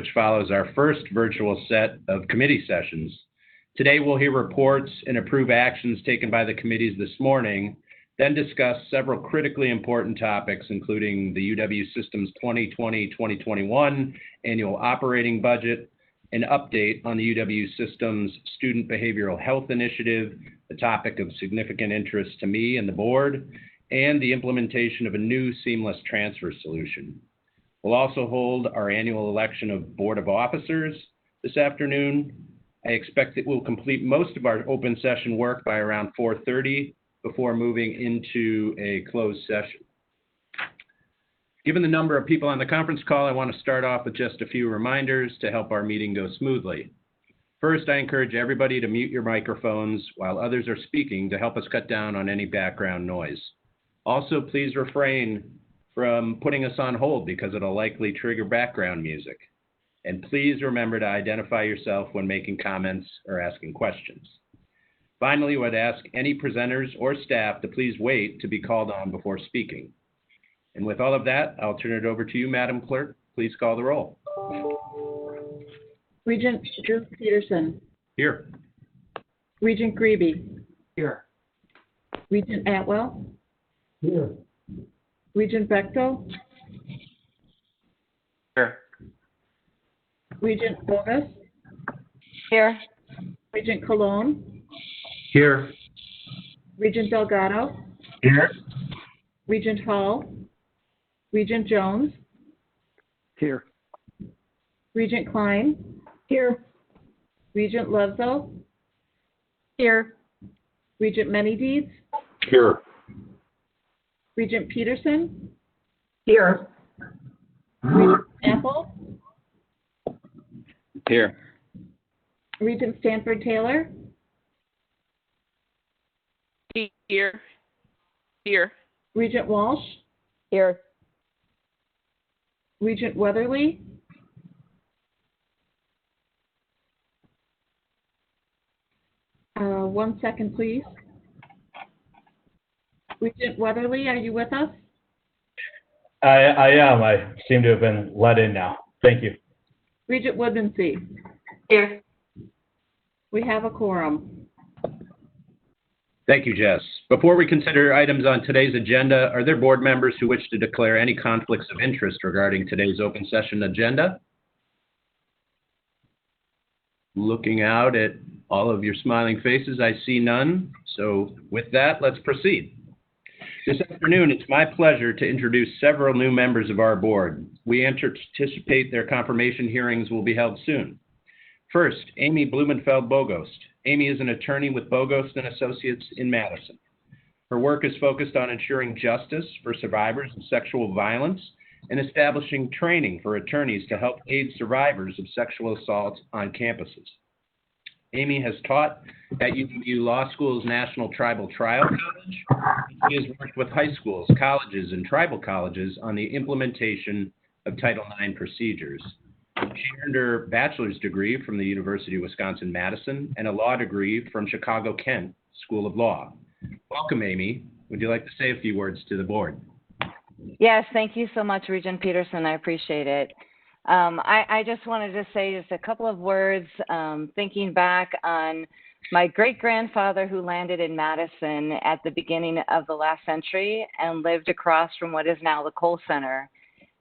which follows our first virtual set of committee sessions. Today, we'll hear reports and approve actions taken by the committees this morning, then discuss several critically important topics, including the UW System's 2020-2021 annual operating budget, an update on the UW System's Student Behavioral Health Initiative, a topic of significant interest to me and the board, and the implementation of a new seamless transfer solution. We'll also hold our annual election of Board of Officers this afternoon. I expect that we'll complete most of our open session work by around 4:30 before moving into a closed session. Given the number of people on the conference call, I want to start off with just a few reminders to help our meeting go smoothly. First, I encourage everybody to mute your microphones while others are speaking to help us cut down on any background noise. Also, please refrain from putting us on hold because it'll likely trigger background music. And please remember to identify yourself when making comments or asking questions. Finally, I would ask any presenters or staff to please wait to be called on before speaking. And with all of that, I'll turn it over to you, Madam Clerk. Please call the roll. Regent Drew Peterson. Here. Regent Grebe. Here. Regent Atwell. Here. Regent Bechtel. Here. Regent Provost. Here. Regent Cologne. Here. Regent Delgado. Here. Regent Hall. Regent Jones. Here. Regent Klein. Here. Regent Lovezo. Here. Regent Manydeeds. Here. Regent Peterson. Here. Regent Apple. Here. Regent Stanford Taylor. Here. Here. Regent Walsh. Here. Regent Weatherly. One second, please. Regent Weatherly, are you with us? I am. I seem to have been let in now. Thank you. Regent Woodmansee. Here. We have a quorum. Thank you, Jess. Before we consider items on today's agenda, are there board members who wish to declare any conflicts of interest regarding today's open session agenda? Looking out at all of your smiling faces, I see none. So with that, let's proceed. This afternoon, it's my pleasure to introduce several new members of our board. We anticipate their confirmation hearings will be held soon. First, Amy Blumenfeld-Bogost. Amy is an attorney with Bogost and Associates in Madison. Her work is focused on ensuring justice for survivors of sexual violence and establishing training for attorneys to help aid survivors of sexual assault on campuses. Amy has taught at UW Law School's National Tribal Trial College. She has worked with high schools, colleges, and tribal colleges on the implementation of Title IX procedures. She earned her bachelor's degree from the University of Wisconsin-Madison and a law degree from Chicago-Kent School of Law. Welcome, Amy. Would you like to say a few words to the board? Yes, thank you so much, Regent Peterson. I appreciate it. I just wanted to say just a couple of words, thinking back on my great-grandfather who landed in Madison at the beginning of the last century and lived across from what is now the Kohl Center.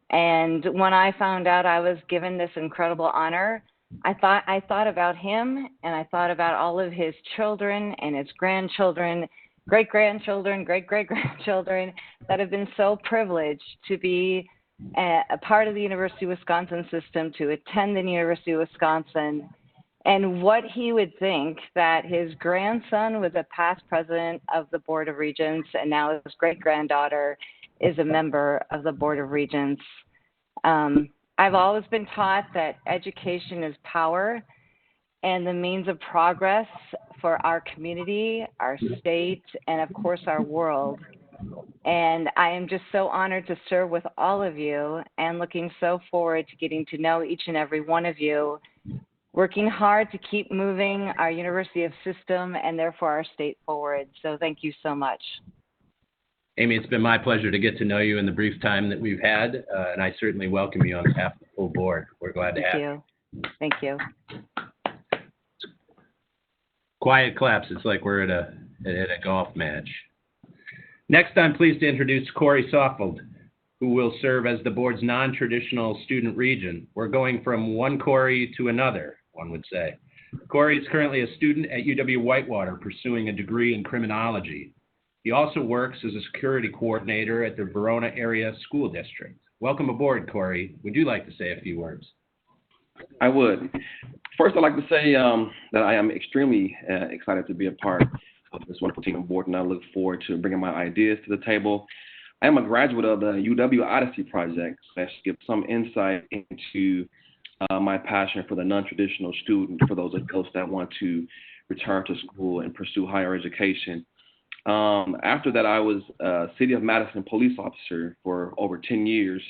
And when I found out I was given this incredible honor, I thought about him, and I thought about all of his children and his grandchildren, great-grandchildren, great-great-grandchildren that have been so privileged to be a part of the University of Wisconsin system, to attend the University of Wisconsin, and what he would think that his grandson was a past president of the Board of Regents, and now his great-granddaughter is a member of the Board of Regents. I've always been taught that education is power and the means of progress for our community, our state, and of course our world. And I am just so honored to serve with all of you and looking so forward to getting to know each and every one of you, working hard to keep moving our University of System and therefore our state forward. So thank you so much. Amy, it's been my pleasure to get to know you in the brief time that we've had, and I certainly welcome you on behalf of the full board. We're glad to have you. Thank you. Quiet claps. It's like we're at a golf match. Next, I'm pleased to introduce Corey Softfold, who will serve as the board's non-traditional student regent. We're going from one Corey to another, one would say. Corey is currently a student at UW-Whitewater pursuing a degree in criminology. He also works as a security coordinator at the Verona Area School District. Welcome aboard, Corey. Would you like to say a few words? I would. First, I'd like to say that I am extremely excited to be a part of this wonderful team on board, and I look forward to bringing my ideas to the table. I am a graduate of the UW Odyssey Project, so that should give some insight into my passion for the non-traditional student, for those adults that want to return to school and pursue higher education. After that, I was a City of Madison police officer for over 10 years.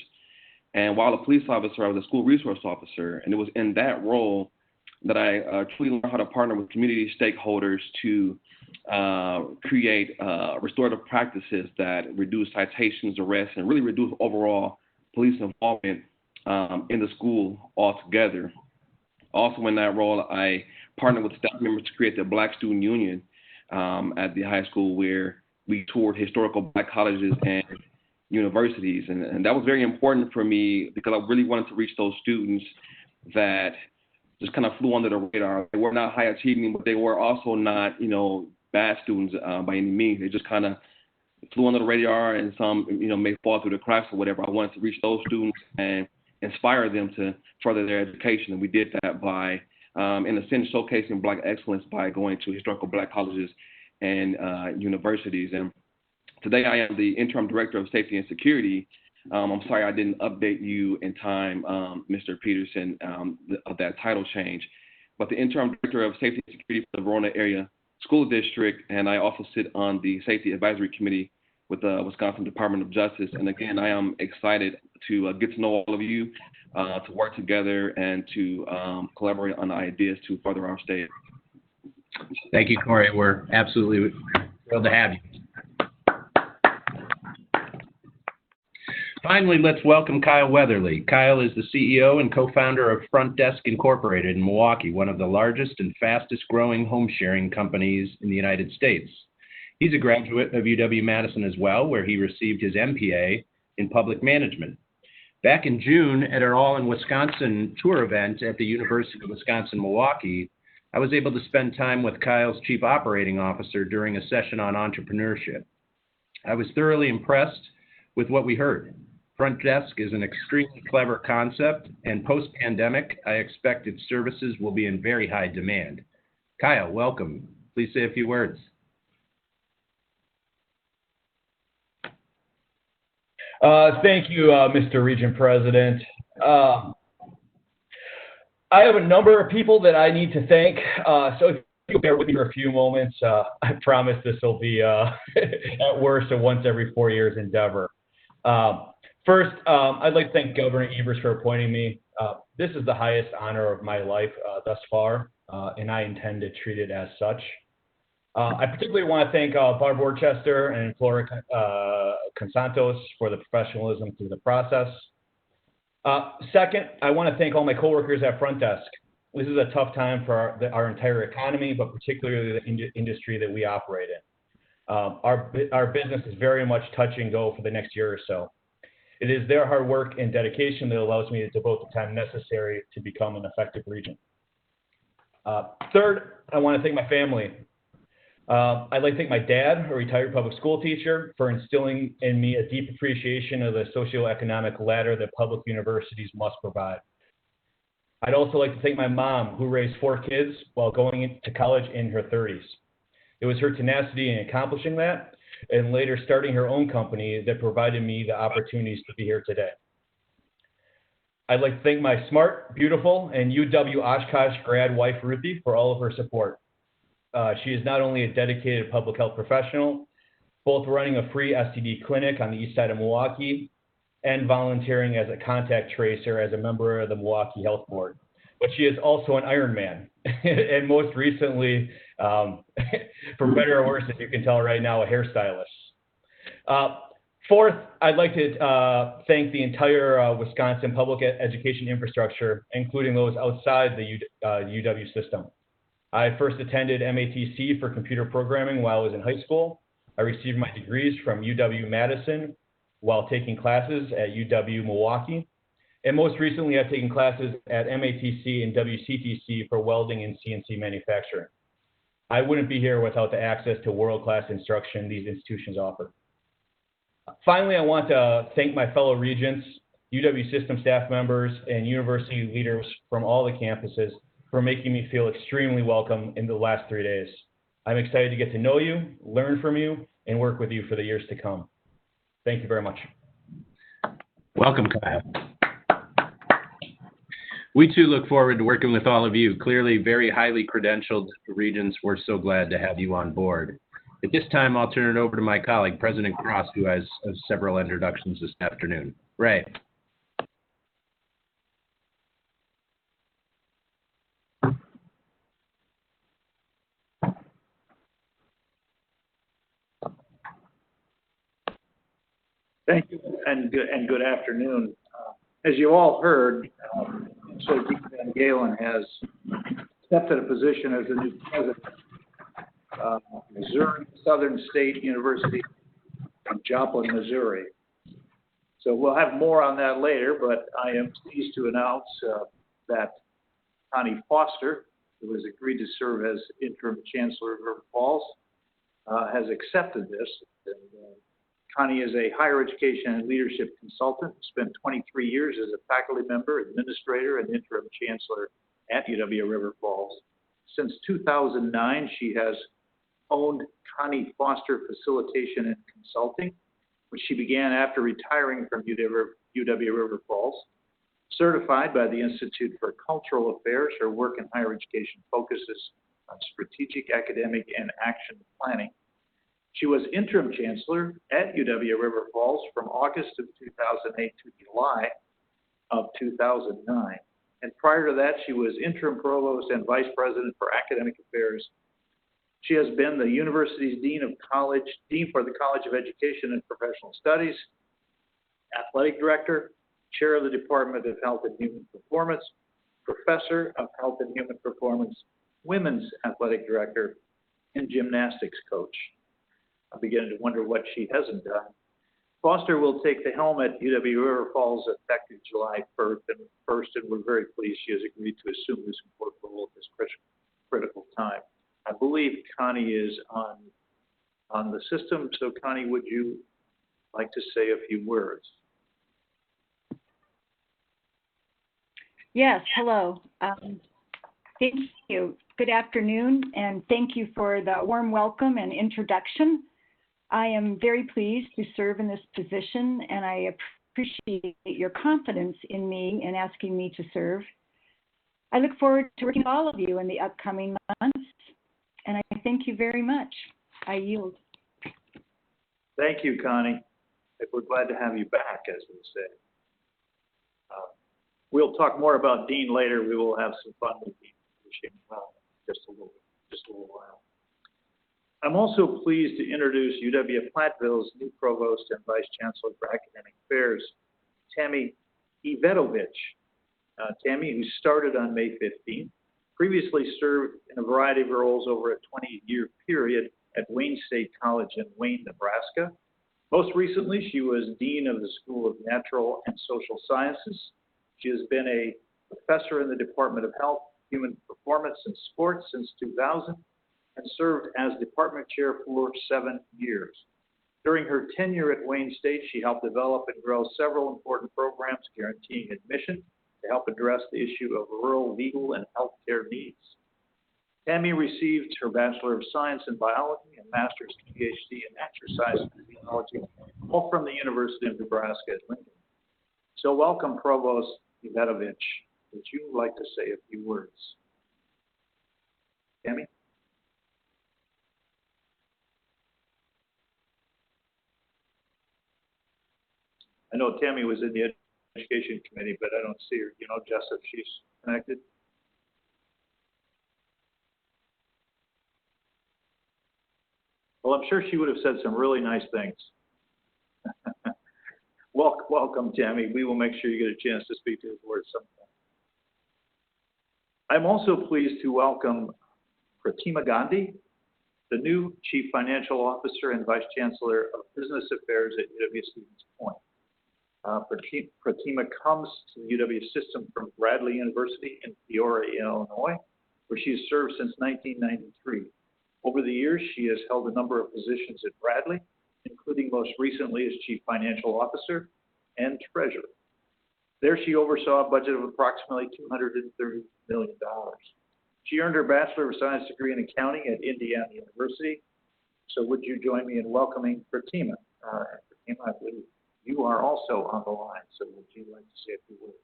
And while a police officer, I was a school resource officer. And it was in that role that I truly learned how to partner with community stakeholders to create restorative practices that reduce citations, arrests, and really reduce overall police involvement in the school altogether. Also in that role, I partnered with staff members to create the Black Student Union at the high school, where we toured historical Black colleges and universities. And that was very important for me because I really wanted to reach those students that just kind of flew under the radar. They were not high achieving, but they were also not, bad students by any means. They just kind of flew under the radar, and some, may fall through the cracks or whatever. I wanted to reach those students and inspire them to further their education. And we did that by, in a sense, showcasing Black excellence by going to historical Black colleges and universities. And today I am the Interim Director of Safety and Security. I'm sorry I didn't update you in time, Mr. Peterson, of that title change. But the Interim Director of Safety and Security for the Verona Area School District, and I also sit on the Safety Advisory Committee with the Wisconsin Department of Justice. And again, I am excited to get to know all of you, to work together, and to collaborate on ideas to further our state. Thank you, Corey. We're absolutely thrilled to have you. Finally, let's welcome Kyle Weatherly. Kyle is the CEO and co-founder of Front Desk Incorporated in Milwaukee, one of the largest and fastest growing home sharing companies in the United States. He's a graduate of UW-Madison as well, where he received his MPA in public management. Back in June, at our All in Wisconsin tour event at the University of Wisconsin-Milwaukee, I was able to spend time with Kyle's chief operating officer during a session on entrepreneurship. I was thoroughly impressed with what we heard. Front Desk is an extremely clever concept, and post-pandemic, I expect its services will be in very high demand. Kyle, welcome. Please say a few words. Thank you, Mr. Regent President. I have a number of people that I need to thank, so if you bear with me for a few moments, I promise this will be, at worst, a once every 4 years endeavor. First, I'd like to thank Governor Evers for appointing me. This is the highest honor of my life thus far, and I intend to treat it as such. I particularly want to thank Barb Worcester and Flora Consantos for the professionalism through the process. Second, I want to thank all my coworkers at Front Desk. This is a tough time for our entire economy, but particularly the industry that we operate in. Our business is very much touch and go for the next year or so. It is their hard work and dedication that allows me to devote the time necessary to become an effective regent. Third, I want to thank my family. I'd like to thank my dad, a retired public school teacher, for instilling in me a deep appreciation of the socioeconomic ladder that public universities must provide. I'd also like to thank my mom, who raised 4 kids while going to college in her 30s. It was her tenacity in accomplishing that, and later starting her own company, that provided me the opportunities to be here today. I'd like to thank my smart, beautiful, and UW Oshkosh grad wife, Ruthie, for all of her support. She is not only a dedicated public health professional, both running a free STD clinic on the east side of Milwaukee and volunteering as a contact tracer as a member of the Milwaukee Health Board. But she is also an Ironman, and most recently, for better or worse, as you can tell right now, a hairstylist. Fourth, I'd like to thank the entire Wisconsin public education infrastructure, including those outside the UW system. I first attended MATC for computer programming while I was in high school. I received my degrees from UW-Madison while taking classes at UW-Milwaukee. And most recently, I've taken classes at MATC and WCTC for welding and CNC manufacturing. I wouldn't be here without the access to world-class instruction these institutions offer. Finally, I want to thank my fellow Regents, UW system staff members, and university leaders from all the campuses for making me feel extremely welcome in the last 3 days. I'm excited to get to know you, learn from you, and work with you for the years to come. Thank you very much. Welcome, Kyle. We too look forward to working with all of you. Clearly very highly credentialed Regents. We're so glad to have you on board. At this time, I'll turn it over to my colleague, President Cross, who has several introductions this afternoon. Ray. Thank you, and good afternoon. As you all heard, Galen has accepted a position as the new president of Missouri Southern State University in Joplin, Missouri. So we'll have more on that later, but I am pleased to announce that Connie Foster, who has agreed to serve as Interim Chancellor of River Falls, has accepted this. And, Connie is a higher education and leadership consultant, spent 23 years as a faculty member, administrator, and interim chancellor at UW River Falls. Since 2009, she has owned Connie Foster Facilitation and Consulting, which she began after retiring from UW River Falls. Certified by the Institute for Cultural Affairs, her work in higher education focuses on strategic, academic, and action planning. She was interim chancellor at UW River Falls from August of 2008 to July of 2009. And prior to that, she was interim provost and vice president for academic affairs. She has been the university's dean for the College of Education and Professional Studies, athletic director, chair of the Department of Health and Human Performance, professor of Health and Human Performance, women's athletic director, and gymnastics coach. I'm beginning to wonder what she hasn't done. Foster will take the helm at UW River Falls effective July 1st, and we're very pleased she has agreed to assume this important role at this critical time. I believe Connie is on the system, so Connie, would you like to say a few words? Yes, hello. Thank you. Good afternoon, and thank you for the warm welcome and introduction. I am very pleased to serve in this position, and I appreciate your confidence in me and asking me to serve. I look forward to working with all of you in the upcoming months, and I thank you very much. I yield. Thank you, Connie. We're glad to have you back, as we say. We'll talk more about Dean later. We will have some fun with Dean just a little while. I'm also pleased to introduce UW-Platteville's new Provost and Vice Chancellor for Academic Affairs, Tammy Yvette. Tammy, who started on May 15th, previously served in a variety of roles over a 20-year period at Wayne State College in Wayne, Nebraska. Most recently, she was Dean of the School of Natural and Social Sciences. She has been a professor in the Department of Health, Human Performance, and Sports since 2000, and served as department chair for 7 years. During her tenure at Wayne State, she helped develop and grow several important programs guaranteeing admission to help address the issue of rural legal and healthcare needs. Tammy received her Bachelor of Science in Biology and Master's PhD in Exercise Physiology, all from the University of Nebraska at Lincoln. So welcome, Provost Yvette. Would you like to say a few words? Tammy? I know Tammy was in the Education Committee, but I don't see her. You know, Jess, if she's connected? Well, I'm sure she would have said some really nice things Welcome, Tammy. We will make sure you get a chance to speak to the board at some point. I'm also pleased to welcome Pratima Gandhi, the new Chief Financial Officer and Vice Chancellor of Business Affairs at UW-Stevens Point. Pratima comes to the UW system from Bradley University in Peoria, Illinois, where she has served since 1993. Over the years, she has held a number of positions at Bradley, including most recently as Chief Financial Officer and Treasurer. There she oversaw a budget of approximately $230 million. She earned her Bachelor of Science degree in accounting at Indiana University. So would you join me in welcoming Pratima? Pratima, I believe you are also on the line, so would you like to say a few words?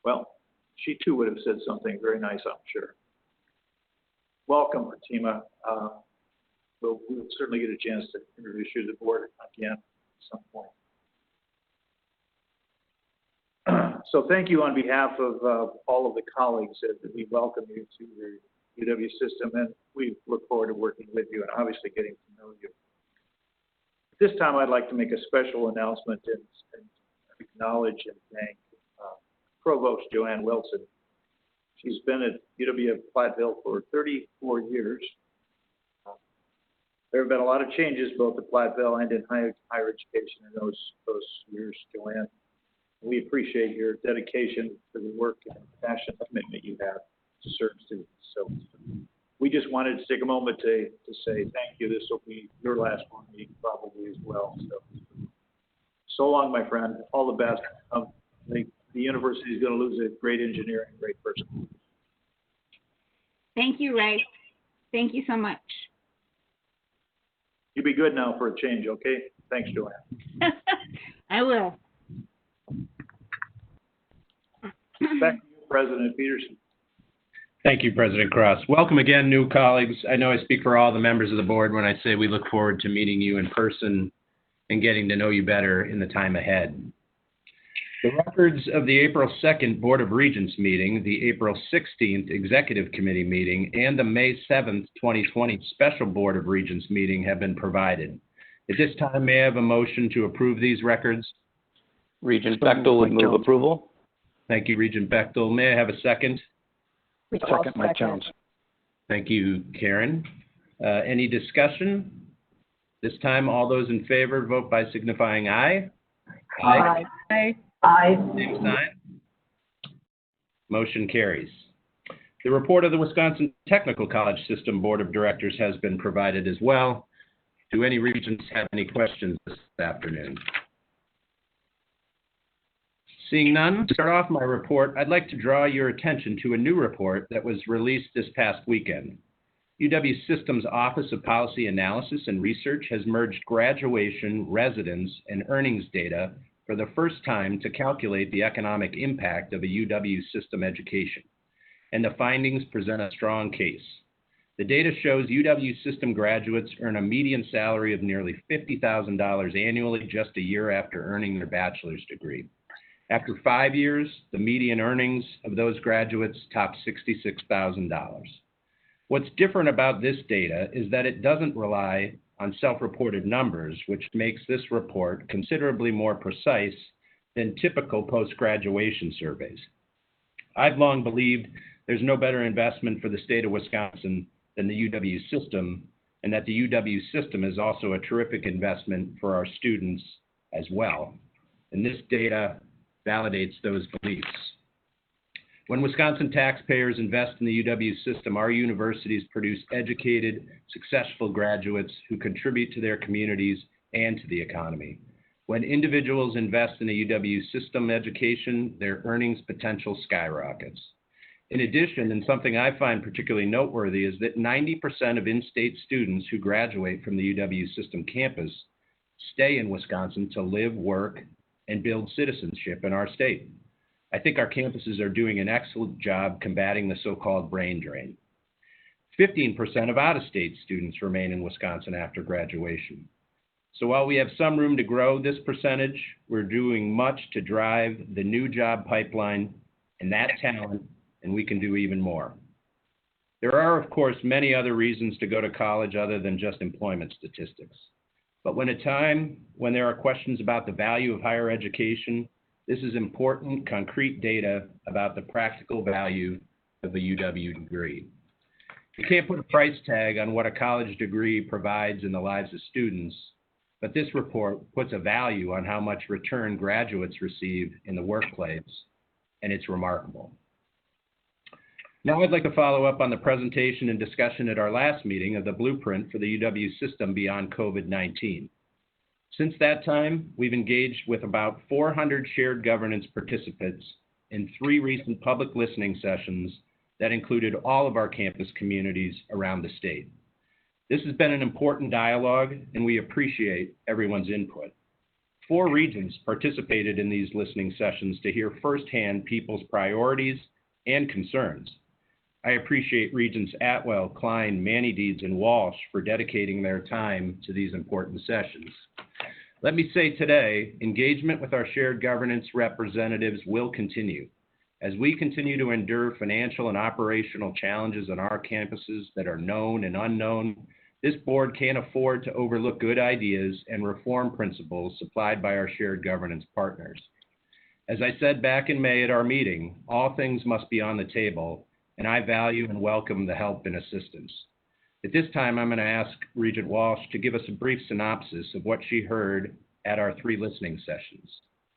Well, she too would have said something very nice, I'm sure. Welcome, Pratima. We'll certainly get a chance to introduce you to the board again at some point. So thank you on behalf of all of the colleagues that we welcome you to the UW system, and we look forward to working with you and obviously getting to know you. At this time, I'd like to make a special announcement and acknowledge and thank Provost Joanne Wilson. She's been at UW Platteville for 34 years. There have been a lot of changes both at Platteville and in higher education in those years, Joanne. We appreciate your dedication to the work and passion and commitment you have to serve students. So we just wanted to take a moment to say thank you. This will be your last one meeting probably as well. So long, my friend. All the best. The university is going to lose a great engineer and a great person. Thank you, Ray. Thank you so much. You be good now for a change, okay? Thanks, Joanne. I will. Back to you, President Peterson. Thank you, President Cross. Welcome again, new colleagues. I know I speak for all the members of the board when I say we look forward to meeting you in person and getting to know you better in the time ahead. The records of the April 2nd Board of Regents meeting, the April 16th Executive Committee meeting, and the May 7th, 2020 Special Board of Regents meeting have been provided. At this time, may I have a motion to approve these records? Regent Bechtel would move approval. Thank you, Regent Bechtel. May I have a second? Second, Mike Jones. Thank you, Karen. Any discussion? This time, all those in favor vote by signifying aye. Aye. Aye. Aye. Same sign. Motion carries. The report of the Wisconsin Technical College System Board of Directors has been provided as well. Do any regents have any questions this afternoon? Seeing none, to start off my report, I'd like to draw your attention to a new report that was released this past weekend. UW System's Office of Policy Analysis and Research has merged graduation, residence, and earnings data for the first time to calculate the economic impact of a UW system education, and the findings present a strong case. The data shows UW system graduates earn a median salary of nearly $50,000 annually just a year after earning their bachelor's degree. After 5 years, the median earnings of those graduates top $66,000. What's different about this data is that it doesn't rely on self-reported numbers, which makes this report considerably more precise than typical post-graduation surveys. I've long believed there's no better investment for the state of Wisconsin than the UW system, and that the UW system is also a terrific investment for our students as well. And this data validates those beliefs. When Wisconsin taxpayers invest in the UW system, our universities produce educated, successful graduates who contribute to their communities and to the economy. When individuals invest in a UW system education, their earnings potential skyrockets. In addition, and something I find particularly noteworthy, is that 90% of in-state students who graduate from the UW system campus stay in Wisconsin to live, work, and build citizenship in our state. I think our campuses are doing an excellent job combating the so-called brain drain. 15% of out-of-state students remain in Wisconsin after graduation. So while we have some room to grow this percentage, we're doing much to drive the new job pipeline and that talent, and we can do even more. There are, of course, many other reasons to go to college other than just employment statistics. But when a time when there are questions about the value of higher education, this is important, concrete data about the practical value of a UW degree. You can't put a price tag on what a college degree provides in the lives of students, but this report puts a value on how much return graduates receive in the workplace, and it's remarkable. Now I'd like to follow up on the presentation and discussion at our last meeting of the blueprint for the UW system beyond COVID-19. Since that time, we've engaged with about 400 shared governance participants in 3 recent public listening sessions that included all of our campus communities around the state. This has been an important dialogue, and we appreciate everyone's input. 4 Regents participated in these listening sessions to hear firsthand people's priorities and concerns. I appreciate Regents Atwell, Klein, Manideeds, and Walsh for dedicating their time to these important sessions. Let me say today, engagement with our shared governance representatives will continue. As we continue to endure financial and operational challenges on our campuses that are known and unknown, this board can't afford to overlook good ideas and reform principles supplied by our shared governance partners. As I said back in May at our meeting, all things must be on the table, and I value and welcome the help and assistance. At this time, I'm going to ask Regent Walsh to give us a brief synopsis of what she heard at our 3 listening sessions.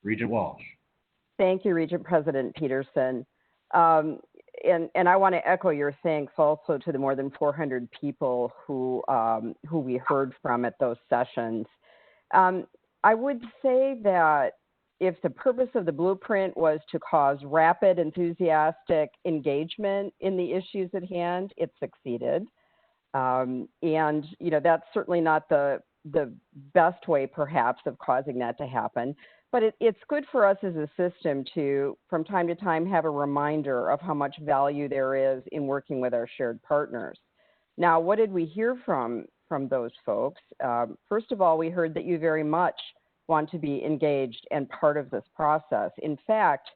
Regent Walsh. Thank you, Regent President Peterson. And I want to echo your thanks also to the more than 400 people who we heard from at those sessions. I would say that if the purpose of the blueprint was to cause rapid, enthusiastic engagement in the issues at hand, it succeeded. And that's certainly not the best way, perhaps, of causing that to happen. But it's good for us as a system to, from time to time, have a reminder of how much value there is in working with our shared partners. Now, what did we hear from those folks? First of all, we heard that you very much want to be engaged and part of this process. In fact,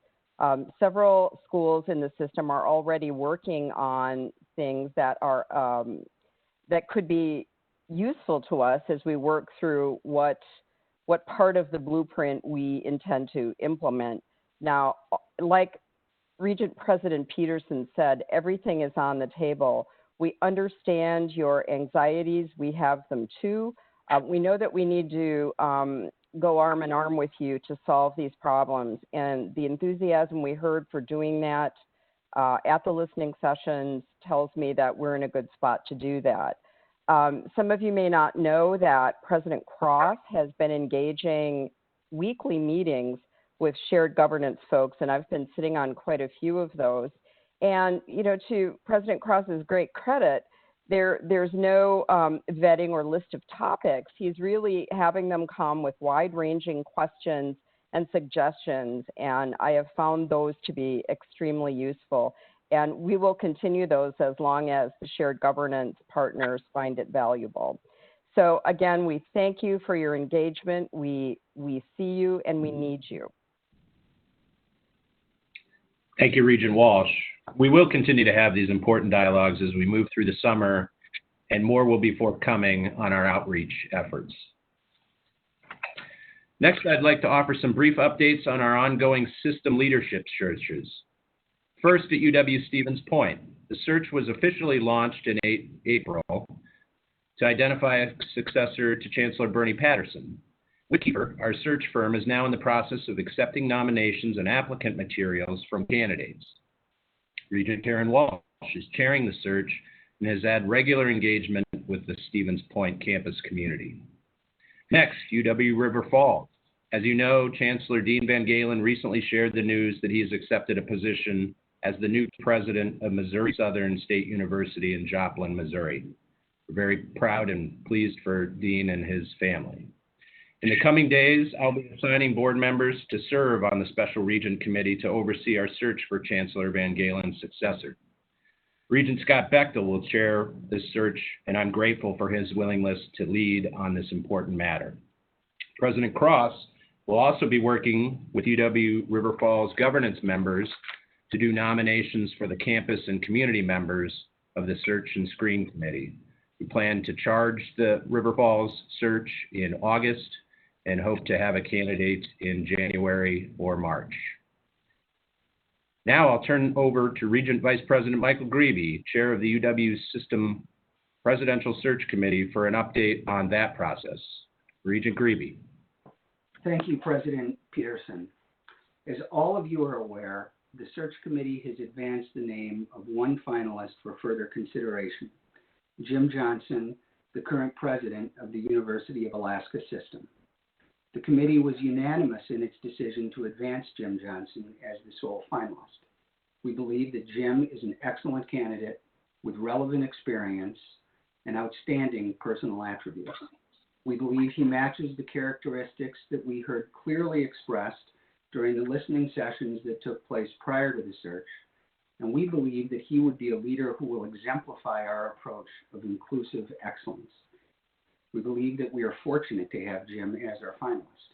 several schools in the system are already working on things that are that could be useful to us as we work through what part of the blueprint we intend to implement. Now, like Regent President Peterson said, everything is on the table. We understand your anxieties. We have them too. We know that we need to go arm in arm with you to solve these problems. And the enthusiasm we heard for doing that at the listening sessions tells me that we're in a good spot to do that. Some of you may not know that President Cross has been engaging weekly meetings with shared governance folks, and I've been sitting on quite a few of those. And, to President Cross's great credit, there's no vetting or list of topics. He's really having them come with wide-ranging questions and suggestions, and I have found those to be extremely useful. And we will continue those as long as the shared governance partners find it valuable. So again, we thank you for your engagement. We see you and we need you. Thank you, Regent Walsh. We will continue to have these important dialogues as we move through the summer, and more will be forthcoming on our outreach efforts. Next, I'd like to offer some brief updates on our ongoing system leadership searches. First, at UW-Stevens Point, the search was officially launched in April to identify a successor to Chancellor Bernie Patterson. Whitkeeper, our search firm, is now in the process of accepting nominations and applicant materials from candidates. Regent Karen Walsh is chairing the search and has had regular engagement with the Stevens Point campus community. Next, UW River Falls. As you know, Chancellor Dean Van Galen recently shared the news that he has accepted a position as the new president of Missouri Southern State University in Joplin, Missouri. We're very proud and pleased for Dean and his family. In the coming days, I'll be assigning board members to serve on the Special Regent Committee to oversee our search for Chancellor Van Galen's successor. Regent Scott Bechtel will chair this search, and I'm grateful for his willingness to lead on this important matter. President Cross will also be working with UW River Falls governance members to do nominations for the campus and community members of the Search and Screen Committee. We plan to charge the River Falls search in August and hope to have a candidate in January or March. Now I'll turn over to Regent Vice President Michael Grebe, Chair of the UW System Presidential Search Committee, for an update on that process. Regent Grebe. Thank you, President Peterson. As all of you are aware, the search committee has advanced the name of one finalist for further consideration, Jim Johnson, the current president of the University of Alaska System. The committee was unanimous in its decision to advance Jim Johnson as the sole finalist. We believe that Jim is an excellent candidate with relevant experience and outstanding personal attributes. We believe he matches the characteristics that we heard clearly expressed during the listening sessions that took place prior to the search, and we believe that he would be a leader who will exemplify our approach of inclusive excellence. We believe that we are fortunate to have Jim as our finalist.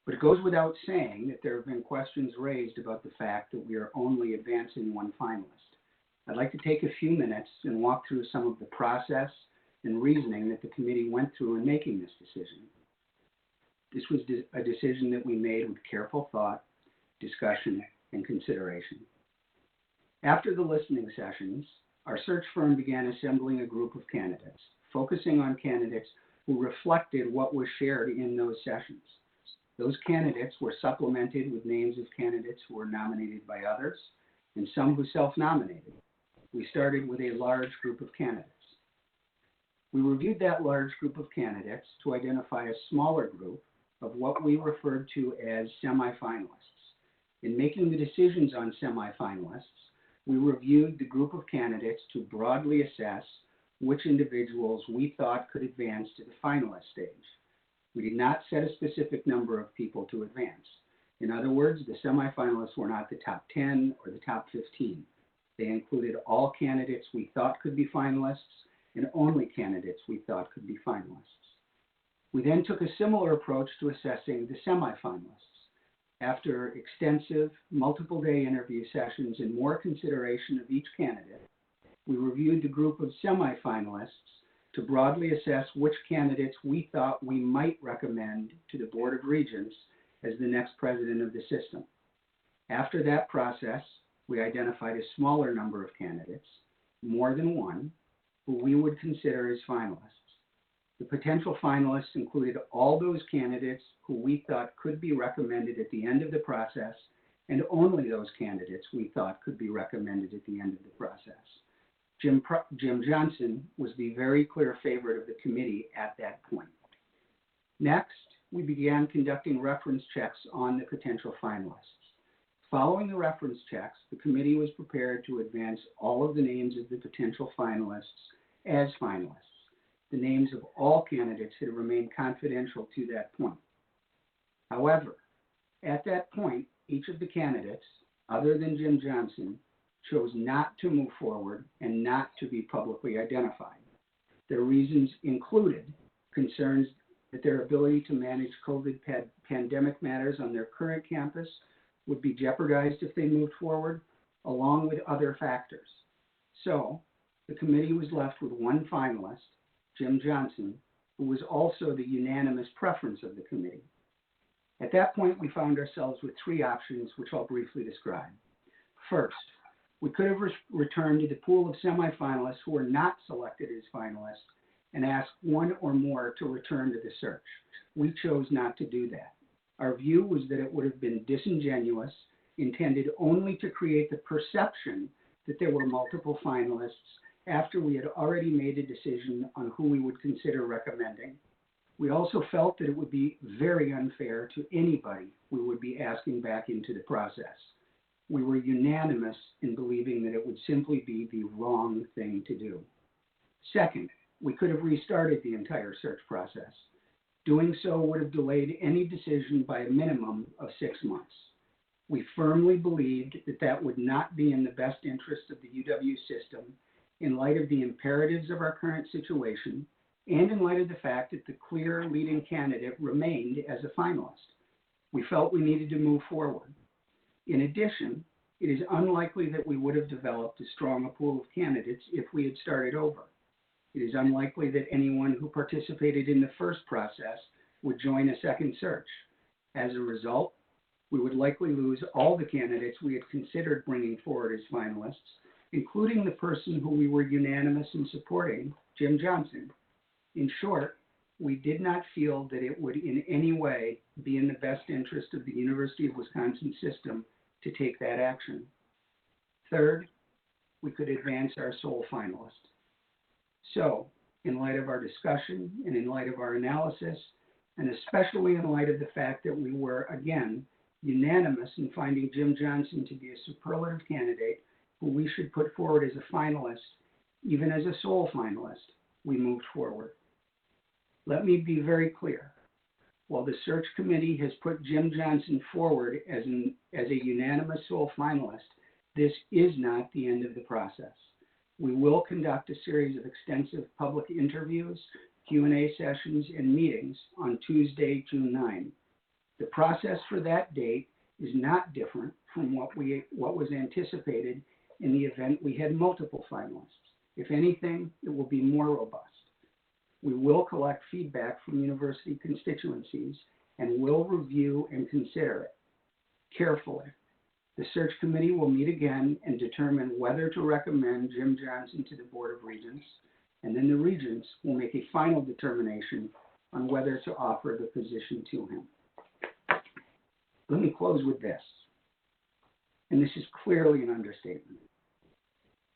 But it goes without saying that there have been questions raised about the fact that we are only advancing one finalist. I'd like to take a few minutes and walk through some of the process and reasoning that the committee went through in making this decision. This was a decision that we made with careful thought, discussion, and consideration. After the listening sessions, our search firm began assembling a group of candidates, focusing on candidates who reflected what was shared in those sessions. Those candidates were supplemented with names of candidates who were nominated by others and some who self-nominated. We started with a large group of candidates. We reviewed that large group of candidates to identify a smaller group of what we referred to as semi-finalists. In making the decisions on semi-finalists, we reviewed the group of candidates to broadly assess which individuals we thought could advance to the finalist stage. We did not set a specific number of people to advance. In other words, the semi-finalists were not the top 10 or the top 15. They included all candidates we thought could be finalists and only candidates we thought could be finalists. We then took a similar approach to assessing the semi-finalists. After extensive, multiple-day interview sessions and more consideration of each candidate, we reviewed the group of semi-finalists to broadly assess which candidates we thought we might recommend to the Board of Regents as the next president of the system. After that process, we identified a smaller number of candidates, more than one, who we would consider as finalists. The potential finalists included all those candidates who we thought could be recommended at the end of the process, and only those candidates we thought could be recommended at the end of the process. Jim Johnson was the very clear favorite of the committee at that point. Next, we began conducting reference checks on the potential finalists. Following the reference checks, the committee was prepared to advance all of the names of the potential finalists as finalists. The names of all candidates had remained confidential to that point. However, at that point, each of the candidates, other than Jim Johnson, chose not to move forward and not to be publicly identified. Their reasons included concerns that their ability to manage COVID pandemic matters on their current campus would be jeopardized if they moved forward, along with other factors. So, the committee was left with one finalist, Jim Johnson, who was also the unanimous preference of the committee. At that point, we found ourselves with three options, which I'll briefly describe. First, we could have returned to the pool of semifinalists who were not selected as finalists and asked one or more to return to the search. We chose not to do that. Our view was that it would have been disingenuous, intended only to create the perception that there were multiple finalists after we had already made a decision on who we would consider recommending. We also felt that it would be very unfair to anybody we would be asking back into the process. We were unanimous in believing that it would simply be the wrong thing to do. Second, we could have restarted the entire search process. Doing so would have delayed any decision by a minimum of 6 months. We firmly believed that that would not be in the best interest of the UW system in light of the imperatives of our current situation and in light of the fact that the clear leading candidate remained as a finalist. We felt we needed to move forward. In addition, It is unlikely that we would have developed as strong a pool of candidates if we had started over. It is unlikely that anyone who participated in the first process would join a second search. As a result, we would likely lose all the candidates we had considered bringing forward as finalists, including the person who we were unanimous in supporting, Jim Johnson. In short, we did not feel that it would in any way be in the best interest of the University of Wisconsin system to take that action. Third, we could advance our sole finalist. So, in light of our discussion and in light of our analysis, and especially in light of the fact that we were, again, unanimous in finding Jim Johnson to be a superlative candidate who we should put forward as a finalist, even as a sole finalist, we moved forward. Let me be very clear. While the search committee has put Jim Johnson forward as a unanimous sole finalist, this is not the end of the process. We will conduct a series of extensive public interviews, Q&A sessions, and meetings on Tuesday, June 9. The process for that date is not different from what was anticipated in the event we had multiple finalists. If anything, it will be more robust. We will collect feedback from university constituencies and will review and consider it carefully. The search committee will meet again and determine whether to recommend Jim Johnson to the Board of Regents, and then the Regents will make a final determination on whether to offer the position to him. Let me close with this, and this is clearly an understatement.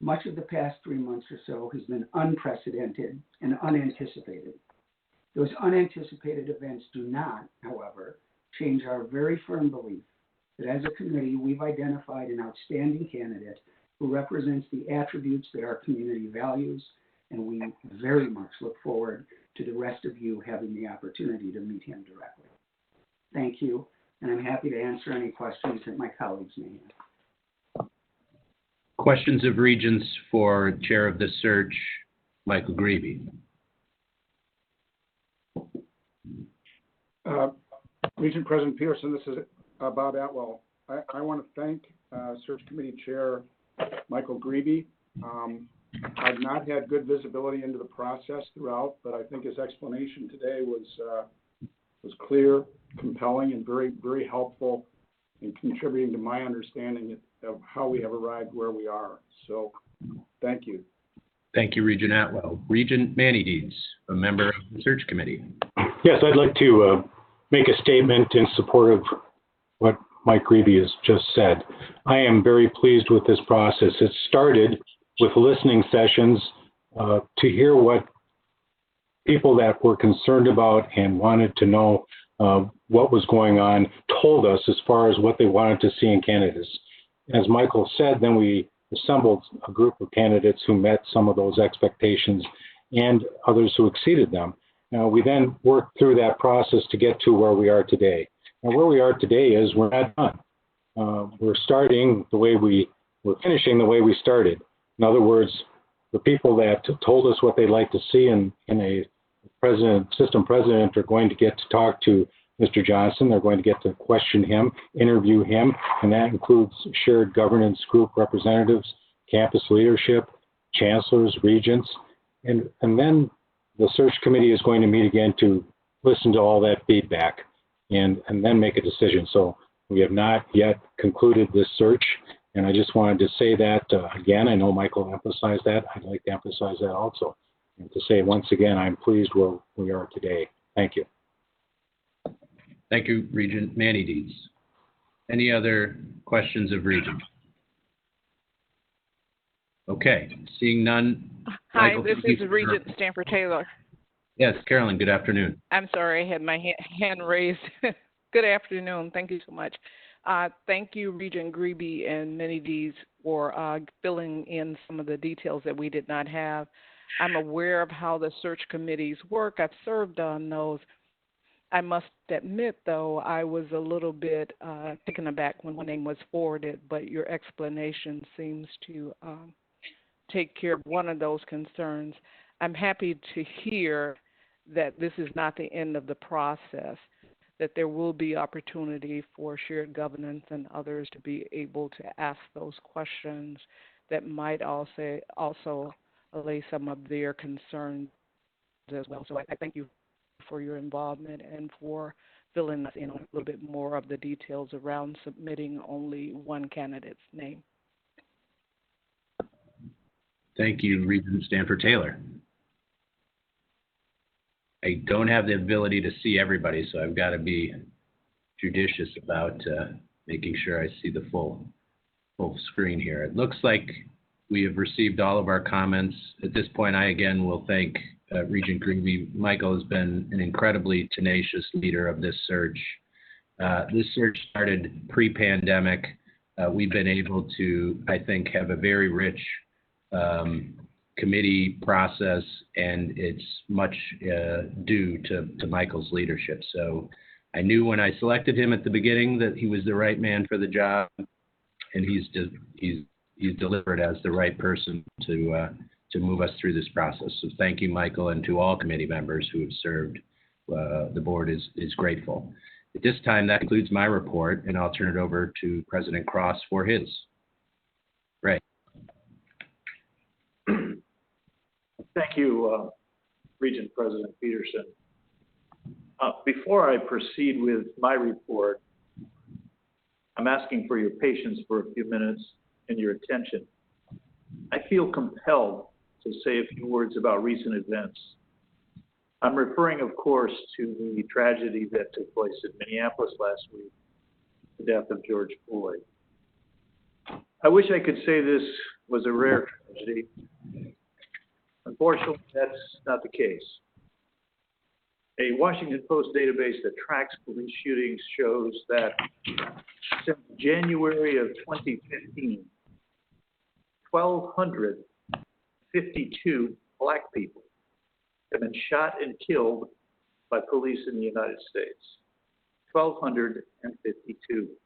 Much of the past 3 months or so has been unprecedented and unanticipated. Those unanticipated events do not, however, change our very firm belief that as a committee, we've identified an outstanding candidate who represents the attributes that our community values, and we very much look forward to the rest of you having the opportunity to meet him directly. Thank you, and I'm happy to answer any questions that my colleagues may have. Questions of Regents for Chair of the Search, Michael Grebe. Regent President Peterson, this is Bob Atwell. I want to thank Search Committee Chair Michael Grebe. I've not had good visibility into the process throughout, but I think his explanation today was clear, compelling, and very, very helpful in contributing to my understanding of how we have arrived where we are. So, thank you. Thank you, Regent Atwell. Regent Manides, a member of the Search Committee. Yes, I'd like to make a statement in support of what Mike Grebe has just said. I am very pleased with this process. It started with listening sessions to hear what people that were concerned about and wanted to know what was going on told us as far as what they wanted to see in candidates. As Michael said, then we assembled a group of candidates who met some of those expectations and others who exceeded them. Now, we then worked through that process to get to where we are today. And where we are today is we're not done. We're starting the way we're finishing the way we started. In other words, the people that told us what they'd like to see in a system president are going to get to talk to Mr. Johnson. They're going to get to question him, interview him, and that includes shared governance group representatives, campus leadership, chancellors, regents, and then the search committee is going to meet again to listen to all that feedback and then make a decision. So we have not yet concluded this search, and I just wanted to say that again. I know Michael emphasized that. I'd like to emphasize that also, and to say once again, I'm pleased where we are today. Thank you. Thank you, Regent Manides. Any other questions of Regent? Okay, seeing none. Hi, Michael, this is Regent Stanford Taylor. Yes, Carolyn, good afternoon. I'm sorry, I had my hand raised. Good afternoon. Thank you so much. Thank you, Regent Grebe and Manides, for filling in some of the details that we did not have. I'm aware of how the search committees work. I've served on those. I must admit, though, I was a little bit taken aback when my name was forwarded, but your explanation seems to take care of one of those concerns. I'm happy to hear that this is not the end of the process. that there will be opportunity for shared governance and others to be able to ask those questions that might also allay some of their concerns as well. So I thank you for your involvement and for filling us in on a little bit more of the details around submitting only one candidate's name. Thank you, Regent Stanford Taylor. I don't have the ability to see everybody, so I've got to be judicious about making sure I see the full screen here. It looks like we have received all of our comments. At this point, I again will thank Regent Greavy. Michael has been an incredibly tenacious leader of this search. This search started pre-pandemic. We've been able to, I think, have a very rich committee process, and it's much due to Michael's leadership. So I knew when I selected him at the beginning that he was the right man for the job, and he's delivered as the right person to move us through this process. So thank you, Michael, and to all committee members who have served. The board is grateful. At this time, that concludes my report, and I'll turn it over to President Cross for his. Ray. Thank you, Regent President Peterson. Before I proceed with my report, I'm asking for your patience for a few minutes and your attention. I feel compelled to say a few words about recent events. I'm referring, of course, to the tragedy that took place in Minneapolis last week, the death of George Floyd. I wish I could say this was a rare tragedy. Unfortunately, that's not the case. A Washington Post database that tracks police shootings shows that since January of 2015, 1,252 Black people have been shot and killed by police in the United States. 1,252.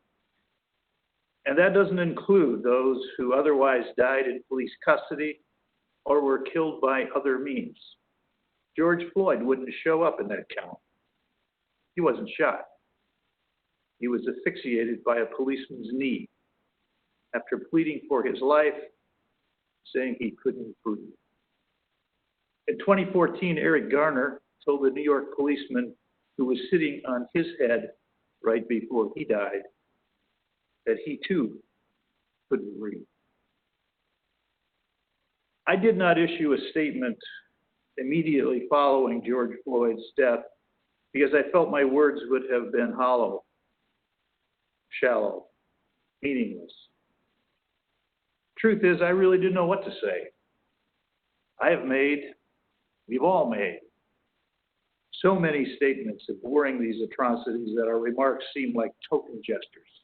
And that doesn't include those who otherwise died in police custody or were killed by other means. George Floyd wouldn't show up in that count. He wasn't shot. He was asphyxiated by a policeman's knee after pleading for his life, saying he couldn't breathe. In 2014, Eric Garner told the New York policeman who was sitting on his head right before he died that he too couldn't breathe. I did not issue a statement immediately following George Floyd's death because I felt my words would have been hollow, shallow, meaningless. Truth is, I really didn't know what to say. We've all made so many statements abhorring these atrocities that our remarks seem like token gestures.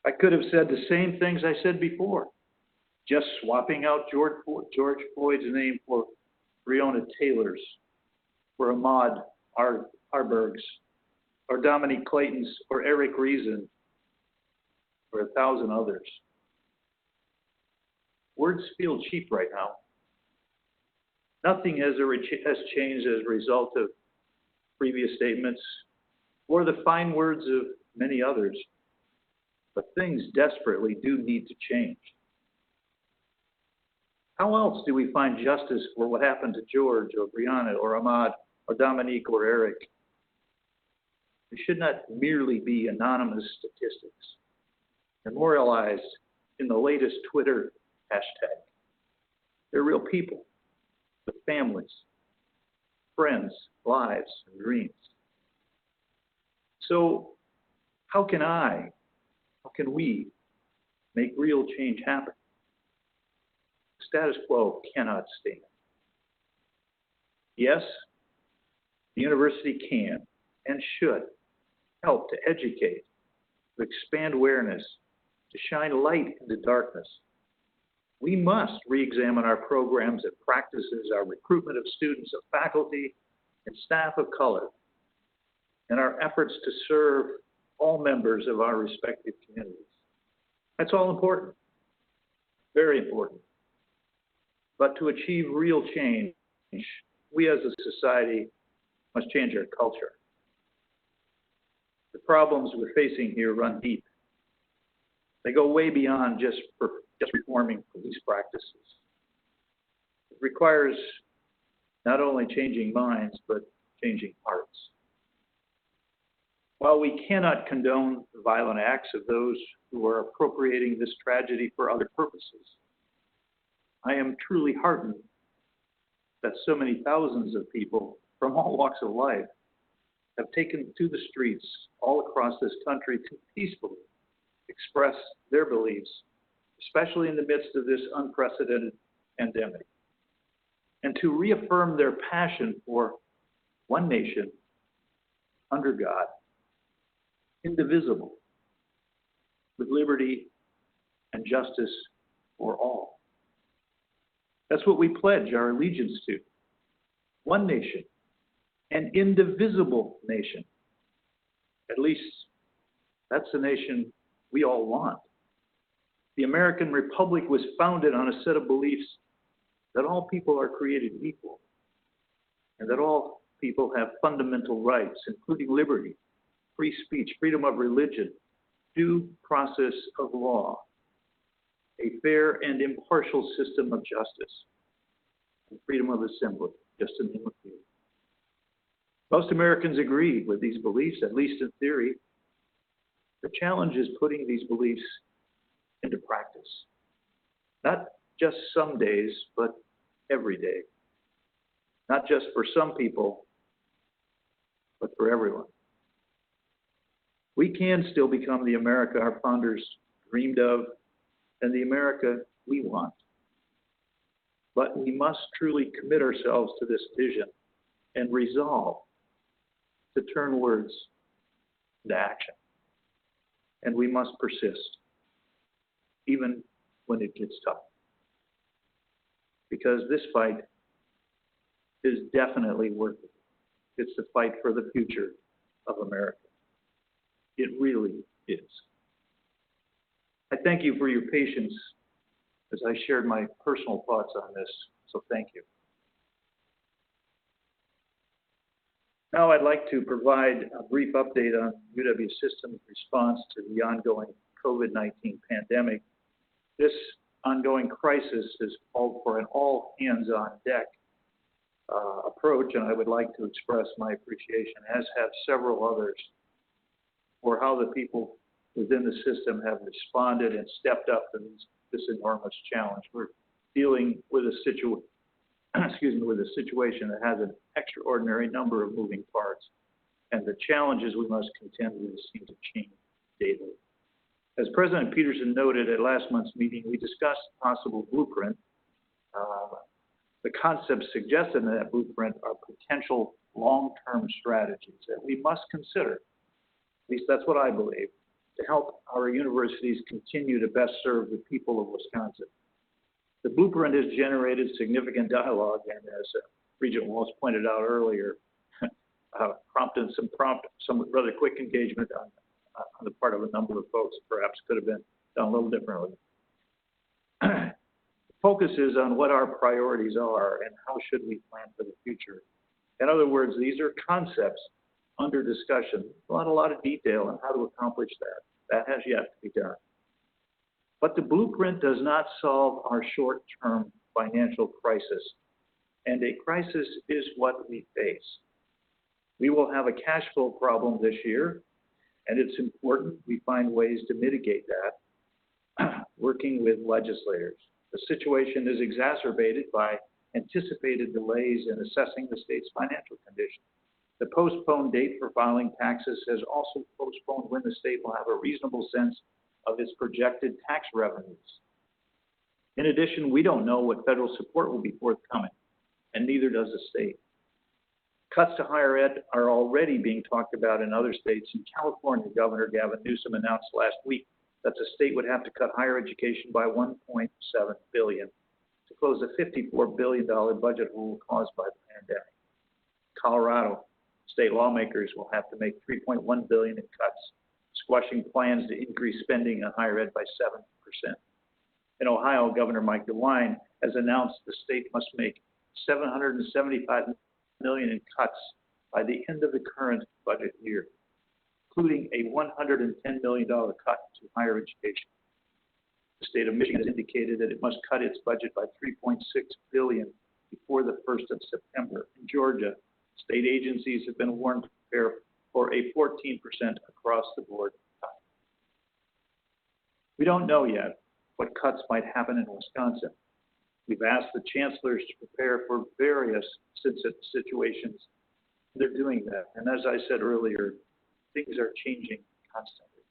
I could have said the same things I said before, just swapping out George Floyd's name for Breonna Taylor's, or Ahmaud Arbery's, or Dominique Clayton's, or Eric Reason, or 1,000 others. Words feel cheap right now. Nothing has changed as a result of previous statements or the fine words of many others, but things desperately do need to change. How else do we find justice for what happened to George or Breonna or Ahmaud or Dominique or Eric? They should not merely be anonymous statistics, memorialized in the latest Twitter hashtag. They're real people with families, friends, lives, and dreams. So how can we make real change happen? Status quo cannot stand. Yes, the university can and should help to educate, to expand awareness, to shine light into darkness. We must re-examine our programs and practices, our recruitment of students, of faculty, and staff of color, and our efforts to serve all members of our respective communities. That's all important, very important. But to achieve real change, we as a society must change our culture. problems we're facing here run deep. They go way beyond just reforming police practices. It requires not only changing minds, but changing hearts. While we cannot condone the violent acts of those who are appropriating this tragedy for other purposes, I am truly heartened that so many thousands of people from all walks of life have taken to the streets all across this country to peacefully express their beliefs, especially in the midst of this unprecedented pandemic, and to reaffirm their passion for one nation under God, indivisible, with liberty and justice for all. That's what we pledge our allegiance to. One nation, an indivisible nation. At least that's the nation we all want. The American Republic was founded on a set of beliefs that all people are created equal and that all people have fundamental rights, including liberty, free speech, freedom of religion, due process of law, a fair and impartial system of justice, and freedom of assembly, just to name a few. Most Americans agree with these beliefs, at least in theory. The challenge is putting these beliefs into practice. Not just some days, but every day. Not just for some people, but for everyone. We can still become the America our founders dreamed of and the America we want. But we must truly commit ourselves to this vision and resolve to turn words into action. And we must persist, even when it gets tough. Because this fight is definitely worth it. It's the fight for the future of America. It really is. I thank you for your patience as I shared my personal thoughts on this, so thank you. Now I'd like to provide a brief update on UW System's response to the ongoing COVID-19 pandemic. This ongoing crisis has called for an all-hands-on-deck approach, and I would like to express my appreciation, as have several others, for how the people within the system have responded and stepped up to this enormous challenge. We're dealing with a situation that has an extraordinary number of moving parts, and the challenges we must contend with seem to change daily. As President Peterson noted at last month's meeting, we discussed a possible blueprint. The concepts suggested in that blueprint are potential long-term strategies that we must consider, at least that's what I believe, to help our universities continue to best serve the people of Wisconsin. The blueprint has generated significant dialogue and, as Regent Walsh pointed out earlier, prompted some rather quick engagement on the part of a number of folks. Perhaps could have been done a little differently. Focuses on what our priorities are and how should we plan for the future. In other words, these are concepts under discussion, not a lot of detail on how to accomplish that. That has yet to be done. But the blueprint does not solve our short-term financial crisis, and a crisis is what we face. We will have a cash flow problem this year, and it's important we find ways to mitigate that, working with legislators. The situation is exacerbated by anticipated delays in assessing the state's financial condition. The postponed date for filing taxes has also postponed when the state will have a reasonable sense of its projected tax revenues. In addition, we don't know what federal support will be forthcoming, and neither does the state. Cuts to higher ed are already being talked about in other states. In California, Governor Gavin Newsom announced last week that the state would have to cut higher education by $1.7 billion to close a $54 billion budget hole caused by the pandemic. Colorado, state lawmakers will have to make $3.1 billion in cuts, squashing plans to increase spending on higher ed by 7%. In Ohio, Governor Mike DeWine has announced the state must make $775 million in cuts by the end of the current budget year. including a $110 million cut to higher education. The state of Michigan has indicated that it must cut its budget by $3.6 billion before the 1st of September. In Georgia, state agencies have been warned to prepare for a 14% across-the-board cut. We don't know yet what cuts might happen in Wisconsin. We've asked the chancellors to prepare for various situations. They're doing that. And as I said earlier, things are changing constantly.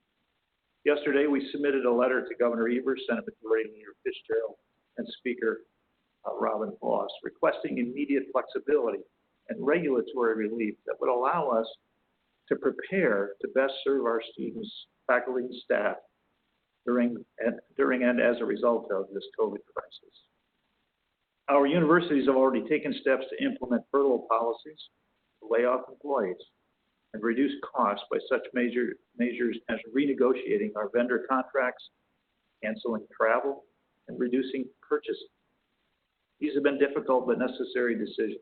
Yesterday, we submitted a letter to Governor Evers, Senate Majority Leader Fitzgerald, and Speaker Robin Vos, requesting immediate flexibility and regulatory relief that would allow us to prepare to best serve our students, faculty, and staff during and as a result of this COVID crisis. Our universities have already taken steps to implement furlough policies, to lay off employees, and reduce costs by such measures as renegotiating our vendor contracts, canceling travel, and reducing purchasing. These have been difficult but necessary decisions.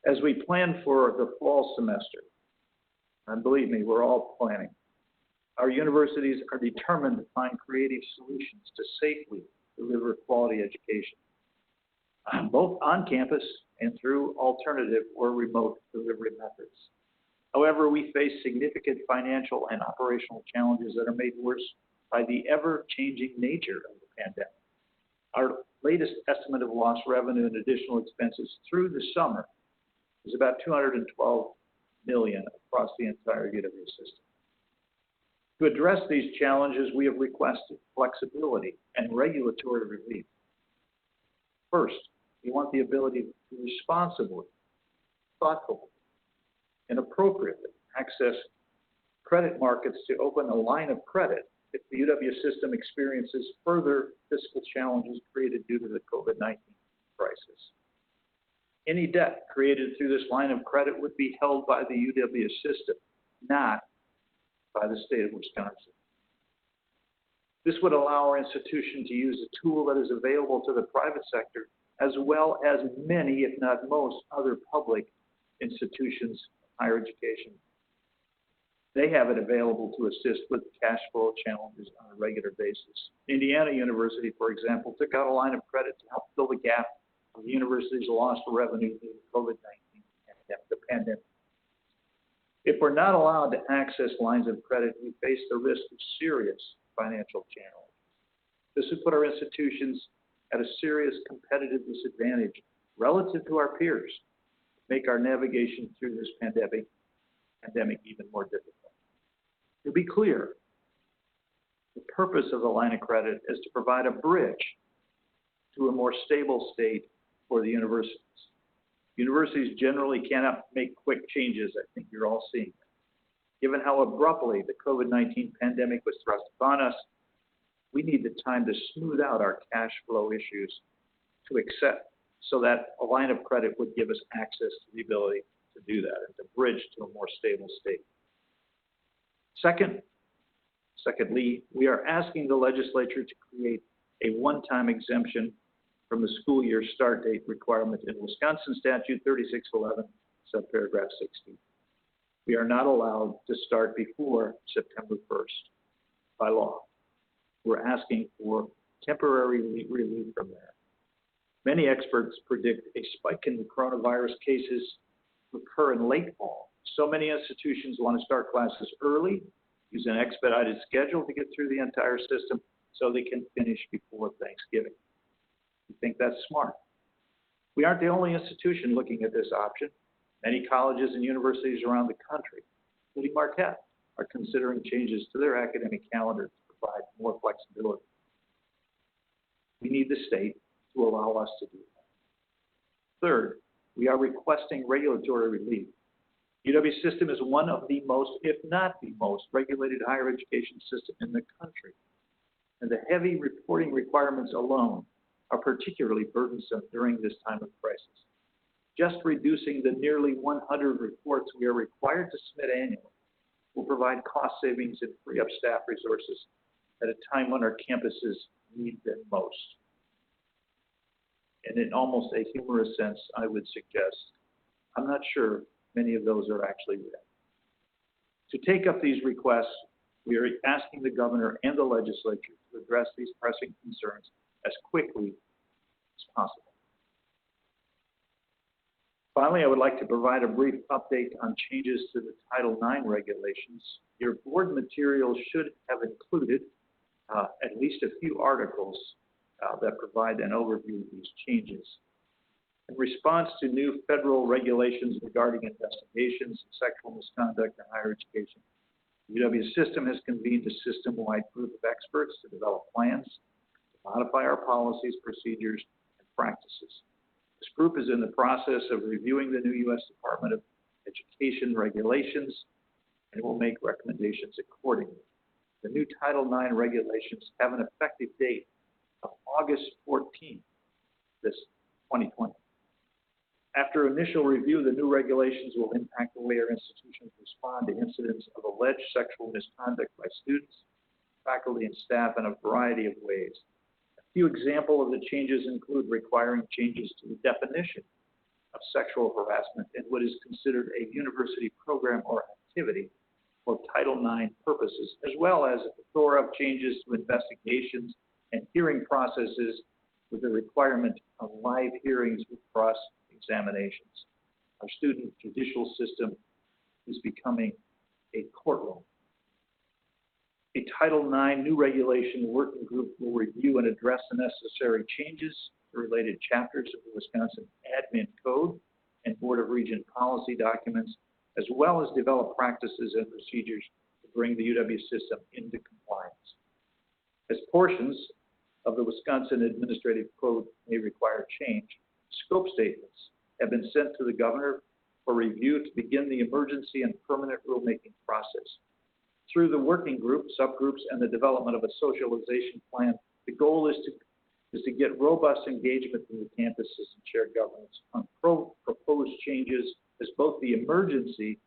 As we plan for the fall semester, and believe me, we're all planning, our universities are determined to find creative solutions to safely deliver quality education, both on campus and through alternative or remote delivery methods. However, we face significant financial and operational challenges that are made worse by the ever-changing nature of the pandemic. Our latest estimate of lost revenue and additional expenses through the summer is about $212 million across the entire UW system. To address these challenges, we have requested flexibility and regulatory relief. First, we want the ability to responsibly, thoughtfully, and appropriately access credit markets to open a line of credit if the UW system experiences further fiscal challenges created due to the COVID-19 crisis. Any debt created through this line of credit would be held by the UW system, not by the state of Wisconsin. This would allow our institution to use a tool that is available to the private sector, as well as many, if not most, other public institutions of higher education. They have it available to assist with cash flow challenges on a regular basis. Indiana University, for example, took out a line of credit to help fill the gap of the university's lost revenue due to COVID-19 the pandemic. If we're not allowed to access lines of credit, we face the risk of serious financial challenges. This would put our institutions at a serious competitive disadvantage relative to our peers, make our navigation through this pandemic even more difficult. To be clear, the purpose of the line of credit is to provide a bridge to a more stable state for the universities. Universities generally cannot make quick changes. I think you're all seeing that. Given how abruptly the COVID-19 pandemic was thrust upon us, we need the time to smooth out our cash flow issues to accept so that a line of credit would give us access to the ability to do that and to bridge to a more stable state. Secondly, we are asking the legislature to create a one-time exemption from the school year start date requirement in Wisconsin Statute 3611, subparagraph 60. We are not allowed to start before September 1st by law. We're asking for temporary relief from there. Many experts predict a spike in the coronavirus cases to occur in late fall. So many institutions want to start classes early, use an expedited schedule to get through the entire system so they can finish before Thanksgiving. We think that's smart. We aren't the only institution looking at this option. Many colleges and universities around the country, including Marquette, are considering changes to their academic calendar to provide more flexibility. We need the state to allow us to do that. Third, we are requesting regulatory relief. UW system is one of the most, if not the most, regulated higher education system in the country. And the heavy reporting requirements alone are particularly burdensome during this time of crisis. Just reducing the nearly 100 reports we are required to submit annually will provide cost savings and free up staff resources at a time when our campuses need them most. And in almost a humorous sense, I would suggest, I'm not sure many of those are actually real. To take up these requests, we are asking the governor and the legislature to address these pressing concerns as quickly as possible. Finally, I would like to provide a brief update on changes to the Title IX regulations. Your board materials should have included at least a few articles that provide an overview of these changes. In response to new federal regulations regarding investigations of sexual misconduct in higher education, the UW system has convened a system-wide group of experts to develop plans to modify our policies, procedures, and practices. This group is in the process of reviewing the new U.S. Department of Education regulations and will make recommendations accordingly. The new Title IX regulations have an effective date of August 14th, this 2020. After initial review, the new regulations will impact the way our institutions respond to incidents of alleged sexual misconduct by students, faculty, and staff in a variety of ways. A few examples of the changes include requiring changes to the definition of sexual harassment in what is considered a university program or activity for Title IX purposes, as well as a plethora of changes to investigations and hearing processes with the requirement of live hearings with cross-examinations. Our student judicial system is becoming a courtroom. A Title IX new regulation working group will review and address the necessary changes to related chapters of the Wisconsin Admin Code and Board of Regents policy documents, as well as develop practices and procedures to bring the UW system into compliance. As portions of the Wisconsin Administrative Code may require change, scope statements have been sent to the governor for review to begin the emergency and permanent rulemaking process. Through the working group, subgroups, and the development of a socialization plan, the goal is to get robust engagement from the campuses and shared governance on proposed changes as both the emergency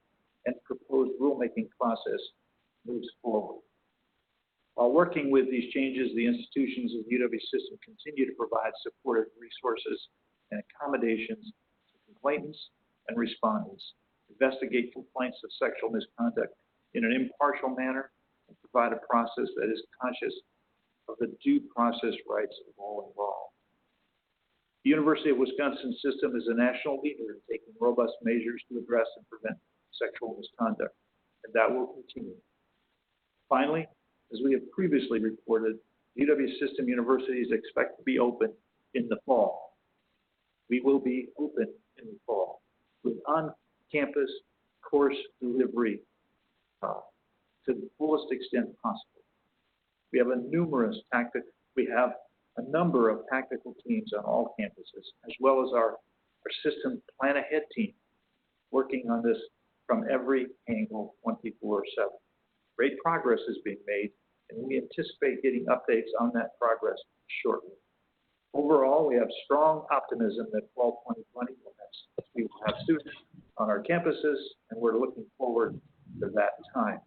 and proposed rulemaking process moves forward. While working with these changes, the institutions of the UW system continue to provide supportive resources and accommodations to complainants and respondents, investigate complaints of sexual misconduct in an impartial manner, and provide a process that is conscious of the due process rights of all involved. The University of Wisconsin system is a national leader in taking robust measures to address and prevent sexual misconduct, and that will continue. Finally, as we have previously reported, UW system universities expect to be open in the fall. We will be open in the fall with on-campus course delivery to the fullest extent possible. We have a number of tactical teams on all campuses, as well as our system plan ahead team working on this from every angle 24/7. Great progress is being made, and we anticipate getting updates on that progress shortly. Overall, we have strong optimism that fall 2020 we will have students on our campuses, and we're looking forward to that time.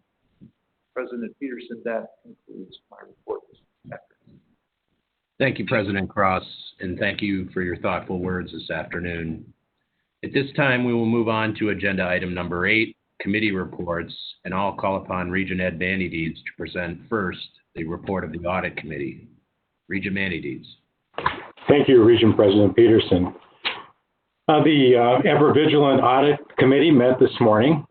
President Peterson, that concludes my report this afternoon. Thank you, President Cross, and thank you for your thoughtful words this afternoon. At this time, we will move on to agenda item number 8, committee reports, and I'll call upon Regent Ed Manides to present first the report of the Audit Committee. Regent Manides. Thank you, Regent President Peterson. The Ever Vigilant Audit Committee met this morning.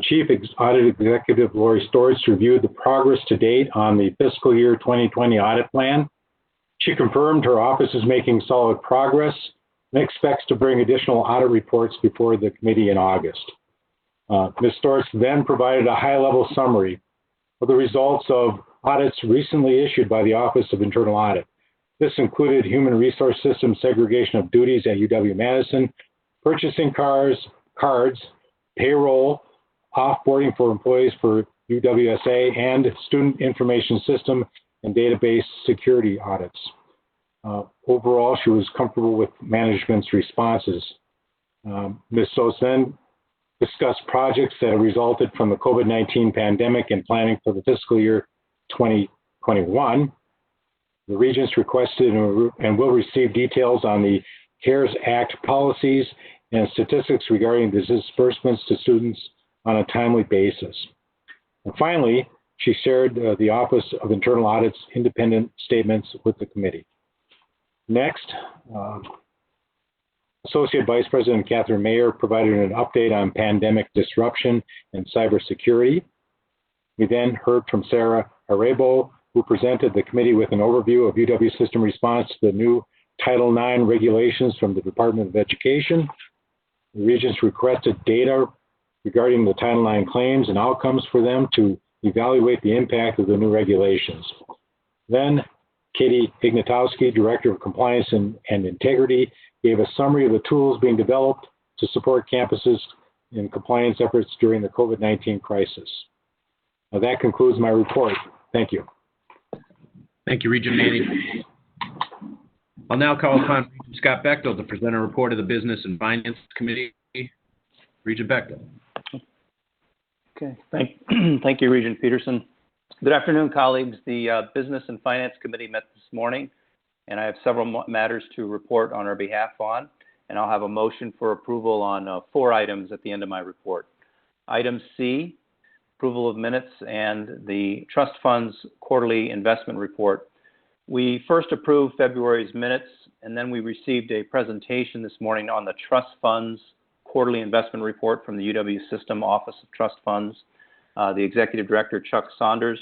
Chief Audit Executive Lori Storz reviewed the progress to date on the fiscal year 2020 audit plan. She confirmed her office is making solid progress and expects to bring additional audit reports before the committee in August. Ms. Storz then provided a high-level summary of the results of audits recently issued by the Office of Internal Audit. This included human resource system segregation of duties at UW-Madison, purchasing cards, payroll, offboarding for employees for UWSA, and student information system and database security audits. Overall, she was comfortable with management's responses. Ms. Storz then discussed projects that have resulted from the COVID-19 pandemic and planning for the fiscal year 2021. The Regents requested and will receive details on the CARES Act policies and statistics regarding the disbursements to students on a timely basis. And finally, she shared the Office of Internal Audit's independent statements with the committee. Next, Associate Vice President Catherine Mayer provided an update on pandemic disruption and cybersecurity. We then heard from Sarah Arebo, who presented the committee with an overview of UW system response to the new Title IX regulations from the Department of Education. The Regents requested data regarding the Title IX claims and outcomes for them to evaluate the impact of the new regulations. Then, Katie Ignatowski, Director of Compliance and Integrity, gave a summary of the tools being developed to support campuses in compliance efforts during the COVID-19 crisis. Now, that concludes my report. Thank you. Thank you, Regent Manning. I'll now call upon Regent Scott Bechtel to present a report of the Business and Finance Committee. Regent Bechtel. Okay, thank you, Regent Peterson. Good afternoon, colleagues. The Business and Finance Committee met this morning, and I have several matters to report on our behalf on, and I'll have a motion for approval on 4 items at the end of my report. Item C, approval of minutes and the trust fund's quarterly investment report. We first approved February's minutes, and then we received a presentation this morning on the trust fund's quarterly investment report from the UW System Office of Trust Funds. The Executive Director, Chuck Saunders,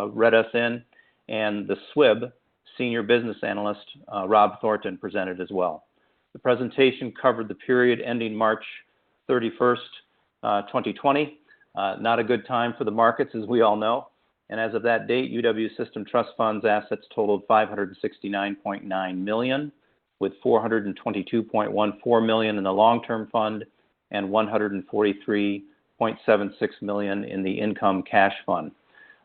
read us in, and the SWIB Senior Business Analyst, Rob Thornton, presented as well. The presentation covered the period ending March 31st, 2020. Not a good time for the markets, as we all know. And as of that date, UW System Trust Fund's assets totaled $569.9 million, with $422.14 million in the long-term fund and $143.76 million in the income cash fund.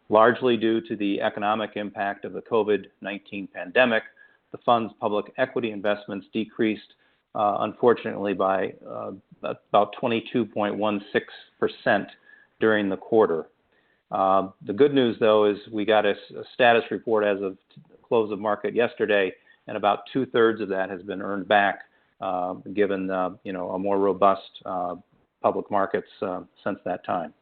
Largely due to the economic impact of the COVID-19 pandemic, the fund's public equity investments decreased, unfortunately, by about 22.16% during the quarter. The good news, though, is we got a status report as of close of market yesterday, and about 2/3 of that has been earned back, given a more robust public markets since that time.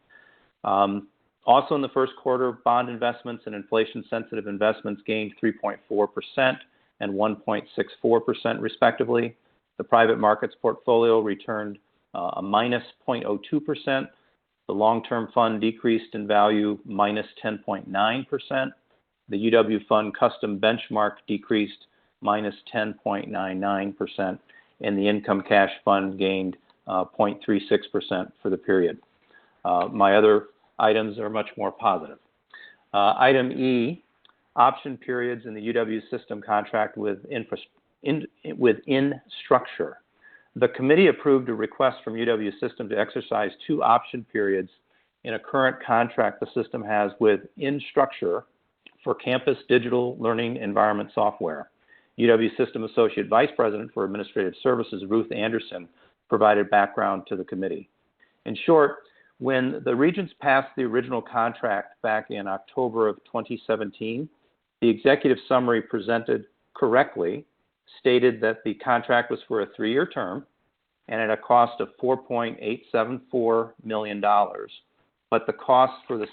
Also in the first quarter, bond investments and inflation-sensitive investments gained 3.4% and 1.64% respectively. The private markets portfolio returned a minus 0.02%. The long-term fund decreased in value minus 10.9%. The UW Fund custom benchmark decreased minus 10.99%, and the income cash fund gained 0.36% for the period. My other items are much more positive. Item E, option periods in the UW system contract with Instructure. The committee approved a request from UW System to exercise 2 option periods in a current contract the system has with Instructure for campus digital learning environment software. UW System Associate Vice President for Administrative Services, Ruth Anderson, provided background to the committee. In short, when the Regents passed the original contract back in October of 2017, the executive summary presented correctly stated that the contract was for a 3-year term and at a cost of $4.874 million. But the costs for the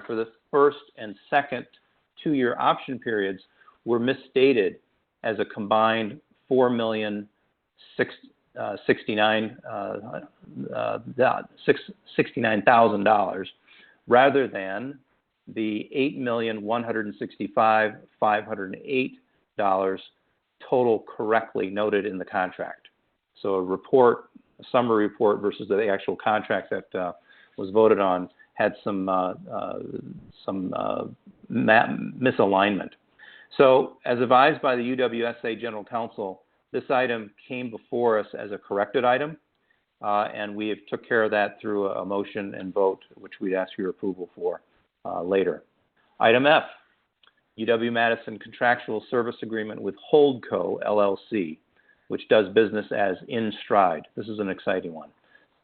for the first and second 2-year option periods were misstated as a combined $4,069,000 rather than the $8,165,508 total correctly noted in the contract. So a summary report versus the actual contract that was voted on had some misalignment. So as advised by the UWSA General Counsel, this item came before us as a corrected item, and we have took care of that through a motion and vote, which we'd ask your approval for later. Item F, UW-Madison Contractual Service Agreement with Holdco, LLC, which does business as InStride. This is an exciting one.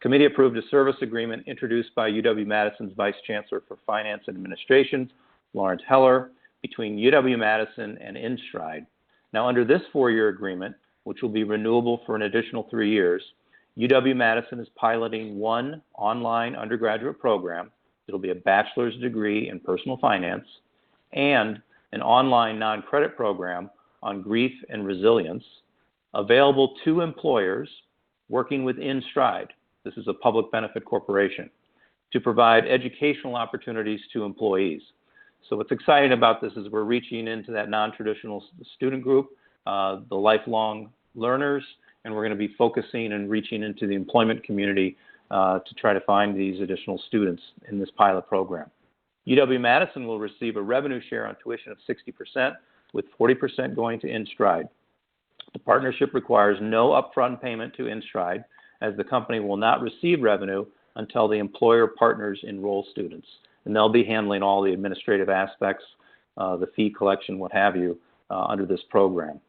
Committee approved a service agreement introduced by UW-Madison's Vice Chancellor for Finance and Administration, Lawrence Heller, between UW-Madison and InStride. Now, under this 4-year agreement, which will be renewable for an additional 3 years, UW-Madison is piloting one online undergraduate program. It'll be a bachelor's degree in personal finance and an online non-credit program on grief and resilience available to employers working with InStride. This is a public benefit corporation to provide educational opportunities to employees. So what's exciting about this is we're reaching into that non-traditional student group, the lifelong learners, and we're going to be focusing and reaching into the employment community to try to find these additional students in this pilot program. UW-Madison will receive a revenue share on tuition of 60%, with 40% going to InStride. The partnership requires no upfront payment to InStride, as the company will not receive revenue until the employer partners enroll students. And they'll be handling all the administrative aspects, the fee collection, what have you, under this program.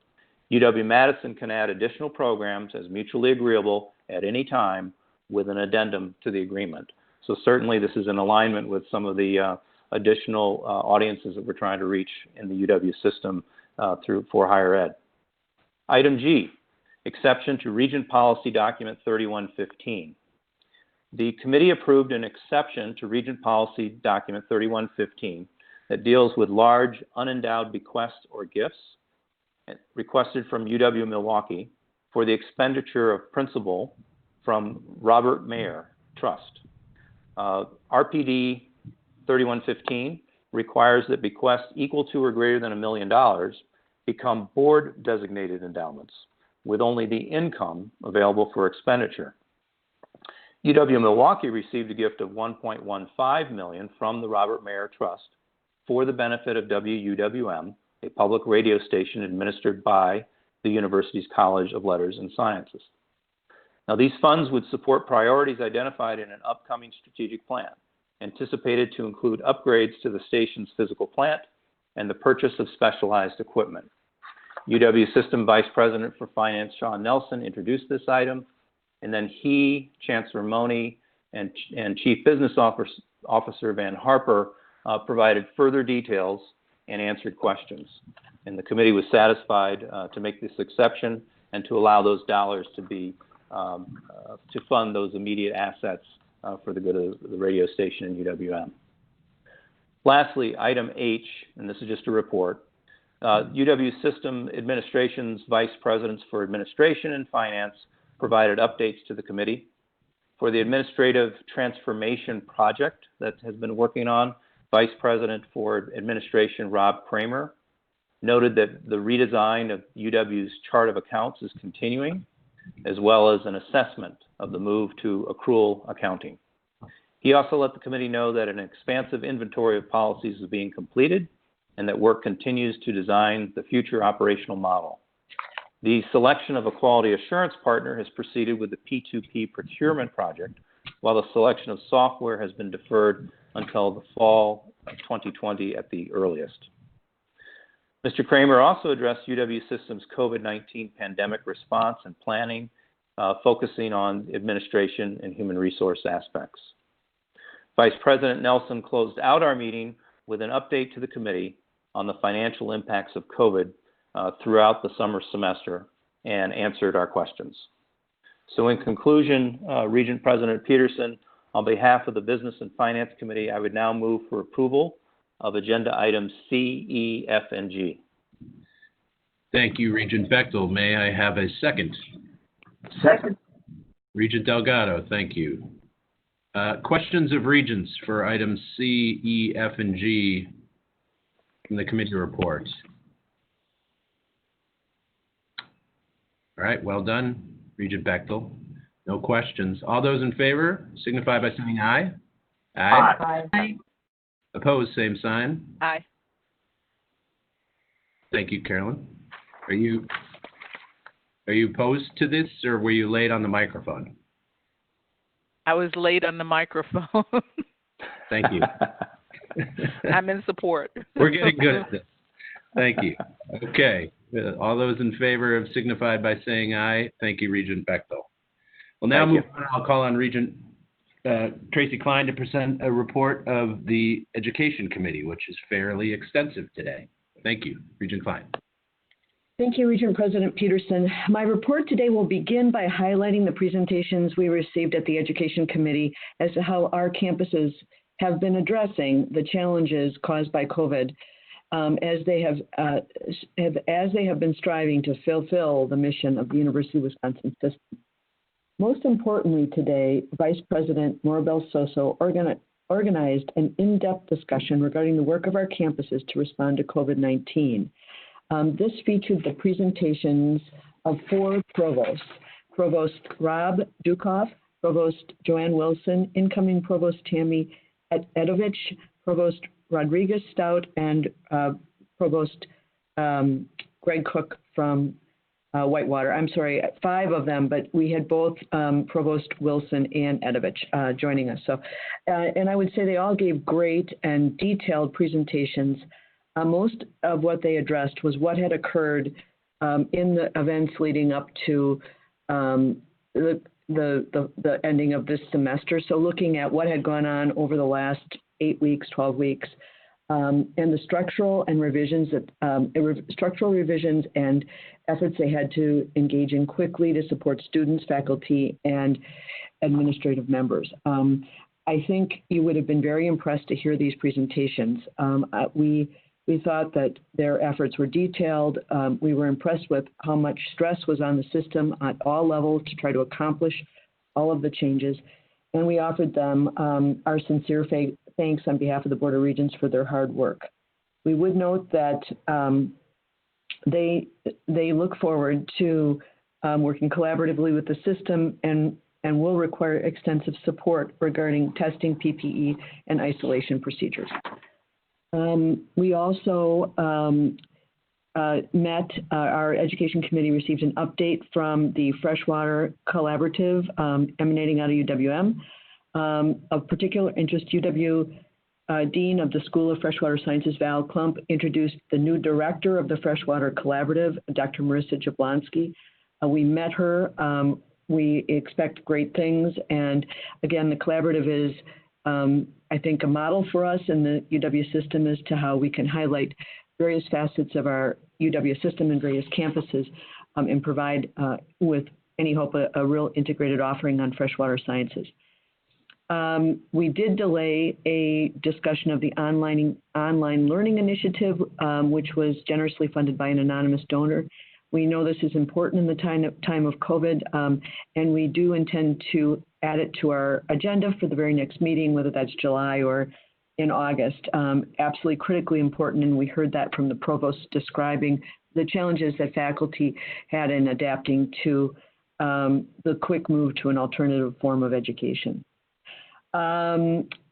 UW-Madison can add additional programs as mutually agreeable at any time with an addendum to the agreement. So certainly this is in alignment with some of the additional audiences that we're trying to reach in the UW system for higher ed. Item G, exception to Regent Policy Document 3115. The committee approved an exception to Regent Policy Document 3115 that deals with large unendowed bequests or gifts requested from UW-Milwaukee for the expenditure of principal from Robert Mayer Trust. RPD 3115 requires that bequests equal to or greater than $1 million become board-designated endowments, with only the income available for expenditure. UW-Milwaukee received a gift of $1.15 million from the Robert Mayer Trust for the benefit of WUWM, a public radio station administered by the university's College of Letters and Sciences. Now, these funds would support priorities identified in an upcoming strategic plan, anticipated to include upgrades to the station's physical plant and the purchase of specialized equipment. UW System Vice President for Finance, Sean Nelson, introduced this item, and then he, Chancellor Money, and Chief Business Officer Van Harper provided further details and answered questions. And the committee was satisfied to make this exception and to allow those dollars to be to fund those immediate assets for the good of the radio station in UWM. Lastly, item H, and this is just a report. UW System Administration's Vice Presidents for Administration and Finance provided updates to the committee. For the Administrative Transformation Project that has been working on, Vice President for Administration Rob Kramer noted that the redesign of UW's chart of accounts is continuing, as well as an assessment of the move to accrual accounting. He also let the committee know that an expansive inventory of policies is being completed and that work continues to design the future operational model. The selection of a quality assurance partner has proceeded with the P2P procurement project, while the selection of software has been deferred until the fall of 2020 at the earliest. Mr. Kramer also addressed UW System's COVID-19 pandemic response and planning, focusing on administration and human resource aspects. Vice President Nelson closed out our meeting with an update to the committee on the financial impacts of COVID throughout the summer semester and answered our questions. So in conclusion, Regent President Peterson, on behalf of the Business and Finance Committee, I would now move for approval of agenda items C, E, F, and G. Thank you, Regent Bechtel. May I have a second? Second. Regent Delgado, thank you. Questions of Regents for items C, E, F, and G from the committee report. All right, well done, Regent Bechtel. No questions. All those in favor signify by saying aye. Aye. Aye. Aye. Opposed, same sign. Aye. Thank you, Carolyn. Are you opposed to this, or were you late on the microphone? I was late on the microphone. Thank you. I'm in support. We're getting good at this. Thank you. Okay. All those in favor have signified by saying aye. Thank you, Regent Bechtel. Well, now move on. I'll call on Regent Tracy Klein to present a report of the Education Committee, which is fairly extensive today. Thank you, Regent Klein. Thank you, Regent President Peterson. My report today will begin by highlighting the presentations we received at the Education Committee as to how our campuses have been addressing the challenges caused by COVID as they have been striving to fulfill the mission of the University of Wisconsin system. Most importantly today, Vice President Morabel Soso organized an in-depth discussion regarding the work of our campuses to respond to COVID-19. This featured the presentations of 4 provosts: Provost Rob Dukoff, Provost Joanne Wilson, incoming Provost Tammy Edovich, Provost Rodriguez Stout, and Provost Greg Cook from Whitewater. I'm sorry, 5 of them, but we had both Provost Wilson and Edovich joining us. So, and I would say they all gave great and detailed presentations. Most of what they addressed was what had occurred in the events leading up to the ending of this semester. So looking at what had gone on over the last 8 weeks, 12 weeks, and the structural revisions and efforts they had to engage in quickly to support students, faculty, and administrative members. I think you would have been very impressed to hear these presentations. We thought that their efforts were detailed. We were impressed with how much stress was on the system at all levels to try to accomplish all of the changes. And we offered them our sincere thanks on behalf of the Board of Regents for their hard work. We would note that they look forward to working collaboratively with the system and will require extensive support regarding testing, PPE, and isolation procedures. We also our Education Committee received an update from the Freshwater Collaborative emanating out of UWM. Of particular interest, UW Dean of the School of Freshwater Sciences, Val Klump, introduced the new director of the Freshwater Collaborative, Dr. Marissa Jablonski. We met her. We expect great things. And again, the collaborative is I think a model for us in the UW system as to how we can highlight various facets of our UW system and various campuses and provide with any hope a real integrated offering on freshwater sciences. We did delay a discussion of the online learning initiative, which was generously funded by an anonymous donor. We know this is important in the time of COVID, and we do intend to add it to our agenda for the very next meeting, whether that's July or in August. Absolutely critically important, and we heard that from the provost describing the challenges that faculty had in adapting to the quick move to an alternative form of education.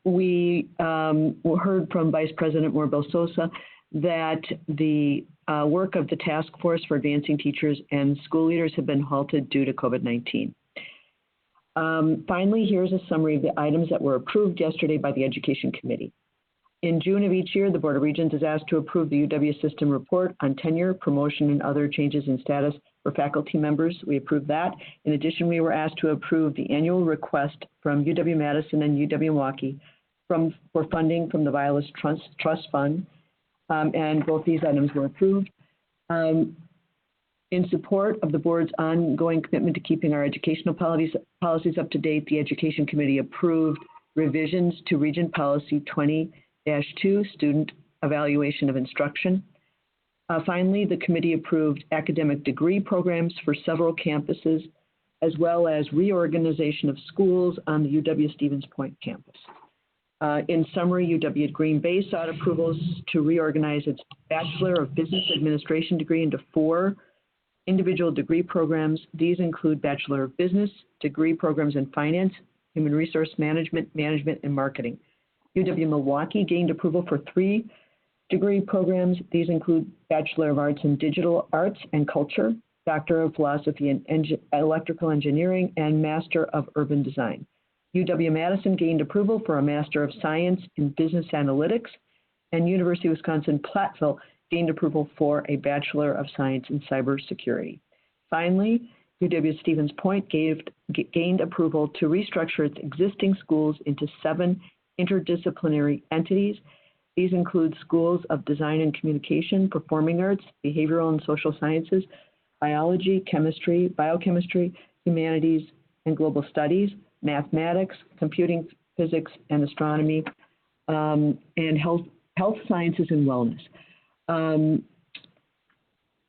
We heard from Vice President Morabel Sosa that the work of the Task Force for Advancing Teachers and School Leaders have been halted due to COVID-19. Finally, here's a summary of the items that were approved yesterday by the Education Committee. In June of each year, the Board of Regents is asked to approve the UW System report on tenure, promotion, and other changes in status for faculty members. We approved that. In addition, we were asked to approve the annual request from UW-Madison and UW-Milwaukee for funding from the Vilas Trust Fund, and both these items were approved. In support of the board's ongoing commitment to keeping our educational policies up to date, the Education Committee approved revisions to Regent Policy 20-2, Student Evaluation of Instruction. Finally, the committee approved academic degree programs for several campuses, as well as reorganization of schools on the UW-Stevens Point campus. In summary, UW Green Bay sought approvals to reorganize its Bachelor of Business Administration degree into 4 individual degree programs. These include Bachelor of Business degree programs in Finance, Human Resource Management, Management, and Marketing. UW-Milwaukee gained approval for 3 degree programs. These include Bachelor of Arts in Digital Arts and Culture, Doctor of Philosophy in Electrical Engineering, and Master of Urban Design. UW-Madison gained approval for a Master of Science in Business Analytics, and University of Wisconsin-Platteville gained approval for a Bachelor of Science in Cybersecurity. Finally, UW-Stevens Point gained approval to restructure its existing schools into 7 interdisciplinary entities. These include schools of design and communication, performing arts, behavioral and social sciences, biology, chemistry, biochemistry, humanities, and global studies, mathematics, computing, physics, and astronomy, and health sciences and wellness.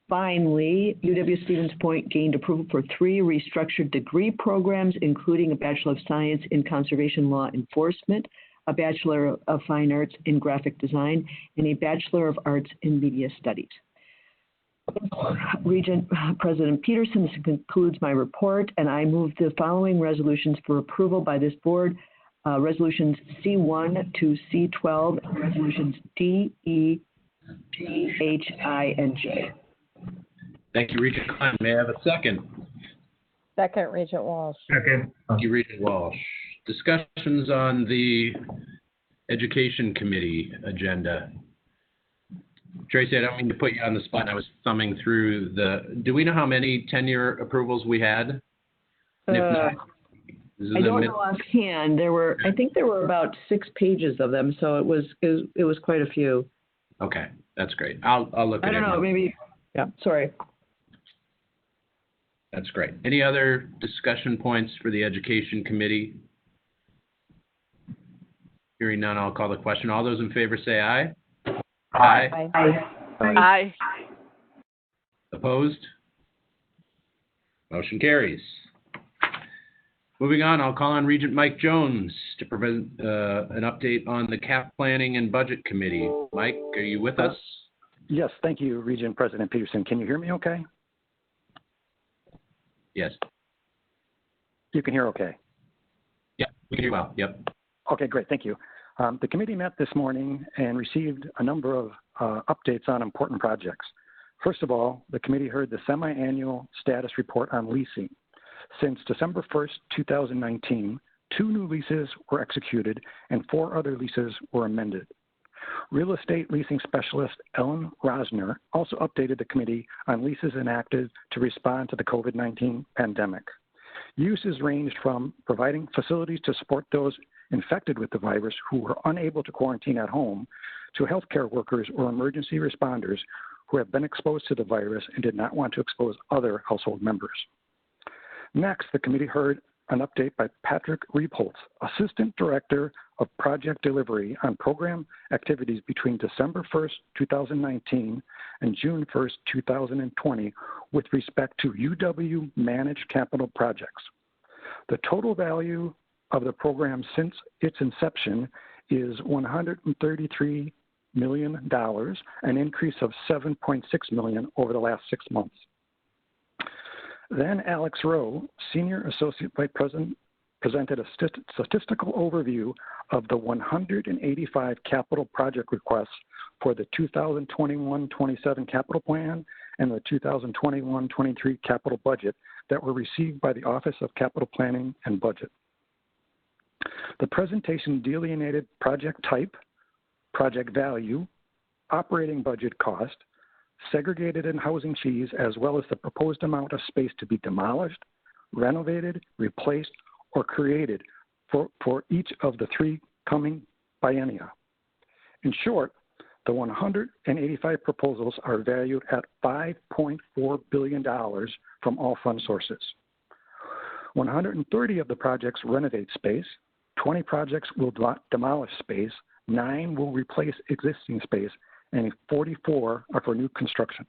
Finally, UW-Stevens Point gained approval for 3 restructured degree programs, including a Bachelor of Science in Conservation Law Enforcement, a Bachelor of Fine Arts in Graphic Design, and a Bachelor of Arts in Media Studies. Regent President Peterson, this concludes my report, and I move the following resolutions for approval by this board. Resolutions C1 to C12, and resolutions D, E, G, H, I, and J. Thank you, Regent Klein. May I have a second? Second, Regent Walsh. Second. Thank you, Regent Walsh. Discussions on the Education Committee agenda. Tracy, I don't mean to put you on the spot. I was thumbing through do we know how many tenure approvals we had? I don't know offhand. I think there were about 6 pages of them, so it was quite a few. Okay, that's great. I'll look at it. I don't know, maybe, yeah, sorry. That's great. Any other discussion points for the Education Committee? Hearing none, I'll call the question. All those in favor say aye. Aye. Aye. Aye. Opposed? Motion carries. Moving on, I'll call on Regent Mike Jones to provide an update on the CAP Planning and Budget Committee. Mike, are you with us? Yes, thank you, Regent President Peterson. Can you hear me okay? Yes. You can hear okay? Yeah, we can hear you well. Yep. Okay, great. Thank you. The committee met this morning and received a number of updates on important projects. First of all, the committee heard the semi-annual status report on leasing. Since December 1st, 2019, 2 new leases were executed and 4 other leases were amended. Real estate leasing specialist Ellen Rosner also updated the committee on leases enacted to respond to the COVID-19 pandemic. Uses ranged from providing facilities to support those infected with the virus who were unable to quarantine at home to healthcare workers or emergency responders who have been exposed to the virus and did not want to expose other household members. Next, the committee heard an update by Patrick Riepholz, Assistant Director of Project Delivery on program activities between December 1st, 2019 and June 1st, 2020 with respect to UW managed capital projects. The total value of the program since its inception is $133 million, an increase of $7.6 million over the last 6 months. Then Alex Rowe, Senior Associate Vice President, presented a statistical overview of the 185 capital project requests for the 2021-27 capital plan and the 2021-23 capital budget that were received by the Office of Capital Planning and Budget. The presentation delineated project type, project value, operating budget cost, segregated and housing fees, as well as the proposed amount of space to be demolished, renovated, replaced, or created for each of the 3 coming biennia. In short, the 185 proposals are valued at $5.4 billion from all fund sources. 130 of the projects renovate space, 20 projects will demolish space, 9 will replace existing space, and 44 are for new construction.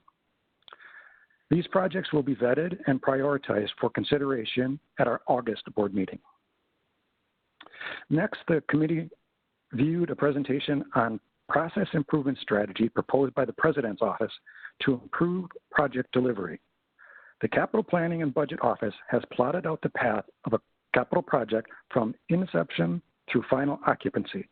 These projects will be vetted and prioritized for consideration at our August board meeting. Next, the committee viewed a presentation on process improvement strategy proposed by the President's Office to improve project delivery. The Capital Planning and Budget Office has plotted out the path of a capital project from inception through final occupancy.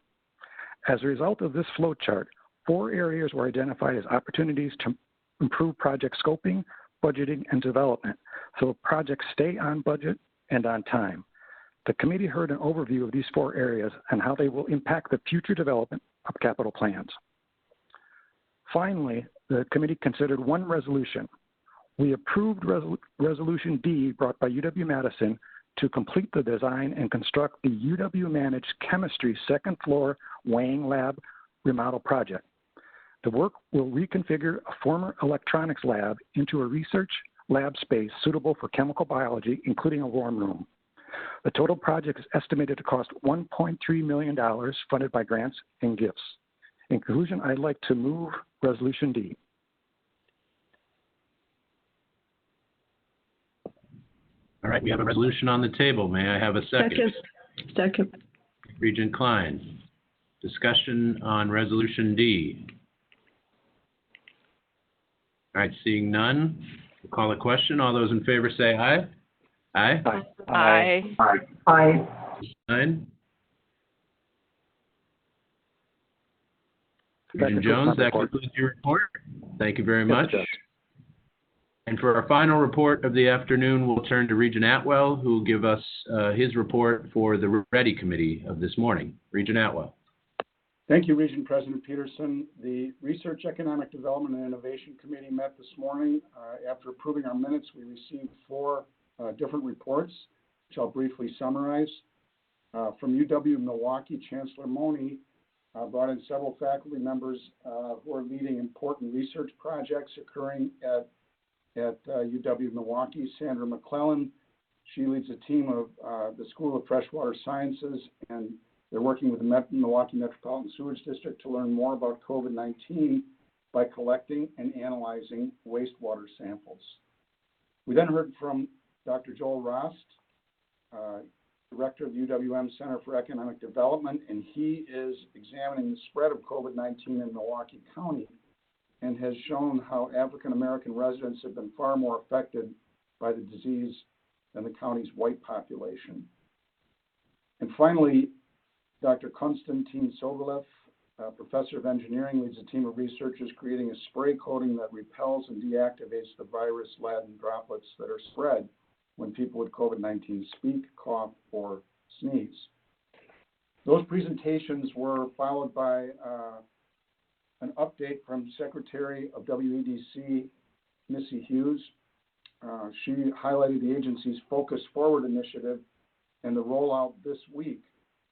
As a result of this flow chart, 4 areas were identified as opportunities to improve project scoping, budgeting, and development, so projects stay on budget and on time. The committee heard an overview of these 4 areas and how they will impact the future development of capital plans. Finally, the committee considered 1 resolution. We approved Resolution D brought by UW-Madison to complete the design and construct the UW-managed chemistry 2nd floor weighing lab remodel project. The work will reconfigure a former electronics lab into a research lab space suitable for chemical biology, including a warm room. The total project is estimated to cost $1.3 million, funded by grants and gifts. In conclusion, I'd like to move Resolution D. All right, we have a resolution on the table. May I have a second? Second. Regent Klein. Discussion on Resolution D. All right, seeing none, we'll call a question. All those in favor say aye. Aye? Aye. Aye. Nine. Regent Jones, that concludes your report. Thank you very much. And for our final report of the afternoon, we'll turn to Regent Atwell, who will give us his report for the Ready Committee of this morning. Regent Atwell. Thank you, Regent President Peterson. The Research, Economic Development, and Innovation Committee met this morning. After approving our minutes, we received 4 different reports, which I'll briefly summarize. From UW-Milwaukee, Chancellor Money brought in several faculty members who are leading important research projects occurring at UW-Milwaukee. Sandra McClellan, she leads a team of the School of Freshwater Sciences, and they're working with the Milwaukee Metropolitan Sewage District to learn more about COVID-19 by collecting and analyzing wastewater samples. We then heard from Dr. Joel Rost, Director of the UWM Center for Economic Development, and he is examining the spread of COVID-19 in Milwaukee County and has shown how African American residents have been far more affected by the disease than the county's white population. And finally, Dr. Konstantin Sobolev, Professor of Engineering, leads a team of researchers creating a spray coating that repels and deactivates the virus-laden droplets that are spread when people with COVID-19 speak, cough, or sneeze. Those presentations were followed by an update from Secretary of WEDC, Missy Hughes. She highlighted the agency's Focus Forward initiative and the rollout this week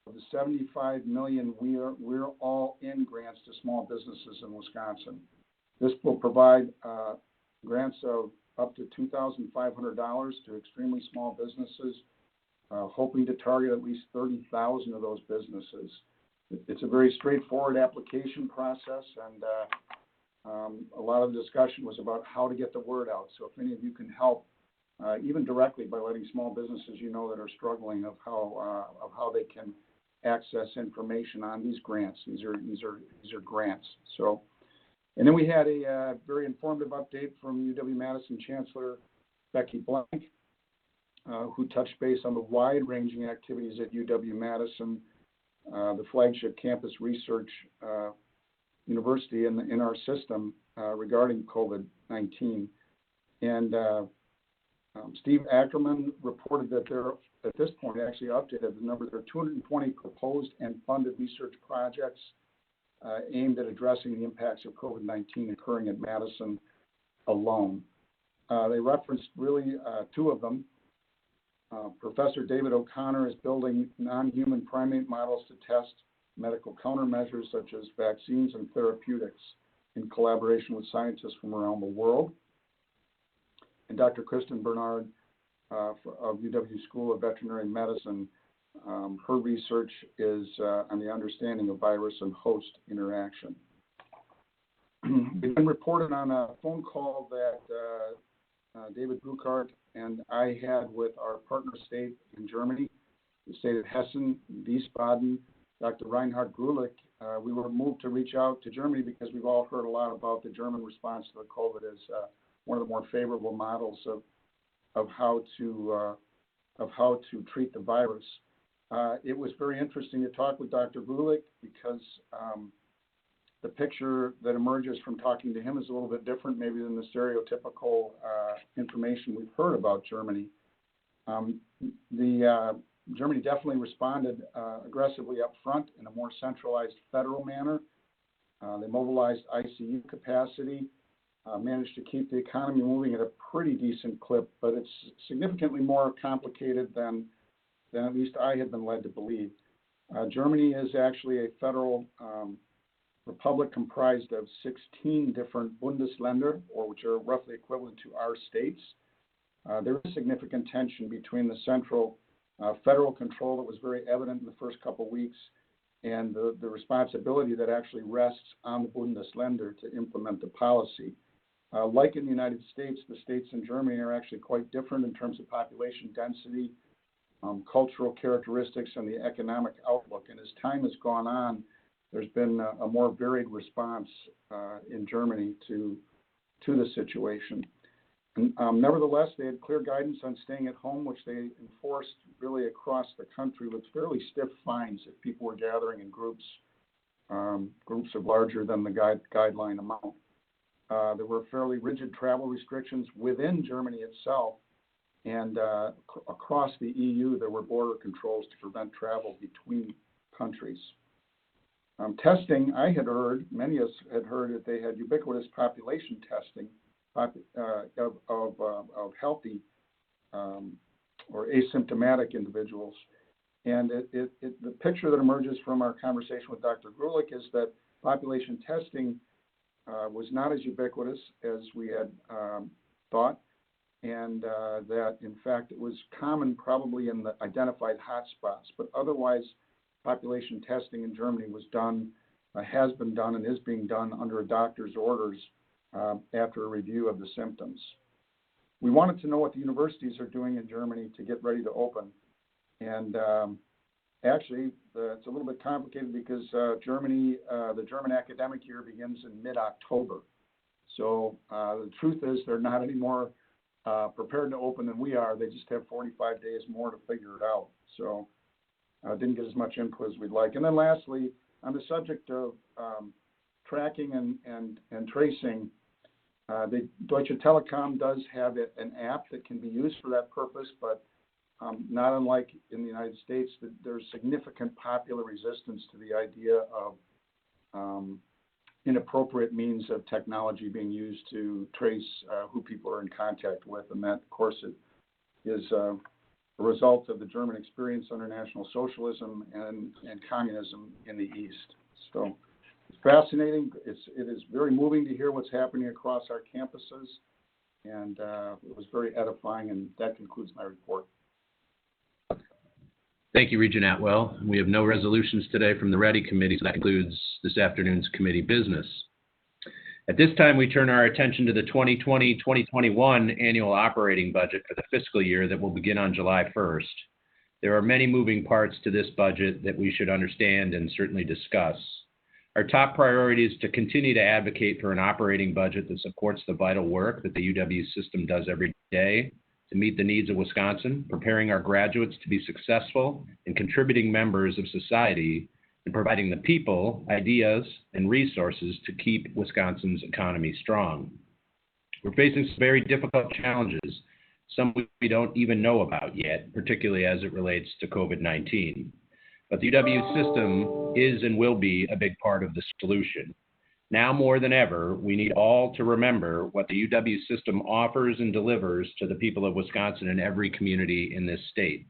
of the $75 million We're All In grants to small businesses in Wisconsin. This will provide grants of up to $2,500 to extremely small businesses, hoping to target at least 30,000 of those businesses. It's a very straightforward application process, and a lot of the discussion was about how to get the word out. So if any of you can help, even directly by letting small businesses you know that are struggling of how they can access information on these grants. These are grants. So, and then we had a very informative update from UW-Madison Chancellor Becky Blank, who touched base on the wide-ranging activities at UW-Madison, the flagship campus research university in our system regarding COVID-19. And Steve Ackerman reported that there, at this point, actually updated the number. There are 220 proposed and funded research projects aimed at addressing the impacts of COVID-19 occurring at Madison alone. They referenced really 2 of them. Professor David O'Connor is building non-human primate models to test medical countermeasures such as vaccines and therapeutics in collaboration with scientists from around the world. And Dr. Kristen Bernard of UW School of Veterinary Medicine, her research is on the understanding of virus and host interaction. We've been reported on a phone call that David Buchart and I had with our partner state in Germany, the state of Hessen, Wiesbaden, Dr. Reinhard Grulich. We were moved to reach out to Germany because we've all heard a lot about the German response to the COVID as one of the more favorable models of how to treat the virus. It was very interesting to talk with Dr. Grulich because the picture that emerges from talking to him is a little bit different maybe than the stereotypical information we've heard about Germany. Germany definitely responded aggressively up front in a more centralized federal manner. They mobilized ICU capacity, managed to keep the economy moving at a pretty decent clip, but it's significantly more complicated than at least I had been led to believe. Germany is actually a federal republic comprised of 16 different Bundesländer, or which are roughly equivalent to our states. There is significant tension between the central federal control that was very evident in the first couple of weeks and the responsibility that actually rests on the Bundesländer to implement the policy. Like in the United States, the states in Germany are actually quite different in terms of population density, cultural characteristics, and the economic outlook. And as time has gone on, there's been a more varied response in Germany to the situation. And, nevertheless, they had clear guidance on staying at home, which they enforced really across the country with fairly stiff fines if people were gathering in groups of larger than the guideline amount. There were fairly rigid travel restrictions within Germany itself, and across the EU, there were border controls to prevent travel between countries. Testing, I had heard, many of us had heard that they had ubiquitous population testing of healthy or asymptomatic individuals. And the picture that emerges from our conversation with Dr. Grulich is that population testing was not as ubiquitous as we had thought, and that in fact it was common probably in the identified hotspots, but otherwise population testing in Germany was done, has been done, and is being done under a doctor's orders after a review of the symptoms. We wanted to know what the universities are doing in Germany to get ready to open. And actually, it's a little bit complicated because the German academic year begins in mid-October. So the truth is they're not any more prepared to open than we are. They just have 45 days more to figure it out. So didn't get as much input as we'd like. And then lastly, on the subject of tracking and tracing, the Deutsche Telekom does have an app that can be used for that purpose, but not unlike in the United States, there's significant popular resistance to the idea of inappropriate means of technology being used to trace who people are in contact with. And that, of course, is a result of the German experience under National Socialism and communism in the East. So it's fascinating. It is very moving to hear what's happening across our campuses, and it was very edifying, and that concludes my report. Thank you, Regent Atwell. We have no resolutions today from the Ready Committee, so that concludes this afternoon's committee business. At this time, we turn our attention to the 2020-2021 annual operating budget for the fiscal year that will begin on July 1st. There are many moving parts to this budget that we should understand and certainly discuss. Our top priority is to continue to advocate for an operating budget that supports the vital work that the UW system does every day to meet the needs of Wisconsin, preparing our graduates to be successful and contributing members of society, and providing the people, ideas, and resources to keep Wisconsin's economy strong. We're facing some very difficult challenges, some we don't even know about yet, particularly as it relates to COVID-19. But the UW system is and will be a big part of the solution. Now more than ever, we need all to remember what the UW system offers and delivers to the people of Wisconsin and every community in this state.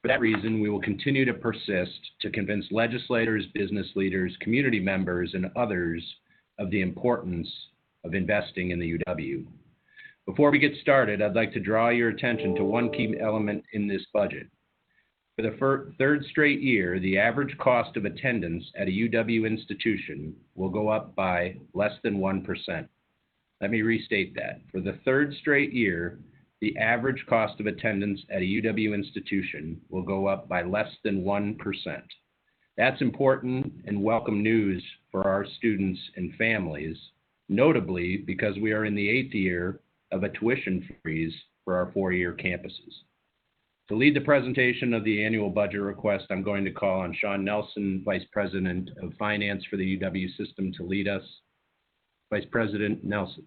For that reason, we will continue to persist to convince legislators, business leaders, community members, and others of the importance of investing in the UW. Before we get started, I'd like to draw your attention to one key element in this budget. For the third straight year, the average cost of attendance at a UW institution will go up by less than 1%. Let me restate that. For the third straight year, the average cost of attendance at a UW institution will go up by less than 1%. That's important and welcome news for our students and families, notably because we are in the 8th year of a tuition freeze for our 4-year campuses. To lead the presentation of the annual budget request, I'm going to call on Sean Nelson, Vice President of Finance for the UW system, to lead us. Vice President Nelson.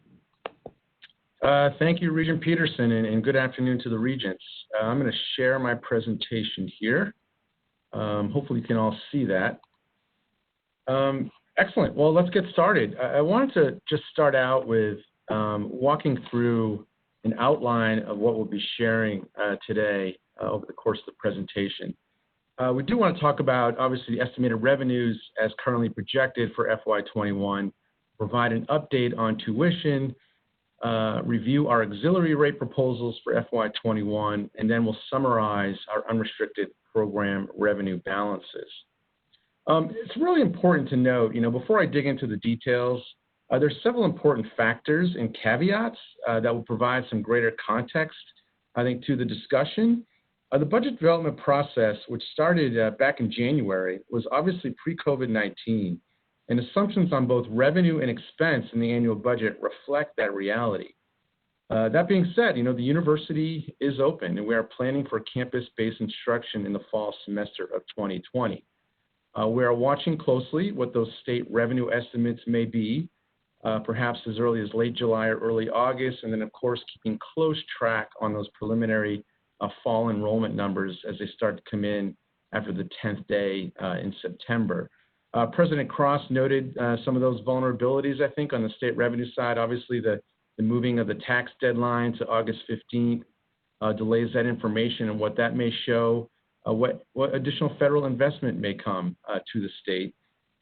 Thank you, Regent Peterson, and good afternoon to the Regents. I'm going to share my presentation here. Hopefully you can all see that. Excellent. Well, let's get started. I wanted to just start out with walking through an outline of what we'll be sharing today over the course of the presentation. We do want to talk about, obviously, estimated revenues as currently projected for FY21, provide an update on tuition, review our auxiliary rate proposals for FY21, and then we'll summarize our unrestricted program revenue balances. It's really important to note, before I dig into the details, there's several important factors and caveats that will provide some greater context, I think, to the discussion. The budget development process, which started back in January, was obviously pre-COVID-19, and assumptions on both revenue and expense in the annual budget reflect that reality. That being said, the university is open, and we are planning for campus-based instruction in the fall semester of 2020. We are watching closely what those state revenue estimates may be, perhaps as early as late July or early August, and then, of course, keeping close track on those preliminary fall enrollment numbers as they start to come in after the 10th day in September. President Cross noted some of those vulnerabilities, I think, on the state revenue side. Obviously, the moving of the tax deadline to August 15th delays that information and what that may show, what additional federal investment may come to the state,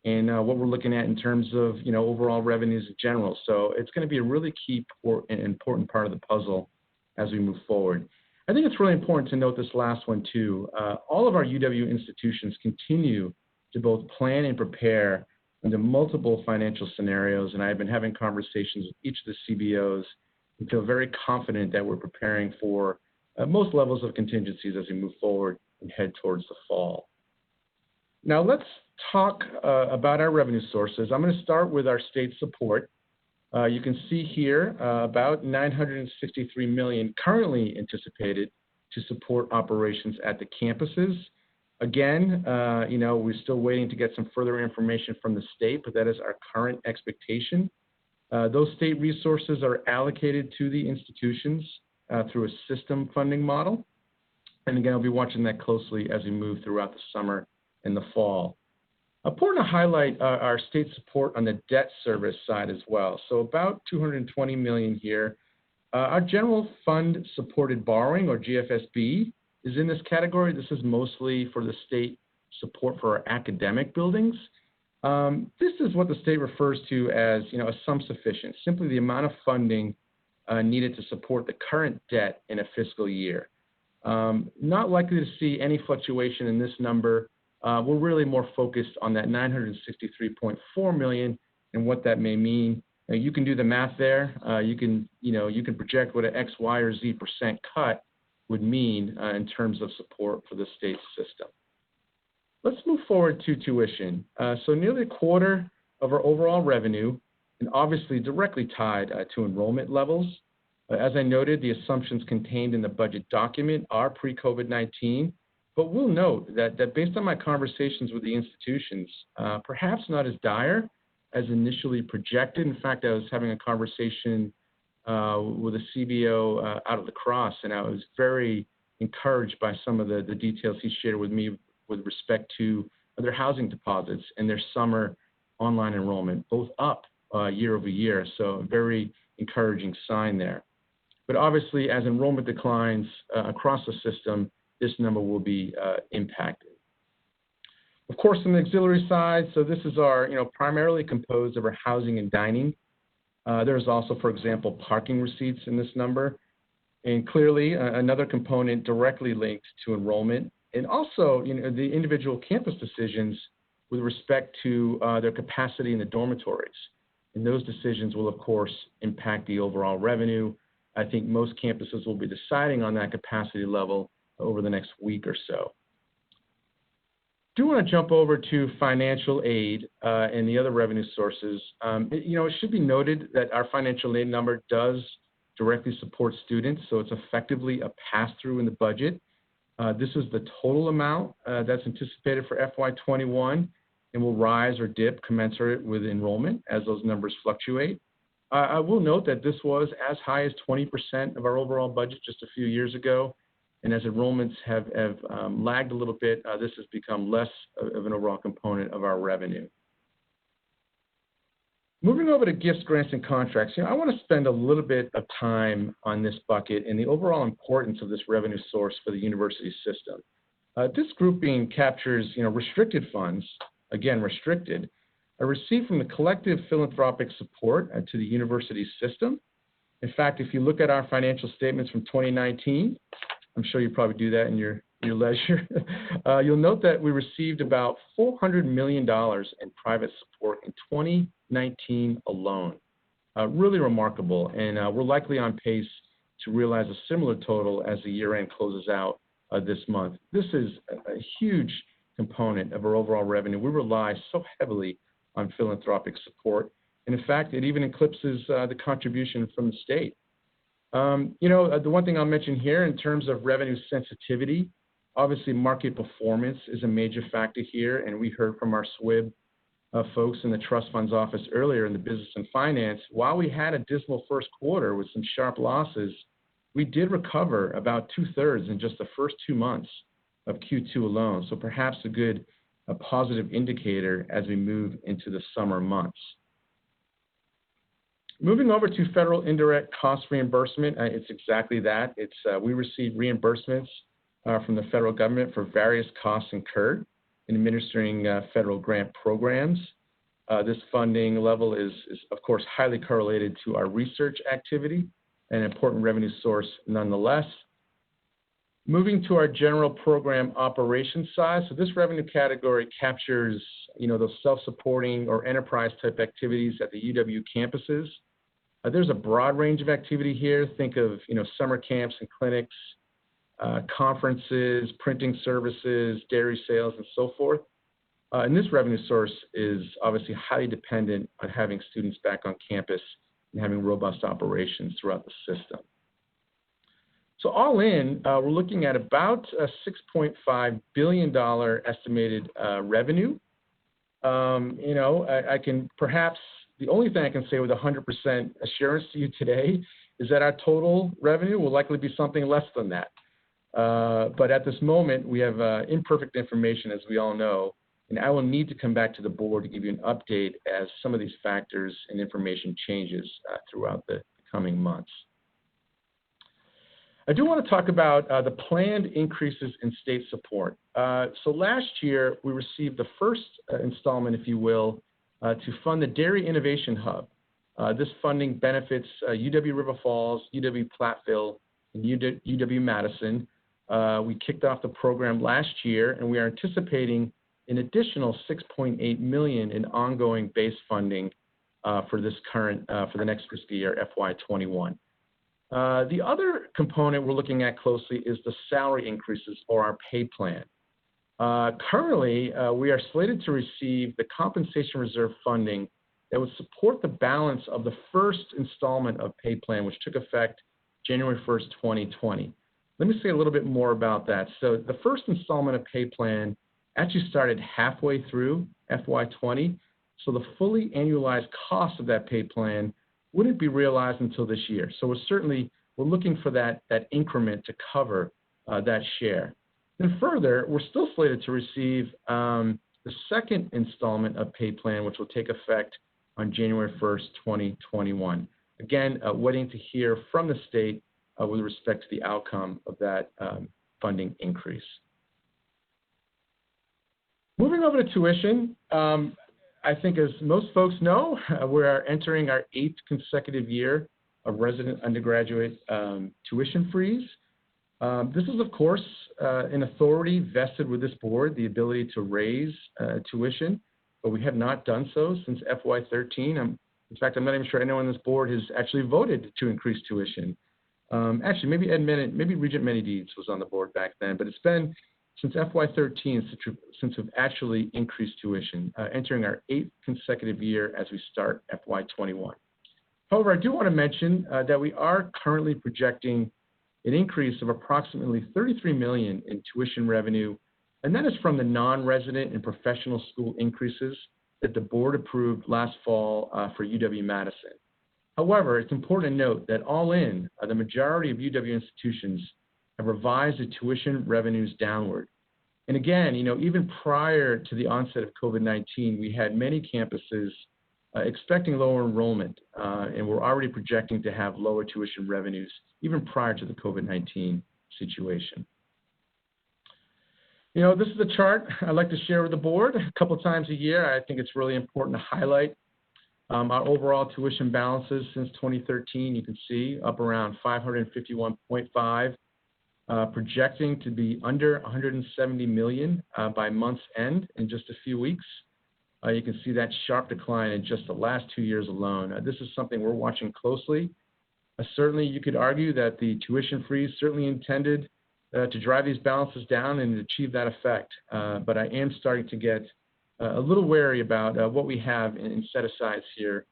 and what we're looking at in terms of, overall revenues in general. So it's going to be a really key and important part of the puzzle as we move forward. I think it's really important to note this last one, too. All of our UW institutions continue to both plan and prepare under multiple financial scenarios, and I've been having conversations with each of the CBOs and feel very confident that we're preparing for most levels of contingencies as we move forward and head towards the fall. Now let's talk about our revenue sources. I'm going to start with our state support. You can see here about $963 million currently anticipated to support operations at the campuses. Again, we're still waiting to get some further information from the state, but that is our current expectation. Those state resources are allocated to the institutions through a system funding model. And again, I'll be watching that closely as we move throughout the summer and the fall. Important to highlight our state support on the debt service side as well. So about $220 million here. Our general fund supported borrowing, or GFSB, is in this category. This is mostly for the state support for our academic buildings. This is what the state refers to as, a sum sufficient, simply the amount of funding needed to support the current debt in a fiscal year. Not likely to see any fluctuation in this number. We're really more focused on that $963.4 million and what that may mean. Now, you can do the math there. You can project what an X, Y, or Z % cut would mean in terms of support for the state system. Let's move forward to tuition. So nearly a quarter of our overall revenue, and obviously directly tied to enrollment levels. As I noted, the assumptions contained in the budget document are pre-COVID-19. But we'll note that based on my conversations with the institutions, perhaps not as dire as initially projected. In fact, I was having a conversation with a CBO out of La Crosse, and I was very encouraged by some of the details he shared with me with respect to their housing deposits and their summer online enrollment, both up year over year. So a very encouraging sign there. But obviously, as enrollment declines across the system, this number will be impacted. Of course, on the auxiliary side, so this is our, primarily composed of our housing and dining. There's also, for example, parking receipts in this number. And clearly, another component directly linked to enrollment. And also, the individual campus decisions with respect to their capacity in the dormitories. And those decisions will, of course, impact the overall revenue. I think most campuses will be deciding on that capacity level over the next week or so. Do want to jump over to financial aid and the other revenue sources. It should be noted that our financial aid number does directly support students, so it's effectively a pass-through in the budget. This is the total amount that's anticipated for FY21 and will rise or dip commensurate with enrollment as those numbers fluctuate. I will note that this was as high as 20% of our overall budget just a few years ago. And as enrollments have lagged a little bit, this has become less of an overall component of our revenue. Moving over to gifts, grants, and contracts, I want to spend a little bit of time on this bucket and the overall importance of this revenue source for the university system. This grouping captures, restricted funds, again, restricted, are received from the collective philanthropic support to the university system. In fact, if you look at our financial statements from 2019, I'm sure you probably do that in your leisure, you'll note that we received about $400 million in private support in 2019 alone. Really remarkable, and we're likely on pace to realize a similar total as the year-end closes out this month. This is a huge component of our overall revenue. We rely so heavily on philanthropic support, and in fact, it even eclipses the contribution from the state. The one thing I'll mention here in terms of revenue sensitivity, obviously market performance is a major factor here, and we heard from our SWIB folks in the trust funds office earlier in the business and finance. While we had a dismal first quarter with some sharp losses, we did recover about 2/3 in just the first 2 months of Q2 alone. So perhaps a positive indicator as we move into the summer months. Moving over to federal indirect cost reimbursement, it's exactly that. We receive reimbursements from the federal government for various costs incurred in administering federal grant programs. This funding level is, of course, highly correlated to our research activity, an important revenue source nonetheless. Moving to our general program operations side, so this revenue category captures, those self-supporting or enterprise type activities at the UW campuses. There's a broad range of activity here. Think of, summer camps and clinics, conferences, printing services, dairy sales, and so forth. And this revenue source is obviously highly dependent on having students back on campus and having robust operations throughout the system. So all in, we're looking at about a $6.5 billion estimated revenue. I can perhaps, the only thing I can say with 100% assurance to you today is that our total revenue will likely be something less than that. But at this moment, we have imperfect information, as we all know, and I will need to come back to the board to give you an update as some of these factors and information changes throughout the coming months. I do want to talk about the planned increases in state support. So last year, we received the first installment, if you will, to fund the Dairy Innovation Hub. This funding benefits UW River Falls, UW Platteville, and UW-Madison. We kicked off the program last year, and we are anticipating an additional $6.8 million in ongoing base funding for the next fiscal year, FY21. The other component we're looking at closely is the salary increases or our pay plan. Currently, we are slated to receive the compensation reserve funding that would support the balance of the first installment of pay plan, which took effect January 1st, 2020. Let me say a little bit more about that. So the first installment of pay plan actually started halfway through FY20. So the fully annualized cost of that pay plan wouldn't be realized until this year. So we're looking for that increment to cover that share. And further, we're still slated to receive the second installment of pay plan, which will take effect on January 1st, 2021. Again, waiting to hear from the state with respect to the outcome of that funding increase. Moving over to tuition, I think as most folks know, we are entering our 8th consecutive year of resident undergraduate tuition freeze. This is, of course, an authority vested with this board, the ability to raise tuition, but we have not done so since FY13. In fact, I'm not even sure anyone on this board has actually voted to increase tuition. Actually, maybe Regent Many was on the board back then, but it's been since FY13 since we've actually increased tuition, entering our 8th consecutive year as we start FY21. However, I do want to mention that we are currently projecting an increase of approximately $33 million in tuition revenue, and that is from the non-resident and professional school increases that the board approved last fall for UW-Madison. However, it's important to note that all in, the majority of UW institutions have revised the tuition revenues downward. And again, even prior to the onset of COVID-19, we had many campuses expecting lower enrollment, and we're already projecting to have lower tuition revenues even prior to the COVID-19 situation. You know, this is a chart I like to share with the board a couple of times a year. I think it's really important to highlight our overall tuition balances since 2013. You can see up around 551.5, projecting to be under 170 million by month's end in just a few weeks. You can see that sharp decline in just the last 2 years alone. This is something we're watching closely. Certainly, you could argue that the tuition freeze certainly intended to drive these balances down and achieve that effect. But I am starting to get a little wary about what we have in set-asides here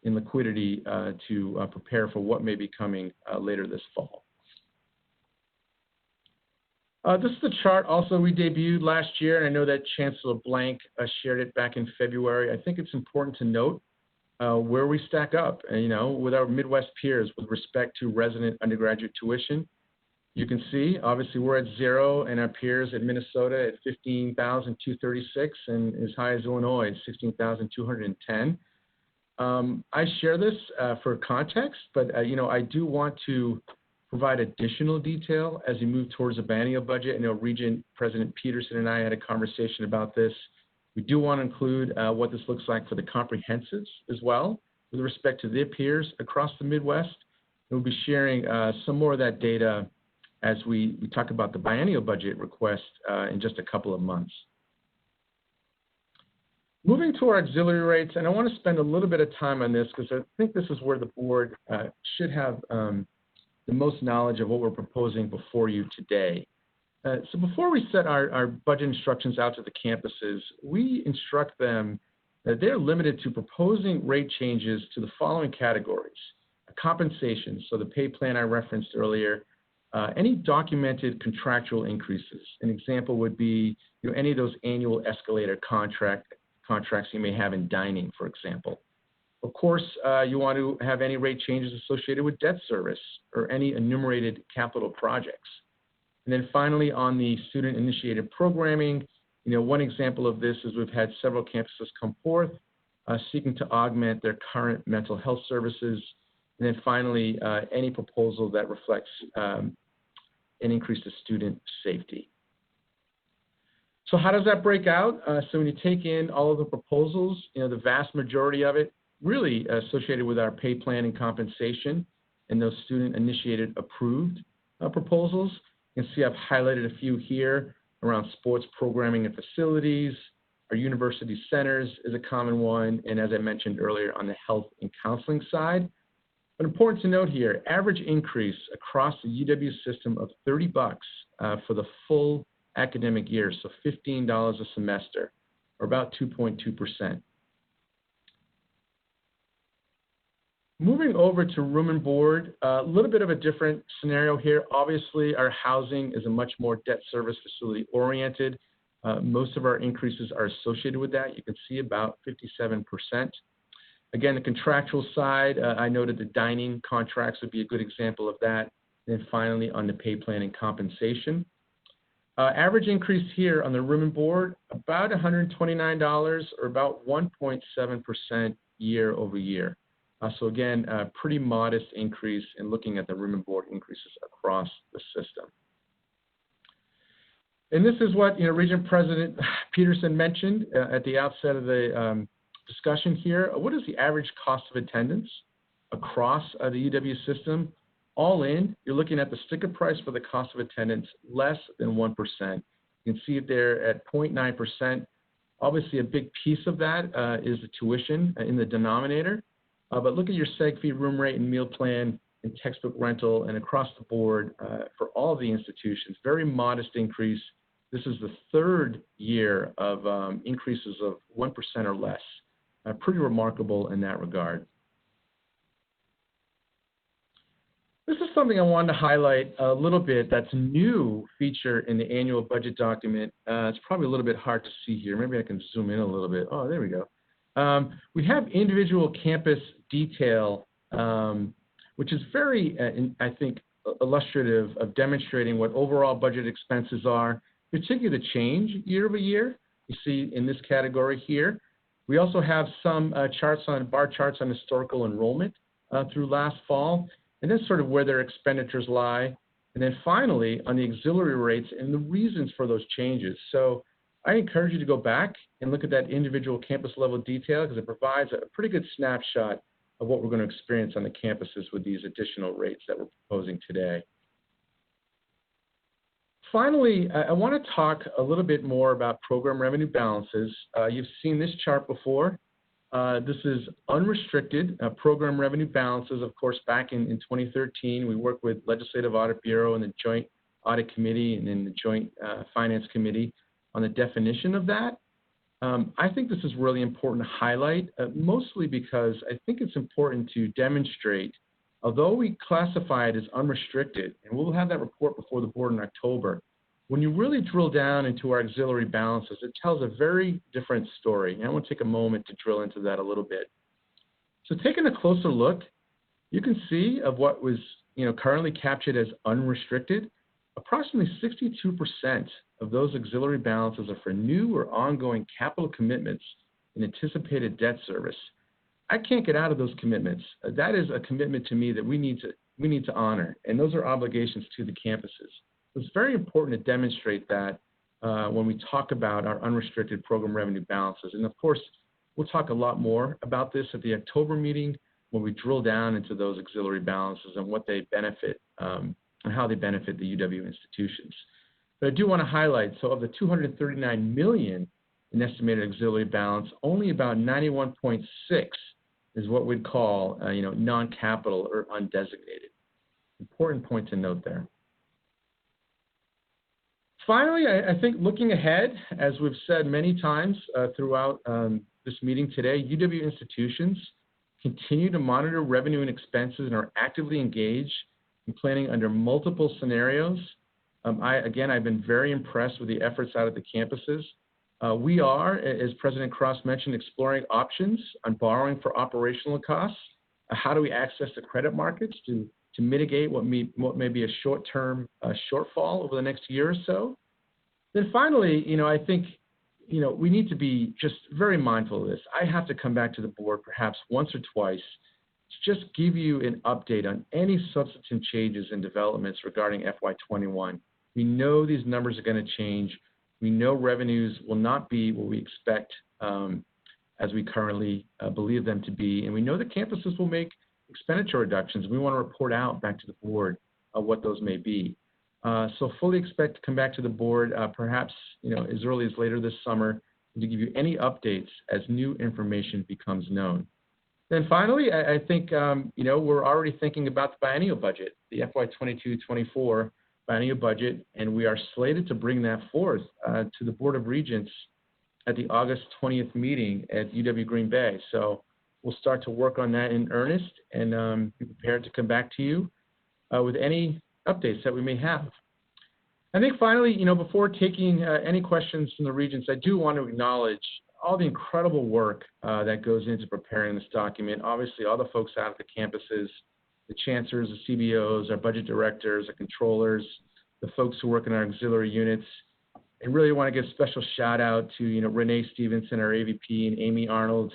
in liquidity to prepare for what may be coming later this fall. This is the chart also we debuted last year, and I know that Chancellor Blank shared it back in February. I think it's important to note where we stack up, you know, with our Midwest peers with respect to resident undergraduate tuition. You can see, obviously, we're at 0, and our peers at Minnesota at 15,236, and as high as Illinois at 16,210. I share this for context, but you know, I do want to provide additional detail as we move towards a biennial budget. I know Regent President Peterson and I had a conversation about this. We do want to include what this looks like for the comprehensives as well, with respect to their peers across the Midwest. And we'll be sharing some more of that data as we talk about the biennial budget request in just a couple of months. Moving to our auxiliary rates, and I want to spend a little bit of time on this because I think this is where the board should have the most knowledge of what we're proposing before you today. So before we set our budget instructions out to the campuses, we instruct them that they're limited to proposing rate changes to the following categories: compensation, so the pay plan I referenced earlier, any documented contractual increases. An example would be, you know, any of those annual escalator contracts you may have in dining, for example. Of course, you want to have any rate changes associated with debt service or any enumerated capital projects. And then finally, on the student-initiated programming, you know, one example of this is we've had several campuses come forth seeking to augment their current mental health services. And then finally, any proposal that reflects an increase to student safety. So how does that break out? So when you take in all of the proposals, you know, the vast majority of it really associated with our pay plan and compensation and those student-initiated approved proposals. You can see I've highlighted a few here around sports programming and facilities. Our university centers is a common one, and as I mentioned earlier, on the health and counseling side. But important to note here, average increase across the UW system of $30 for the full academic year, so $15 a semester, or about 2.2%. Moving over to room and board, a little bit of a different scenario here. Obviously, our housing is a much more debt service facility oriented. Most of our increases are associated with that. You can see about 57%. Again, the contractual side, I noted the dining contracts would be a good example of that. And then finally, on the pay plan and compensation. Average increase here on the room and board, about $129 or about 1.7% year over year. So again, a pretty modest increase in looking at the room and board increases across the system. And this is what, you know, Regent President Peterson mentioned at the outset of the discussion here. What is the average cost of attendance across the UW system? All in, you're looking at the sticker price for the cost of attendance less than 1%. You can see it there at 0.9%. Obviously, a big piece of that is the tuition in the denominator. But look at your seg fee, room rate, and meal plan, and textbook rental, and across the board for all the institutions, very modest increase. This is the third year of increases of 1% or less. Pretty remarkable in that regard. This is something I wanted to highlight a little bit that's a new feature in the annual budget document. It's probably a little bit hard to see here. Maybe I can zoom in a little bit. Oh, there we go. We have individual campus detail, which is very, I think, illustrative of demonstrating what overall budget expenses are, particularly the change year over year. You see in this category here. We also have some bar charts on historical enrollment through last fall, and then sort of where their expenditures lie. And then finally, on the auxiliary rates and the reasons for those changes. So I encourage you to go back and look at that individual campus level detail because it provides a pretty good snapshot of what we're going to experience on the campuses with these additional rates that we're proposing today. Finally, I want to talk a little bit more about program revenue balances. You've seen this chart before. This is unrestricted program revenue balances. Of course, back in 2013, we worked with Legislative Audit Bureau and the Joint Audit Committee and then the Joint Finance Committee on the definition of that. I think this is really important to highlight, mostly because I think it's important to demonstrate, although we classify it as unrestricted, and we'll have that report before the board in October, when you really drill down into our auxiliary balances, it tells a very different story. And I want to take a moment to drill into that a little bit. So taking a closer look, you can see of what was currently captured as unrestricted, approximately 62% of those auxiliary balances are for new or ongoing capital commitments in anticipated debt service. I can't get out of those commitments. That is a commitment to me that we need to honor, and those are obligations to the campuses. It's very important to demonstrate that when we talk about our unrestricted program revenue balances. And of course, we'll talk a lot more about this at the October meeting when we drill down into those auxiliary balances and what they benefit and how they benefit the UW institutions. But I do want to highlight, so of the $239 million in estimated auxiliary balance, only about 91.6 is what we'd call non-capital or undesignated. Important point to note there. Finally, I think looking ahead, as we've said many times throughout this meeting today, UW institutions continue to monitor revenue and expenses and are actively engaged in planning under multiple scenarios. I've been very impressed with the efforts out at the campuses. We are, as President Cross mentioned, exploring options on borrowing for operational costs. How do we access the credit markets to mitigate what may be a short-term shortfall over the next year or so? Then finally, I think, we need to be just very mindful of this. I have to come back to the board perhaps once or twice to just give you an update on any substantive changes and developments regarding FY21. We know these numbers are going to change. We know revenues will not be what we expect as we currently believe them to be. And we know that campuses will make expenditure reductions. We want to report out back to the board what those may be. So fully expect to come back to the board perhaps as early as later this summer to give you any updates as new information becomes known. Then finally, I think we're already thinking about the biennial budget, the FY22-24 biennial budget, and we are slated to bring that forth to the Board of Regents at the August 20th meeting at UW Green Bay. So we'll start to work on that in earnest and be prepared to come back to you with any updates that we may have. I think finally, before taking any questions from the Regents, I do want to acknowledge all the incredible work that goes into preparing this document. Obviously, all the folks out at the campuses, the chancellors, the CBOs, our budget directors, our controllers, the folks who work in our auxiliary units. And really want to give a special shout out to Renee Stevenson, our AVP, and Amy Arnold,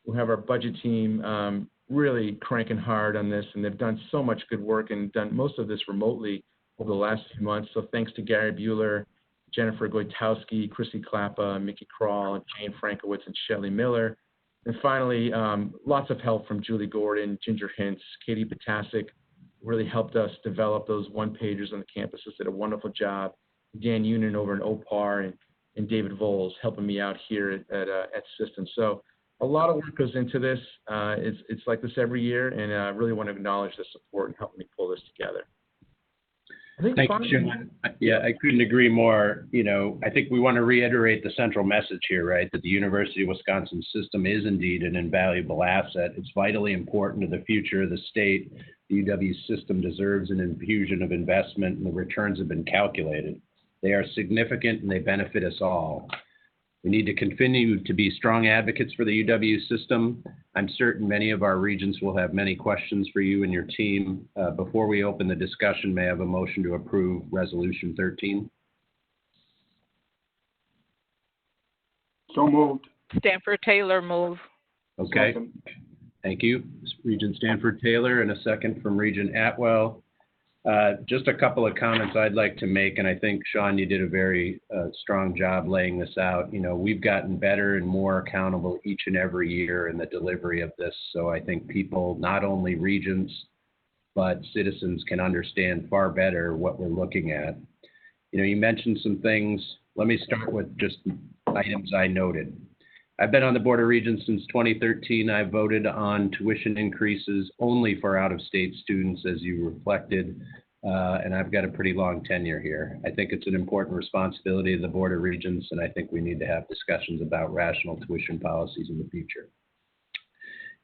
who have our budget team really cranking hard on this. And they've done so much good work and done most of this remotely over the last few months. So thanks to Gary Bueller, Jennifer Goitowski, Chrissy Klappa, Mickey Kroll, Jane Frankowitz, and Shelley Miller. And finally, lots of help from Julie Gordon, Ginger Hintz, Katie Potasic, really helped us develop those one-pagers on the campuses, did a wonderful job. Dan Unin over in OPAR and David Voles helping me out here at Systems. So a lot of work goes into this. It's like this every year, and I really want to acknowledge the support and helping me pull this together. Thank you, Jim. Yeah, I couldn't agree more. I think we want to reiterate the central message here, right, that the University of Wisconsin system is indeed an invaluable asset. It's vitally important to the future of the state. The UW system deserves an infusion of investment, and the returns have been calculated. They are significant, and they benefit us all. We need to continue to be strong advocates for the UW system. I'm certain many of our regents will have many questions for you and your team. Before we open the discussion, may I have a motion to approve Resolution 13? So moved. Stanford Taylor move. Okay. Second. Thank you. Regent Stanford Taylor, and a second from Regent Atwell. Just a couple of comments I'd like to make, and I think, Sean, you did a very strong job laying this out. You know, we've gotten better and more accountable each and every year in the delivery of this, so I think people, not only Regents, but citizens can understand far better what we're looking at. You know, you mentioned some things. Let me start with just items I noted. I've been on the Board of Regents since 2013. I voted on tuition increases only for out-of-state students, as you reflected, and I've got a pretty long tenure here. I think it's an important responsibility of the Board of Regents, and I think we need to have discussions about rational tuition policies in the future.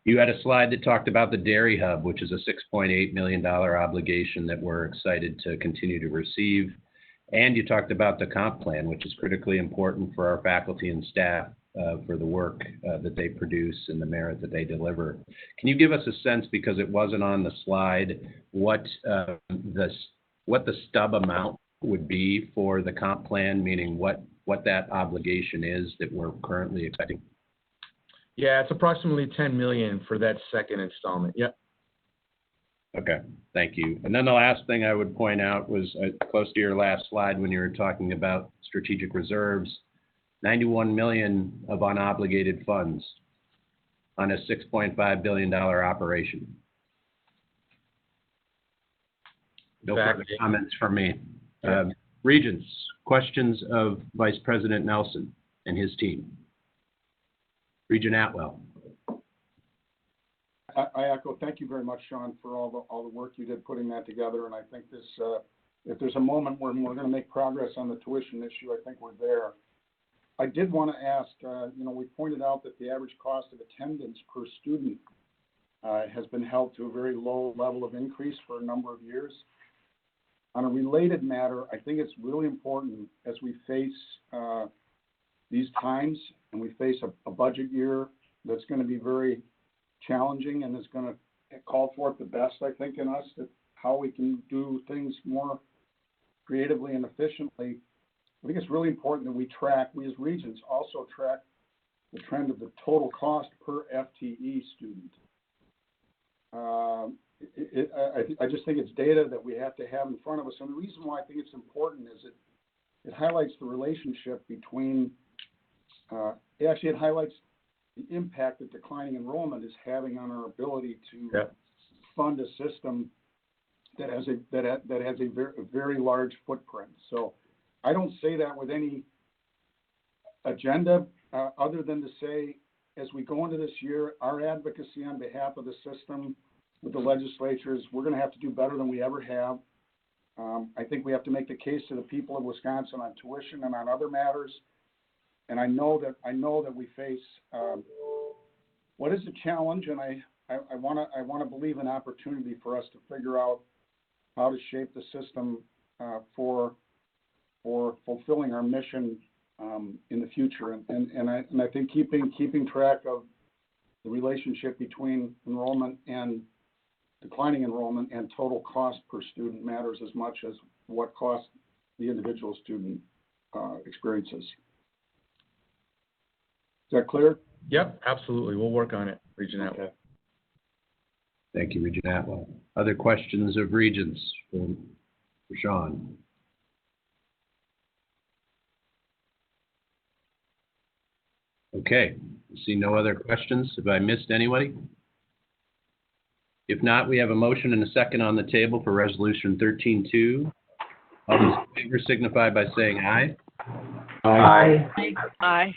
You had a slide that talked about the Dairy Hub, which is a $6.8 million obligation that we're excited to continue to receive. And you talked about the comp plan, which is critically important for our faculty and staff for the work that they produce and the merit that they deliver. Can you give us a sense, because it wasn't on the slide, what the stub amount would be for the comp plan, meaning what that obligation is that we're currently expecting? Yeah, it's approximately $10 million for that second installment. Yep. Okay, thank you. And then the last thing I would point out was close to your last slide when you were talking about strategic reserves, $91 million of unobligated funds on a $6.5 billion operation. No further comments from me. Regents, questions of Vice President Nelson and his team. Regent Atwell. I echo. Thank you very much, Sean, for all the work you did putting that together. And I think this, if there's a moment when we're going to make progress on the tuition issue, I think we're there. I did want to ask, you know, we pointed out that the average cost of attendance per student has been held to a very low level of increase for a number of years. On a related matter, I think it's really important as we face these times and we face a budget year that's going to be very challenging and is going to call forth the best, I think, in us, that how we can do things more creatively and efficiently. I think it's really important that we as Regents also track the trend of the total cost per FTE student. I just think it's data that we have to have in front of us. And the reason why I think it's important is it highlights the relationship between, it highlights the impact that declining enrollment is having on our ability to fund a system that has a very large footprint. So I don't say that with any agenda other than to say, as we go into this year, our advocacy on behalf of the system with the legislatures, we're going to have to do better than we ever have. I think we have to make the case to the people of Wisconsin on tuition and on other matters. And I know that we face what is a challenge, and I want to believe an opportunity for us to figure out how to shape the system for fulfilling our mission in the future. And I think keeping track of the relationship between enrollment and declining enrollment and total cost per student matters as much as what cost the individual student experiences. Is that clear? Yep, absolutely. We'll work on it, Regent Atwell. Okay. Thank you, Regent Atwell. Other questions of Regents for Sean? Okay, I see no other questions. Have I missed anybody? If not, we have a motion and a second on the table for Resolution 13-2. All those in favor signify by saying aye. Aye. Aye.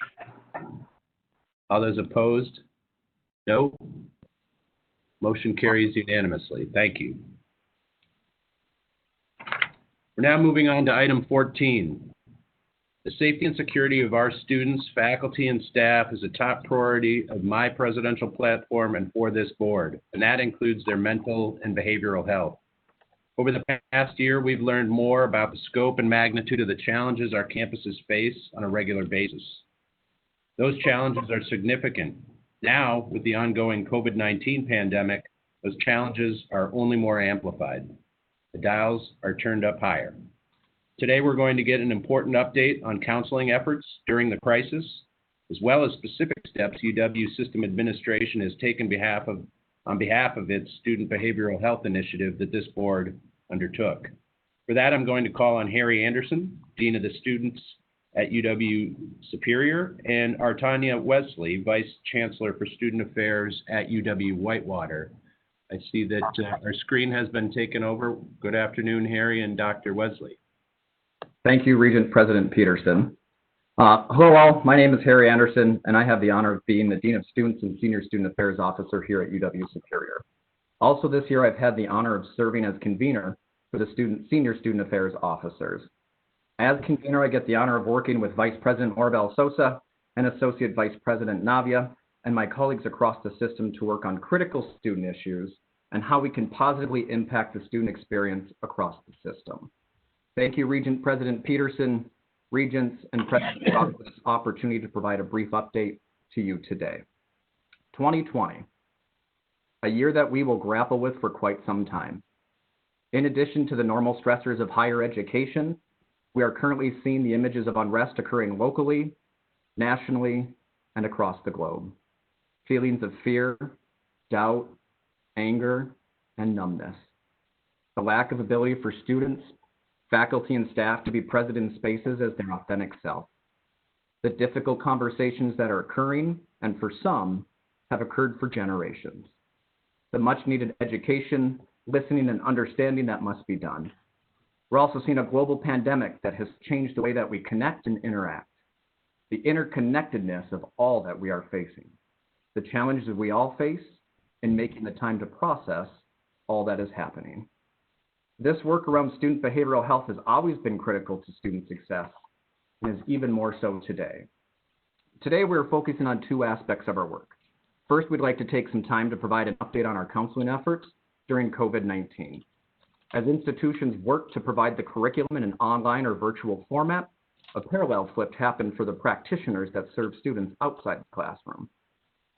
All those opposed? No. Motion carries unanimously. Thank you. We're now moving on to item 14. The safety and security of our students, faculty, and staff is a top priority of my presidential platform and for this board, and that includes their mental and behavioral health. Over the past year, we've learned more about the scope and magnitude of the challenges our campuses face on a regular basis. Those challenges are significant. Now, with the ongoing COVID-19 pandemic, those challenges are only more amplified. The dials are turned up higher. Today, we're going to get an important update on counseling efforts during the crisis, as well as specific steps UW System Administration has taken on behalf of its Student Behavioral Health Initiative that this board undertook. For that, I'm going to call on Harry Anderson, Dean of the Students at UW Superior, and Artanya Wesley, Vice Chancellor for Student Affairs at UW Whitewater. I see that our screen has been taken over. Good afternoon, Harry and Dr. Wesley. Thank you, Regent President Peterson. Hello all, my name is Harry Anderson, and I have the honor of being the Dean of Students and Senior Student Affairs Officer here at UW Superior. Also this year, I've had the honor of serving as convener for the Senior Student Affairs Officers. As convener, I get the honor of working with Vice President Orbel Sosa and Associate Vice President Navia and my colleagues across the system to work on critical student issues and how we can positively impact the student experience across the system. Thank you, Regent President Peterson, Regents, and President Provost for this opportunity to provide a brief update to you today. 2020, a year that we will grapple with for quite some time. In addition to the normal stressors of higher education, we are currently seeing the images of unrest occurring locally, nationally, and across the globe. Feelings of fear, doubt, anger, and numbness. The lack of ability for students, faculty, and staff to be present in spaces as their authentic self. The difficult conversations that are occurring, and for some, have occurred for generations. The much-needed education, listening, and understanding that must be done. We're also seeing a global pandemic that has changed the way that we connect and interact. The interconnectedness of all that we are facing. The challenges we all face in making the time to process all that is happening. This work around student behavioral health has always been critical to student success and is even more so today. Today, we're focusing on two aspects of our work. First, we'd like to take some time to provide an update on our counseling efforts during COVID-19. As institutions work to provide the curriculum in an online or virtual format, a parallel flip happened for the practitioners that serve students outside the classroom.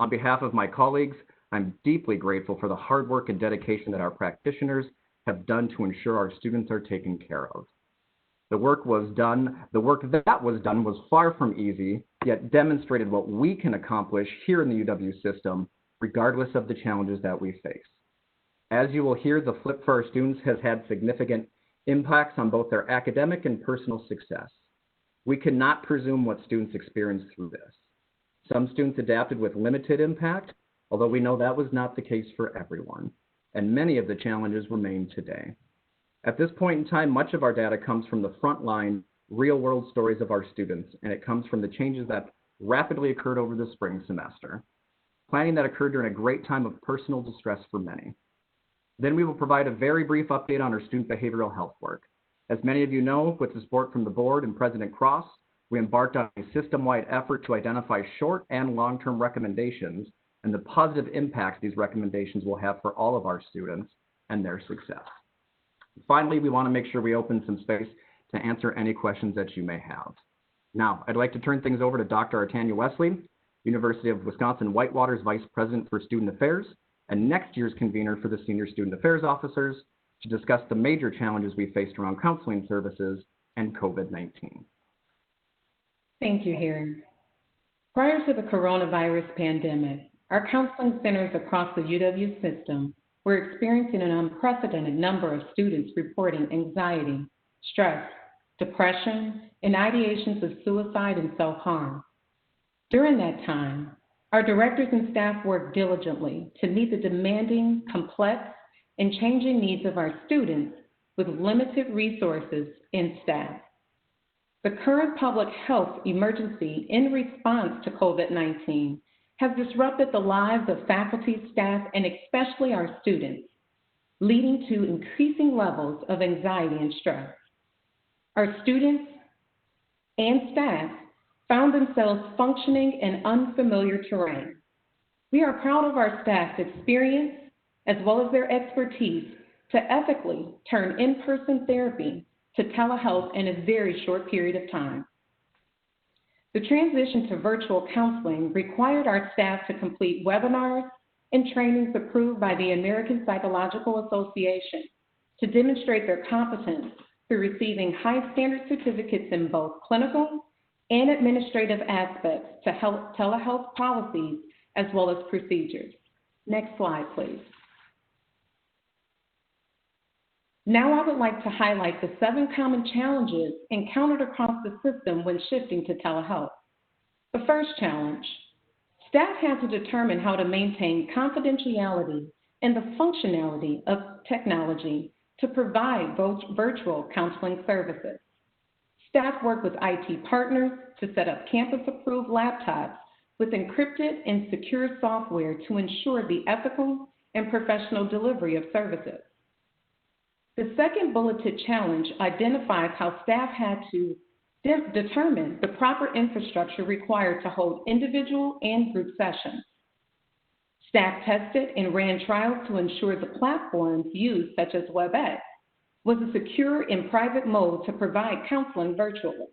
On behalf of my colleagues, I'm deeply grateful for the hard work and dedication that our practitioners have done to ensure our students are taken care of. The work that was done was far from easy, yet demonstrated what we can accomplish here in the UW system, regardless of the challenges that we face. As you will hear, the flip for our students has had significant impacts on both their academic and personal success. We cannot presume what students experienced through this. Some students adapted with limited impact, although we know that was not the case for everyone, and many of the challenges remain today. At this point in time, much of our data comes from the frontline, real-world stories of our students, and it comes from the changes that rapidly occurred over the spring semester. Planning that occurred during a great time of personal distress for many. Then we will provide a very brief update on our student behavioral health work. As many of you know, with the support from the board and President Cross, we embarked on a system-wide effort to identify short and long-term recommendations and the positive impacts these recommendations will have for all of our students and their success. Finally, we want to make sure we open some space to answer any questions that you may have. Now, I'd like to turn things over to Dr. Artanya Wesley, University of Wisconsin-Whitewater's Vice President for Student Affairs, and next year's convener for the Senior Student Affairs Officers, to discuss the major challenges we faced around counseling services and COVID-19. Thank you, Harry. Prior to the coronavirus pandemic, our counseling centers across the UW system were experiencing an unprecedented number of students reporting anxiety, stress, depression, and ideations of suicide and self-harm. During that time, our directors and staff worked diligently to meet the demanding, complex, and changing needs of our students with limited resources and staff. The current public health emergency in response to COVID-19 has disrupted the lives of faculty, staff, and especially our students, leading to increasing levels of anxiety and stress. Our students and staff found themselves functioning in unfamiliar terrain. We are proud of our staff's experience as well as their expertise to ethically turn in-person therapy to telehealth in a very short period of time. The transition to virtual counseling required our staff to complete webinars and trainings approved by the American Psychological Association to demonstrate their competence through receiving high standard certificates in both clinical and administrative aspects to help telehealth policies as well as procedures. Next slide, please. Now I would like to highlight the 7 common challenges encountered across the system when shifting to telehealth. The first challenge, staff had to determine how to maintain confidentiality and the functionality of technology to provide virtual counseling services. Staff worked with IT partners to set up campus-approved laptops with encrypted and secure software to ensure the ethical and professional delivery of services. The second bulleted challenge identifies how staff had to determine the proper infrastructure required to hold individual and group sessions. Staff tested and ran trials to ensure the platforms used, such as WebEx, was a secure and private mode to provide counseling virtually.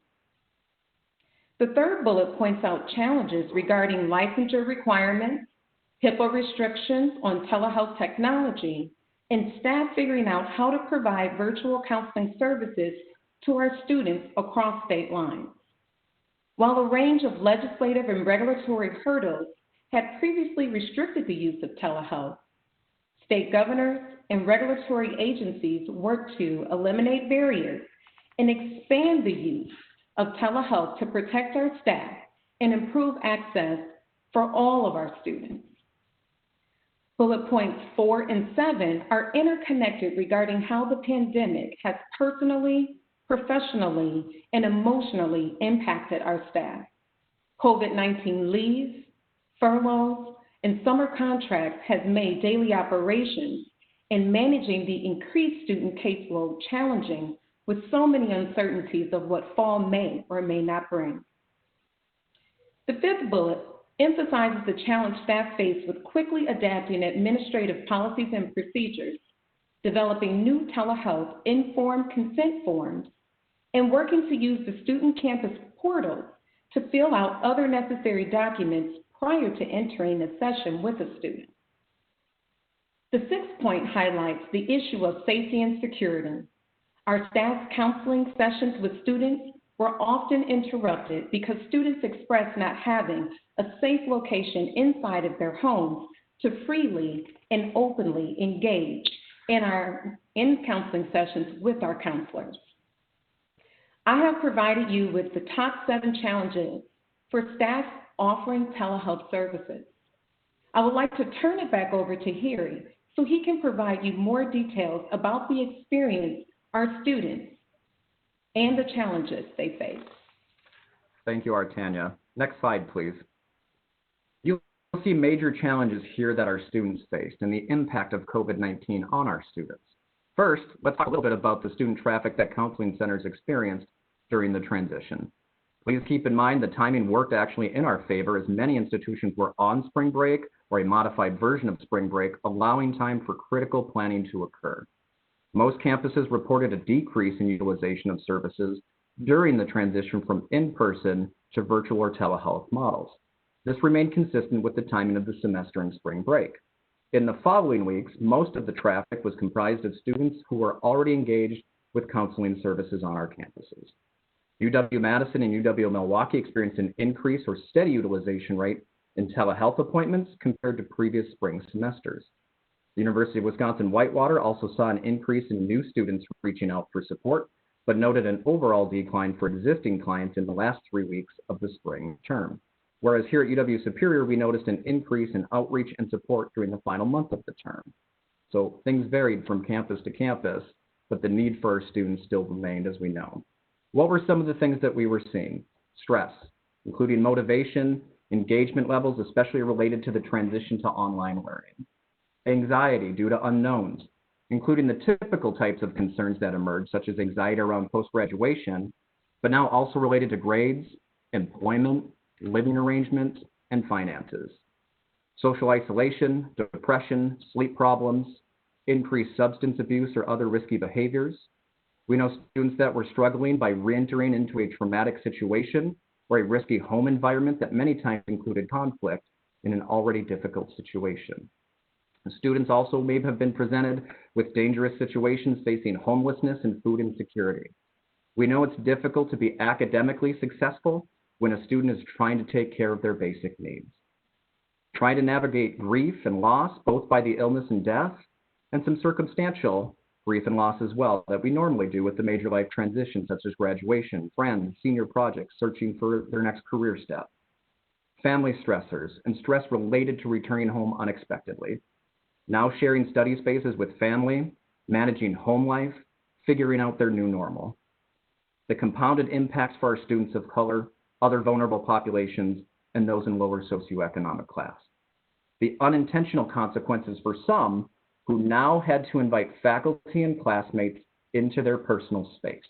The third bullet points out challenges regarding licensure requirements, HIPAA restrictions on telehealth technology, and staff figuring out how to provide virtual counseling services to our students across state lines. While a range of legislative and regulatory hurdles had previously restricted the use of telehealth, state governors and regulatory agencies worked to eliminate barriers and expand the use of telehealth to protect our staff and improve access for all of our students. Bullet points 4 and 7 are interconnected regarding how the pandemic has personally, professionally, and emotionally impacted our staff. COVID-19 leaves, furloughs, and summer contracts has made daily operations and managing the increased student caseload challenging with so many uncertainties of what fall may or may not bring. The fifth bullet emphasizes the challenge staff face with quickly adapting administrative policies and procedures, developing new telehealth informed consent forms, and working to use the student campus portal to fill out other necessary documents prior to entering a session with a student. The sixth point highlights the issue of safety and security. Our staff's counseling sessions with students were often interrupted because students expressed not having a safe location inside of their homes to freely and openly engage in counseling sessions with our counselors. I have provided you with the top 7 challenges for staff offering telehealth services. I would like to turn it back over to Harry so he can provide you more details about the experience our students and the challenges they face. Thank you, Artanya. Next slide, please. You'll see major challenges here that our students faced and the impact of COVID-19 on our students. First, let's talk a little bit about the student traffic that counseling centers experienced during the transition. Please keep in mind the timing worked actually in our favor as many institutions were on spring break or a modified version of spring break, allowing time for critical planning to occur. Most campuses reported a decrease in utilization of services during the transition from in-person to virtual or telehealth models. This remained consistent with the timing of the semester and spring break. In the following weeks, most of the traffic was comprised of students who were already engaged with counseling services on our campuses. UW-Madison and UW-Milwaukee experienced an increase or steady utilization rate in telehealth appointments compared to previous spring semesters. The University of Wisconsin-Whitewater also saw an increase in new students reaching out for support, but noted an overall decline for existing clients in the last 3 weeks of the spring term. Whereas here at UW-Superior, we noticed an increase in outreach and support during the final month of the term. So things varied from campus to campus, but the need for our students still remained, as we know. What were some of the things that we were seeing? Stress, including motivation, engagement levels, especially related to the transition to online learning. Anxiety due to unknowns, including the typical types of concerns that emerge, such as anxiety around post-graduation, but now also related to grades, employment, living arrangements, and finances. Social isolation, depression, sleep problems, increased substance abuse or other risky behaviors. We know students that were struggling by re-entering into a traumatic situation or a risky home environment that many times included conflict in an already difficult situation. The students also may have been presented with dangerous situations facing homelessness and food insecurity. We know it's difficult to be academically successful when a student is trying to take care of their basic needs. Trying to navigate grief and loss, both by the illness and death, and some circumstantial grief and loss as well that we normally do with the major life transitions such as graduation, friends, senior projects, searching for their next career step. Family stressors and stress related to returning home unexpectedly. Now sharing study spaces with family, managing home life, figuring out their new normal. The compounded impacts for our students of color, other vulnerable populations, and those in lower socioeconomic class. The unintentional consequences for some who now had to invite faculty and classmates into their personal space,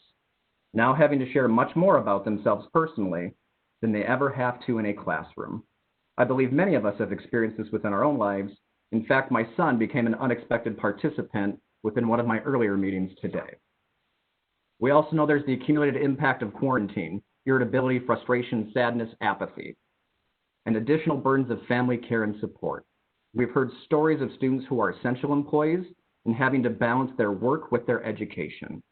now having to share much more about themselves personally than they ever have to in a classroom. I believe many of us have experienced this within our own lives. In fact, my son became an unexpected participant within one of my earlier meetings today. We also know there's the accumulated impact of quarantine, irritability, frustration, sadness, apathy, and additional burdens of family care and support. We've heard stories of students who are essential employees and having to balance their work with their education,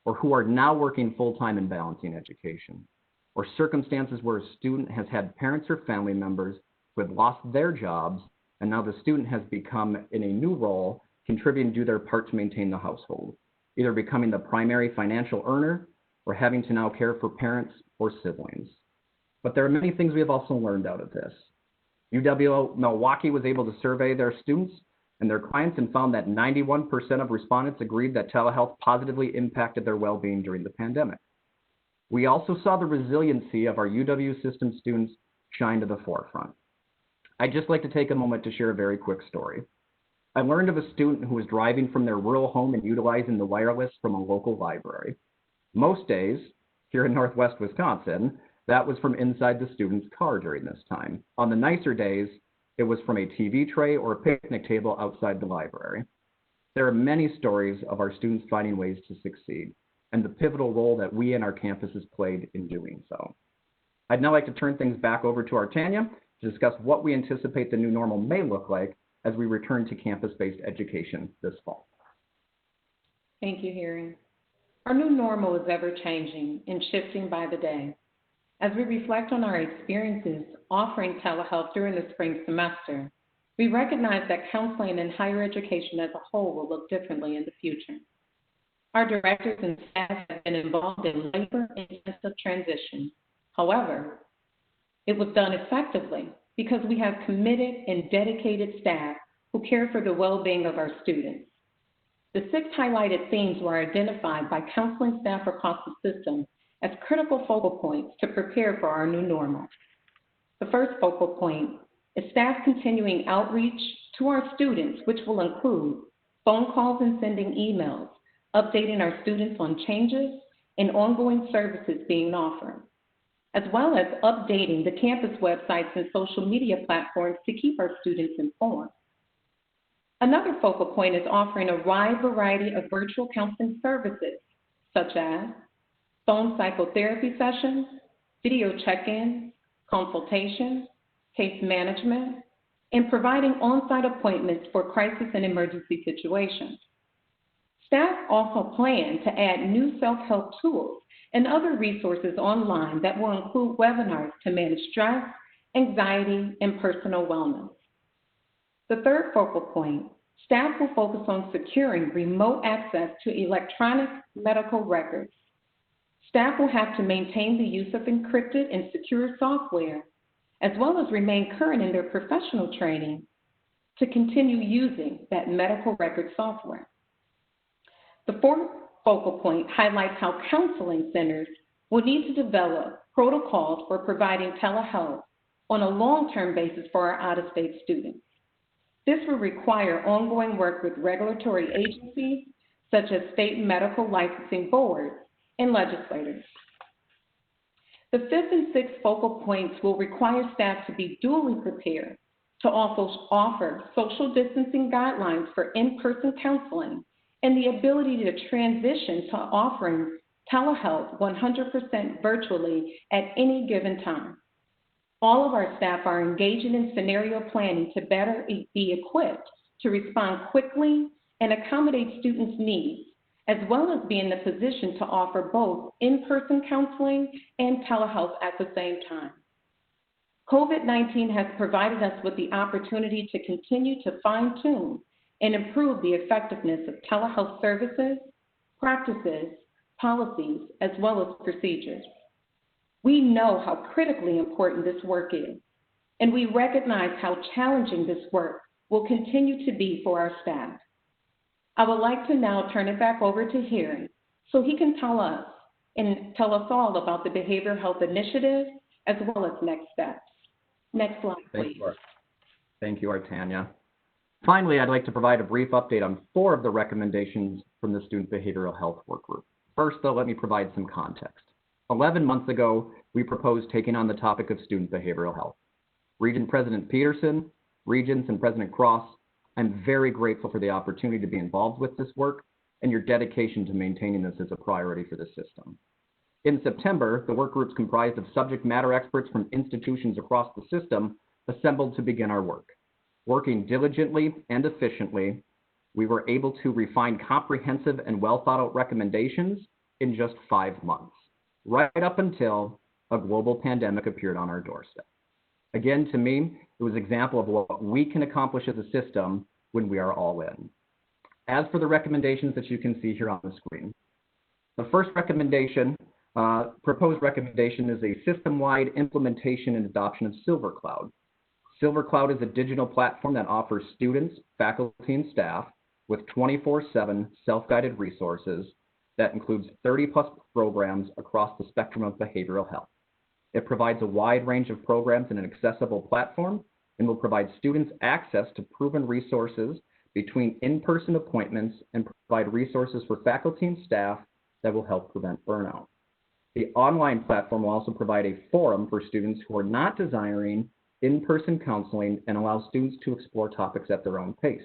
or who are now working full-time and balancing education, or circumstances where a student has had parents or family members who have lost their jobs, and now the student has become in a new role, contributing to do their part to maintain the household, either becoming the primary financial earner or having to now care for parents or siblings. But there are many things we have also learned out of this. UW-Milwaukee was able to survey their students and their clients and found that 91% of respondents agreed that telehealth positively impacted their well-being during the pandemic. We also saw the resiliency of our UW system students shine to the forefront. I'd just like to take a moment to share a very quick story. I learned of a student who was driving from their rural home and utilizing the wireless from a local library. Most days, here in Northwest Wisconsin, that was from inside the student's car during this time. On the nicer days, it was from a TV tray or a picnic table outside the library. There are many stories of our students finding ways to succeed and the pivotal role that we and our campuses played in doing so. I'd now like to turn things back over to our Tanya to discuss what we anticipate the new normal may look like as we return to campus-based education this fall. Thank you, Harry. Our new normal is ever-changing and shifting by the day. As we reflect on our experiences offering telehealth during the spring semester, we recognize that counseling in higher education as a whole will look differently in the future. Our directors and staff have been involved in labor-intensive transition. However, it was done effectively because we have committed and dedicated staff who care for the well-being of our students. The 6 highlighted themes were identified by counseling staff across the system as critical focal points to prepare for our new normal. The first focal point is staff continuing outreach to our students, which will include phone calls and sending emails, updating our students on changes and ongoing services being offered, as well as updating the campus websites and social media platforms to keep our students informed. Another focal point is offering a wide variety of virtual counseling services, such as phone psychotherapy sessions, video check-ins, consultations, case management, and providing on-site appointments for crisis and emergency situations. Staff also plan to add new self-help tools and other resources online that will include webinars to manage stress, anxiety, and personal wellness. The third focal point, staff will focus on securing remote access to electronic medical records. Staff will have to maintain the use of encrypted and secure software, as well as remain current in their professional training to continue using that medical record software. The fourth focal point highlights how counseling centers will need to develop protocols for providing telehealth on a long-term basis for our out-of-state students. This will require ongoing work with regulatory agencies, such as state medical licensing boards and legislators. The fifth and sixth focal points will require staff to be duly prepared to offer social distancing guidelines for in-person counseling and the ability to transition to offering telehealth 100% virtually at any given time. All of our staff are engaging in scenario planning to better be equipped to respond quickly and accommodate students' needs, as well as be in the position to offer both in-person counseling and telehealth at the same time. COVID-19 has provided us with the opportunity to continue to fine-tune and improve the effectiveness of telehealth services, practices, policies, as well as procedures. We know how critically important this work is, and we recognize how challenging this work will continue to be for our staff. I would like to now turn it back over to Harry so he can tell us all about the Behavioral Health Initiative as well as next steps. Next slide, please. Thank you, Artanya. Finally, I'd like to provide a brief update on 4 of the recommendations from the Student Behavioral Health Workgroup. First, though, let me provide some context. 11 months ago, we proposed taking on the topic of student behavioral health. Regent President Peterson, Regents, and President Cross, I'm very grateful for the opportunity to be involved with this work and your dedication to maintaining this as a priority for the system. In September, the work groups comprised of subject matter experts from institutions across the system assembled to begin our work. Working diligently and efficiently, we were able to refine comprehensive and well thought out recommendations in just 5 months, right up until a global pandemic appeared on our doorstep. Again, to me, it was an example of what we can accomplish as a system when we are all in. As for the recommendations that you can see here on the screen, the first recommendation, proposed recommendation, is a system-wide implementation and adoption of SilverCloud. SilverCloud is a digital platform that offers students, faculty, and staff with 24/7 self-guided resources that includes 30+ programs across the spectrum of behavioral health. It provides a wide range of programs in an accessible platform and will provide students access to proven resources between in-person appointments and provide resources for faculty and staff that will help prevent burnout. The online platform will also provide a forum for students who are not desiring in-person counseling and allow students to explore topics at their own pace.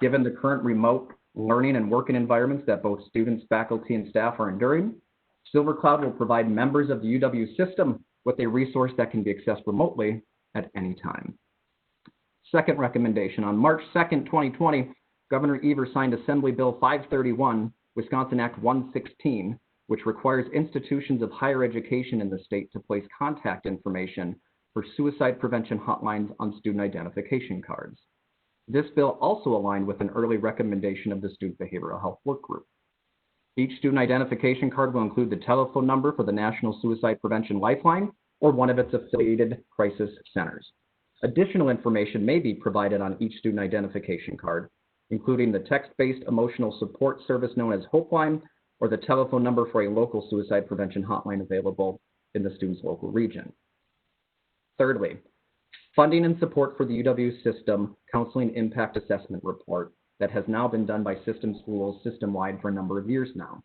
Given the current remote learning and working environments that both students, faculty, and staff are enduring, SilverCloud will provide members of the UW system with a resource that can be accessed remotely at any time. Second recommendation, on March 2nd, 2020, Governor Evers signed Assembly Bill 531, Wisconsin Act 116, which requires institutions of higher education in the state to place contact information for suicide prevention hotlines on student identification cards. This bill also aligned with an early recommendation of the Student Behavioral Health Workgroup. Each student identification card will include the telephone number for the National Suicide Prevention Lifeline or one of its affiliated crisis centers. Additional information may be provided on each student identification card, including the text-based emotional support service known as Hopeline or the telephone number for a local suicide prevention hotline available in the student's local region. Thirdly, funding and support for the UW system Counseling Impact Assessment Report that has now been done by system schools system-wide for a number of years now.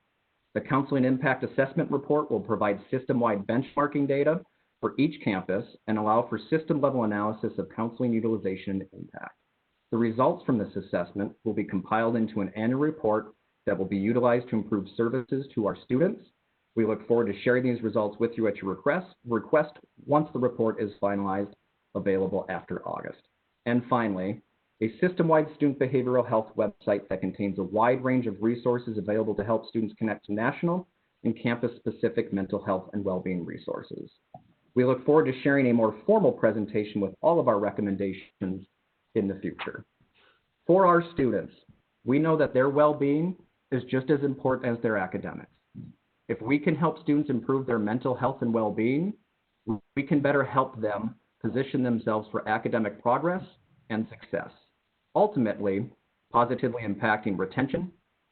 The Counseling Impact Assessment Report will provide system-wide benchmarking data for each campus and allow for system-level analysis of counseling utilization and impact. The results from this assessment will be compiled into an annual report that will be utilized to improve services to our students. We look forward to sharing these results with you at your request once the report is finalized, available after August. And finally, a system-wide student behavioral health website that contains a wide range of resources available to help students connect to national and campus-specific mental health and well-being resources. We look forward to sharing a more formal presentation with all of our recommendations in the future. For our students, we know that their well-being is just as important as their academics. If we can help students improve their mental health and well-being, we can better help them position themselves for academic progress and success, ultimately positively impacting retention,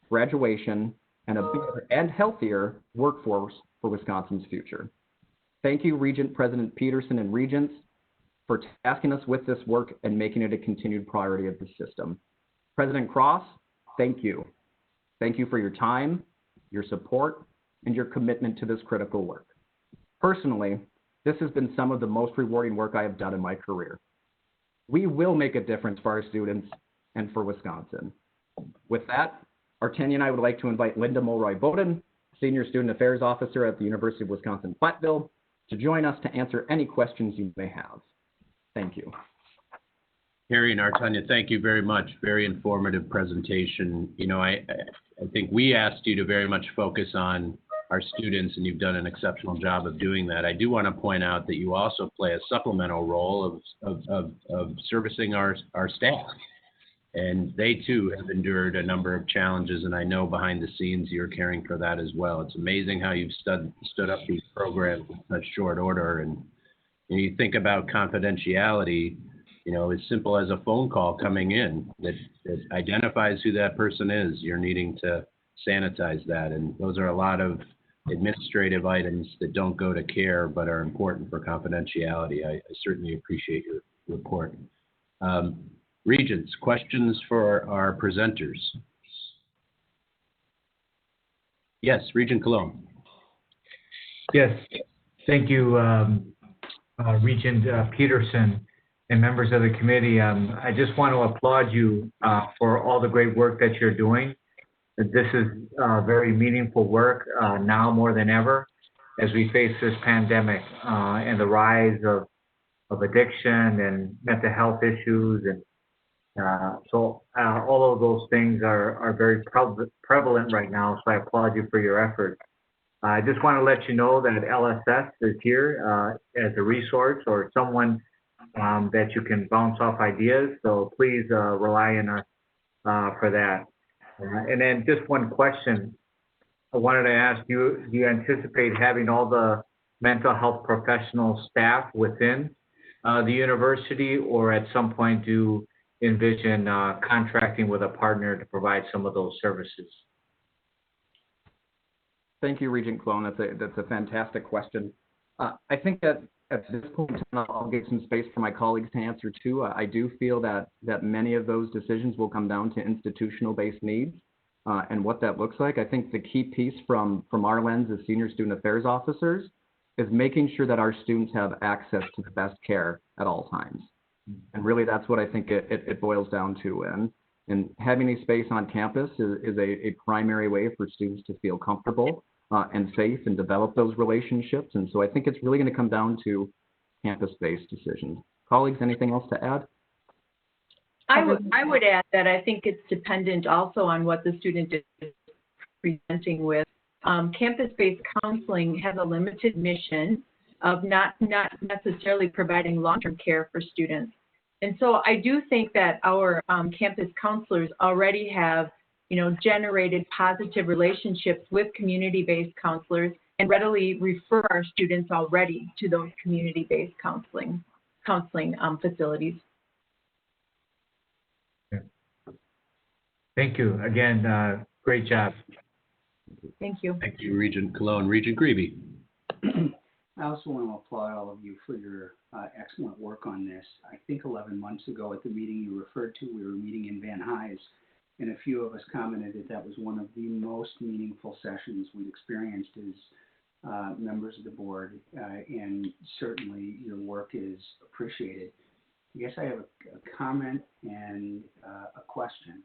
graduation, and a bigger and healthier workforce for Wisconsin's future. Thank you, Regent President Peterson and Regents, for tasking us with this work and making it a continued priority of the system. President Cross, thank you. Thank you for your time, your support, and your commitment to this critical work. Personally, this has been some of the most rewarding work I have done in my career. We will make a difference for our students and for Wisconsin. With that, Artanya and I would like to invite Linda Mulroy-Bowden, Senior Student Affairs Officer at the University of Wisconsin-Platteville, to join us to answer any questions you may have. Thank you. Harry and Artanya, thank you very much. Very informative presentation. You know, I think we asked you to very much focus on our students, and you've done an exceptional job of doing that. I do want to point out that you also play a supplemental role of servicing our staff. And they too have endured a number of challenges, and I know behind the scenes you're caring for that as well. It's amazing how you've stood up these programs in such short order. And you think about confidentiality, you know, as simple as a phone call coming in that identifies who that person is. You're needing to sanitize that. And those are a lot of administrative items that don't go to care but are important for confidentiality. I certainly appreciate your report. Regents, questions for our presenters? Yes, Regent Cologne. Yes, thank you, Regent Peterson and members of the committee. I just want to applaud you for all the great work that you're doing. This is very meaningful work now more than ever as we face this pandemic and the rise of addiction and mental health issues. And so all of those things are very prevalent right now, so I applaud you for your efforts. I just want to let you know that LSS is here as a resource or someone that you can bounce off ideas, so please rely on us for that. And then just one question I wanted to ask you, do you anticipate having all the mental health professional staff within the university, or at some point do you envision contracting with a partner to provide some of those services? Thank you, Regent Cologne. That's a fantastic question. I think that at this point, I'll give some space for my colleagues to answer too. I do feel that many of those decisions will come down to institutional-based needs and what that looks like. I think the key piece from our lens as senior student affairs officers is making sure that our students have access to the best care at all times. And really, that's what I think it boils down to. And having a space on campus is a primary way for students to feel comfortable and safe and develop those relationships. And so I think it's really going to come down to campus-based decisions. Colleagues, anything else to add? I would add that I think it's dependent also on what the student is presenting with. Campus-based counseling has a limited mission of not necessarily providing long-term care for students. And so I do think that our campus counselors already have, generated positive relationships with community-based counselors and readily refer our students already to those community-based counseling facilities. Thank you. Again, great job. Thank you. Thank you, Regent Cologne. Regent Greeby. I also want to applaud all of you for your excellent work on this. I think 11 months ago at the meeting you referred to, we were meeting in Van Nuys, and a few of us commented that was one of the most meaningful sessions we'd experienced as members of the board, and certainly your work is appreciated. I guess I have a comment and a question.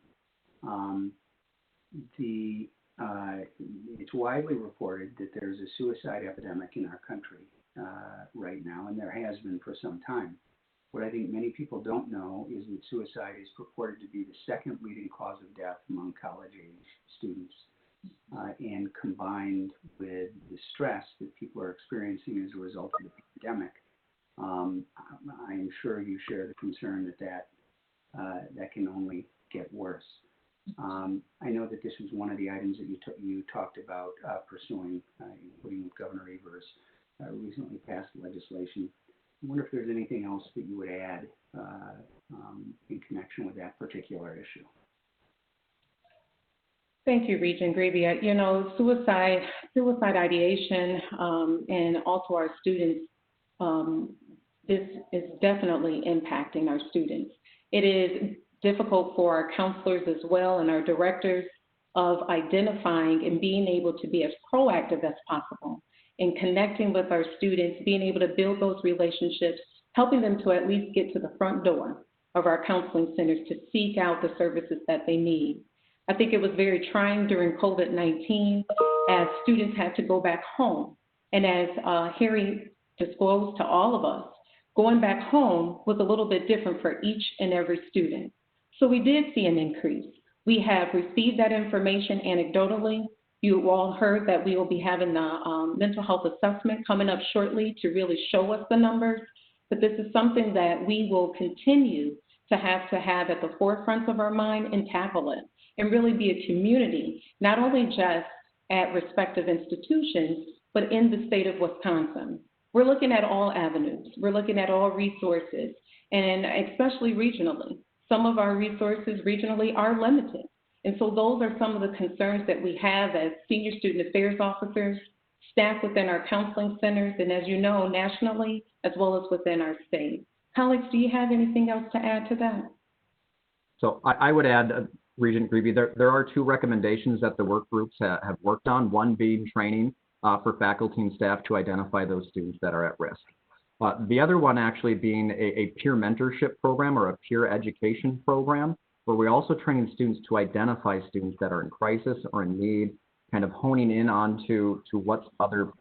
It's widely reported that there's a suicide epidemic in our country right now, and there has been for some time. What I think many people don't know is that suicide is purported to be the second leading cause of death among college-age students, and combined with the stress that people are experiencing as a result of the pandemic, I am sure you share the concern that can only get worse. I know that this was one of the items that you talked about pursuing, including with Governor Evers' recently passed legislation. I wonder if there's anything else that you would add in connection with that particular issue. Thank you, Regent Greeby. Suicide ideation and also our students, this is definitely impacting our students. It is difficult for our counselors as well and our directors of identifying and being able to be as proactive as possible in connecting with our students, being able to build those relationships, helping them to at least get to the front door of our counseling centers to seek out the services that they need. I think it was very trying during COVID-19 as students had to go back home. And as Harry disclosed to all of us, going back home was a little bit different for each and every student. So we did see an increase. We have received that information anecdotally. You all heard that we will be having the mental health assessment coming up shortly to really show us the numbers. But this is something that we will continue to have at the forefront of our mind and tackle it and really be a community, not only just at respective institutions, but in the state of Wisconsin. We're looking at all avenues. We're looking at all resources, and especially regionally. Some of our resources regionally are limited. And so those are some of the concerns that we have as senior student affairs officers, staff within our counseling centers, and as you know, nationally, as well as within our state. Colleagues, do you have anything else to add to that? So I would add, Regent Greeby, there are two recommendations that the work groups have worked on, one being training for faculty and staff to identify those students that are at risk. The other one actually being a peer mentorship program or a peer education program, where we're also training students to identify students that are in crisis or in need, kind of honing in on to what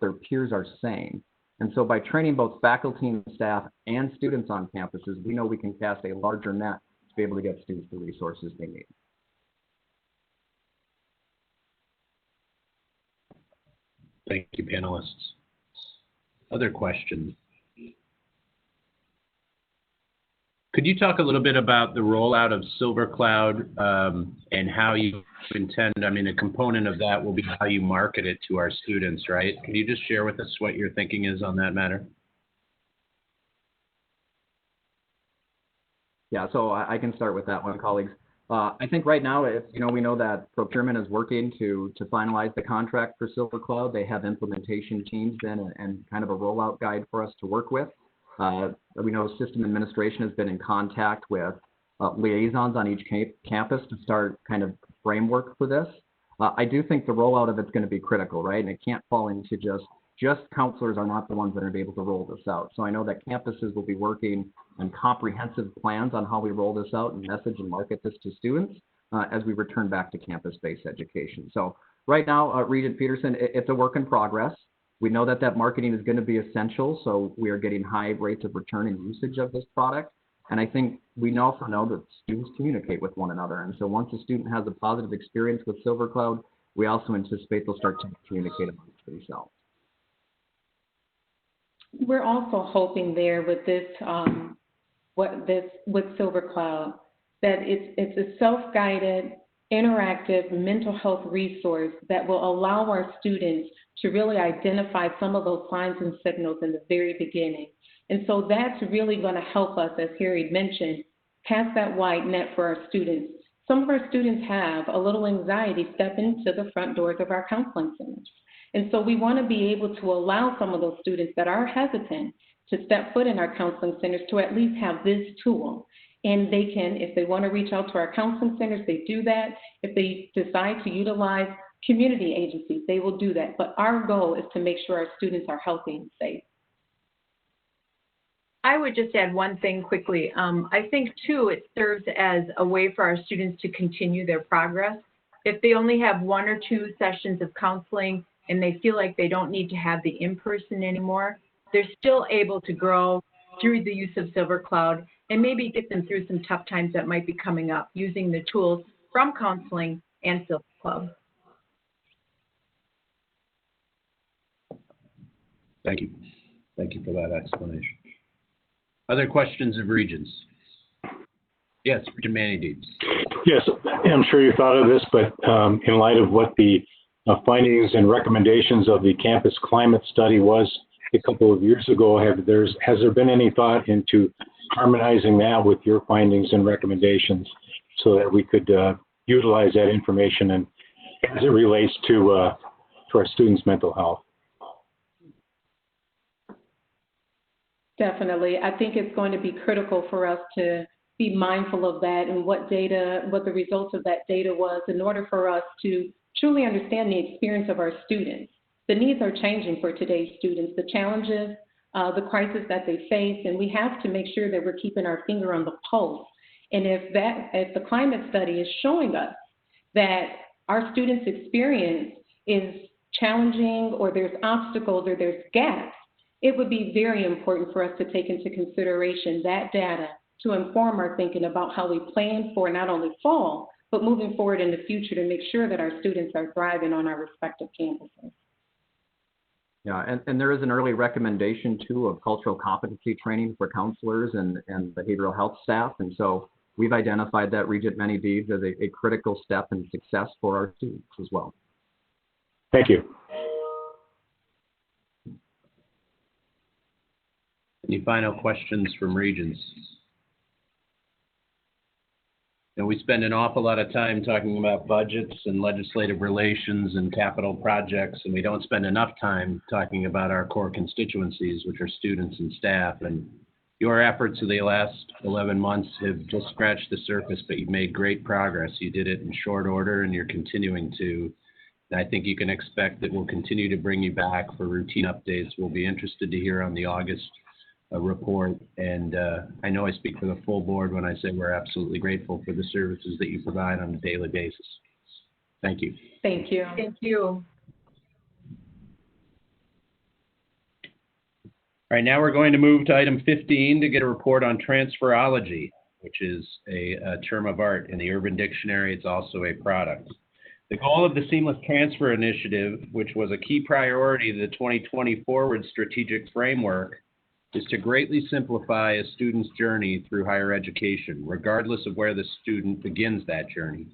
their peers are saying. And so by training both faculty and staff and students on campuses, we know we can cast a larger net to be able to get students the resources they need. Thank you, panelists. Other questions? Could you talk a little bit about the rollout of Silver Cloud and how you intend, I mean, a component of that will be how you market it to our students, right? Can you just share with us what your thinking is on that matter? Yeah, so I can start with that one, colleagues. I think right now, we know that procurement is working to finalize the contract for Silver Cloud. They have implementation teams then and kind of a rollout guide for us to work with. We know system administration has been in contact with liaisons on each campus to start kind of framework for this. I do think the rollout of it's going to be critical, right? And it can't fall into just counselors are not the ones that are going to be able to roll this out. So I know that campuses will be working on comprehensive plans on how we roll this out and message and market this to students as we return back to campus-based education. So right now, Regent Peterson, it's a work in progress. We know that marketing is going to be essential, so we are getting high rates of return and usage of this product. And I think we also know that students communicate with one another. And so once a student has a positive experience with Silver Cloud, we also anticipate they'll start to communicate amongst themselves. We're also hoping there with this, with Silver Cloud, that it's a self-guided, interactive mental health resource that will allow our students to really identify some of those signs and signals in the very beginning. And so that's really going to help us, as Harry mentioned, cast that wide net for our students. Some of our students have a little anxiety stepping to the front doors of our counseling centers. And so we want to be able to allow some of those students that are hesitant to step foot in our counseling centers to at least have this tool. And they can, if they want to reach out to our counseling centers, they do that. If they decide to utilize community agencies, they will do that. But our goal is to make sure our students are healthy and safe. I would just add one thing quickly. I think, too, it serves as a way for our students to continue their progress. If they only have one or two sessions of counseling and they feel like they don't need to have the in-person anymore, they're still able to grow through the use of Silver Cloud and maybe get them through some tough times that might be coming up using the tools from counseling and Silver Cloud. Thank you. Thank you for that explanation. Other questions of Regents? Yes, Regent Manny-Deeds. Yes, I'm sure you thought of this, but in light of what the findings and recommendations of the campus climate study was a couple of years ago, has there been any thought into harmonizing that with your findings and recommendations so that we could utilize that information and as it relates to our students' mental health? Definitely. I think it's going to be critical for us to be mindful of that and what the results of that data was in order for us to truly understand the experience of our students. The needs are changing for today's students, the challenges, the crisis that they face, and we have to make sure that we're keeping our finger on the pulse. And if the climate study is showing us that our students' experience is challenging or there's obstacles or there's gaps, it would be very important for us to take into consideration that data to inform our thinking about how we plan for not only fall, but moving forward in the future to make sure that our students are thriving on our respective campuses. Yeah, and there is an early recommendation, too, of cultural competency training for counselors and behavioral health staff. And so we've identified that Regent Many Deeds as a critical step in success for our students as well. Thank you. Any final questions from Regents? And we spend an awful lot of time talking about budgets and legislative relations and capital projects, and we don't spend enough time talking about our core constituencies, which are students and staff. And your efforts of the last 11 months have just scratched the surface, but you've made great progress. You did it in short order, and you're continuing to. And I think you can expect that we'll continue to bring you back for routine updates. We'll be interested to hear on the August report, and I know I speak for the full board when I say we're absolutely grateful for the services that you provide on a daily basis. Thank you. Thank you. Thank you. All right, now we're going to move to item 15 to get a report on Transferology, which is a term of art in the Urban Dictionary. It's also a product. The goal of the Seamless Transfer Initiative, which was a key priority of the 2020 Forward Strategic Framework, is to greatly simplify a student's journey through higher education, regardless of where the student begins that journey.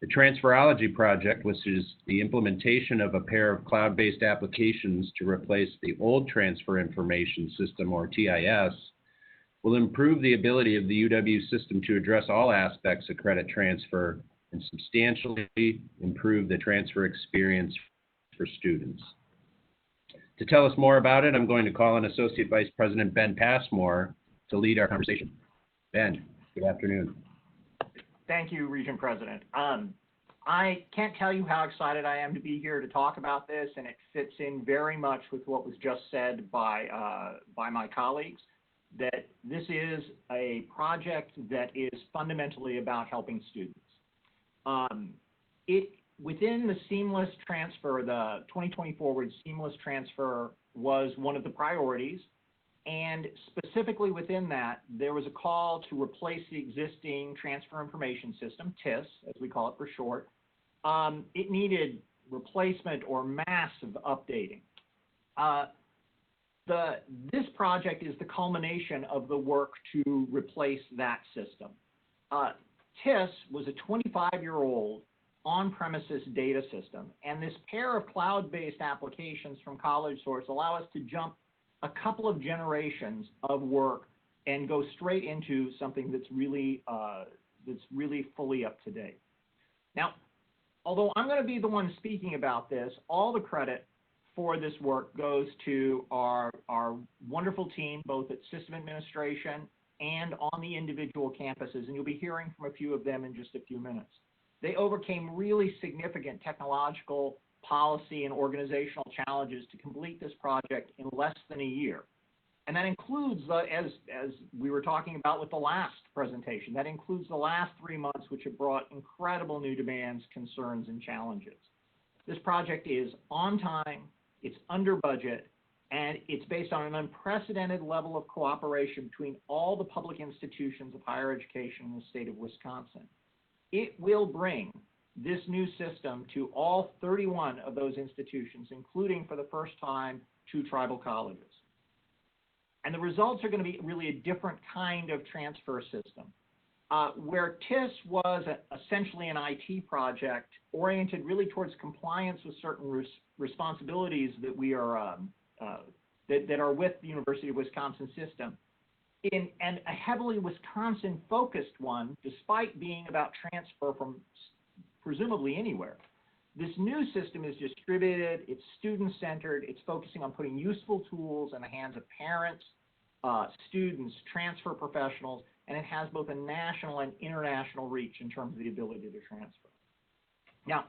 The Transferology project, which is the implementation of a pair of cloud-based applications to replace the old transfer information system, or TIS, will improve the ability of the UW system to address all aspects of credit transfer and substantially improve the transfer experience for students. To tell us more about it, I'm going to call on Associate Vice President Ben Passmore to lead our conversation. Ben, good afternoon. Thank you, Regent President. I can't tell you how excited I am to be here to talk about this, and it fits in very much with what was just said by my colleagues, that this is a project that is fundamentally about helping students. Within the seamless transfer, the 2020 Forward seamless transfer was one of the priorities. And specifically within that, there was a call to replace the existing transfer information system, TIS, as we call it for short. It needed replacement or massive updating. This project is the culmination of the work to replace that system. TIS was a 25-year-old on-premises data system, and this pair of cloud-based applications from College Source allow us to jump a couple of generations of work and go straight into something that's really fully up to date. Now, although I'm going to be the one speaking about this, all the credit for this work goes to our wonderful team, both at system administration and on the individual campuses, and you'll be hearing from a few of them in just a few minutes. They overcame really significant technological, policy, and organizational challenges to complete this project in less than a year. And that includes, as we were talking about with the last presentation, that includes the last 3 months, which have brought incredible new demands, concerns, and challenges. This project is on time, it's under budget, and it's based on an unprecedented level of cooperation between all the public institutions of higher education in the state of Wisconsin. It will bring this new system to all 31 of those institutions, including for the first time 2 tribal colleges. And the results are going to be really a different kind of transfer system. Where TIS was essentially an IT project oriented really towards compliance with certain responsibilities that we are that are with the University of Wisconsin system, and a heavily Wisconsin-focused one, despite being about transfer from presumably anywhere. This new system is distributed, it's student-centered, it's focusing on putting useful tools in the hands of parents, students, transfer professionals, and it has both a national and international reach in terms of the ability to transfer. Now,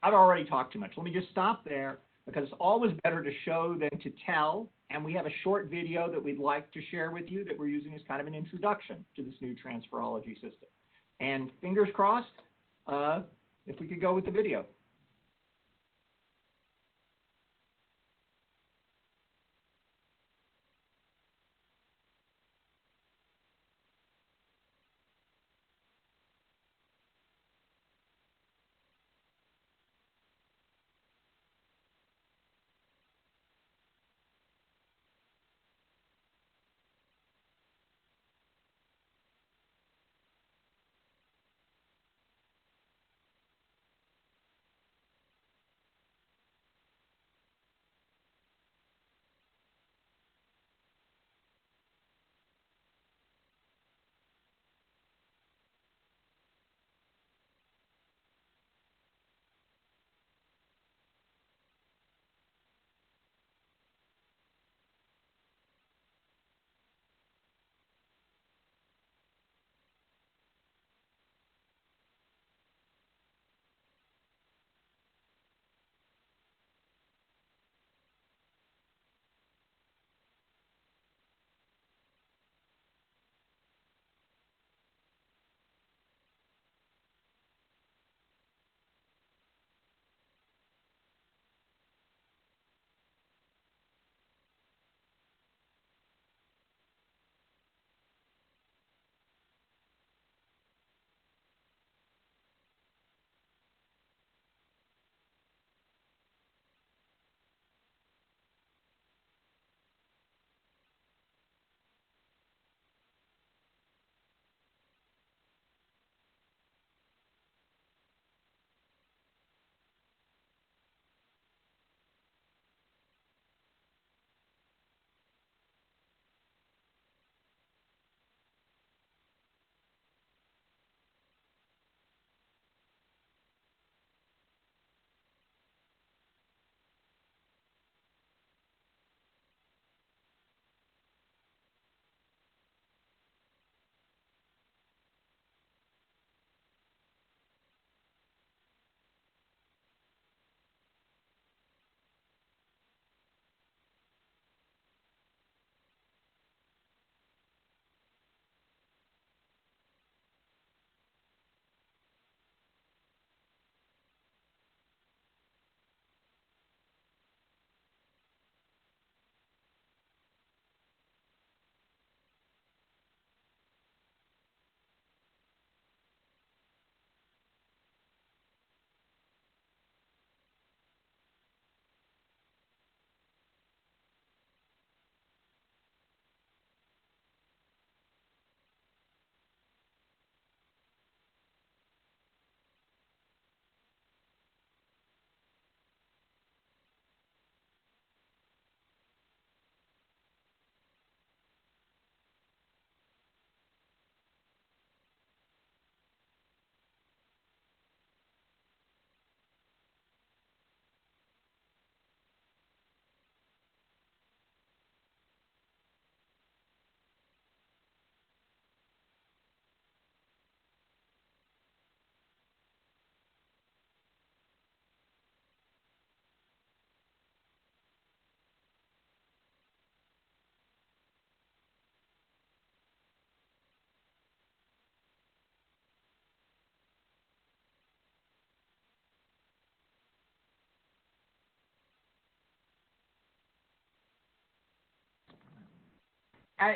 I've already talked too much. Let me just stop there, because it's always better to show than to tell. And we have a short video that we'd like to share with you that we're using as kind of an introduction to this new Transferology system. And fingers crossed, if we could go with the video.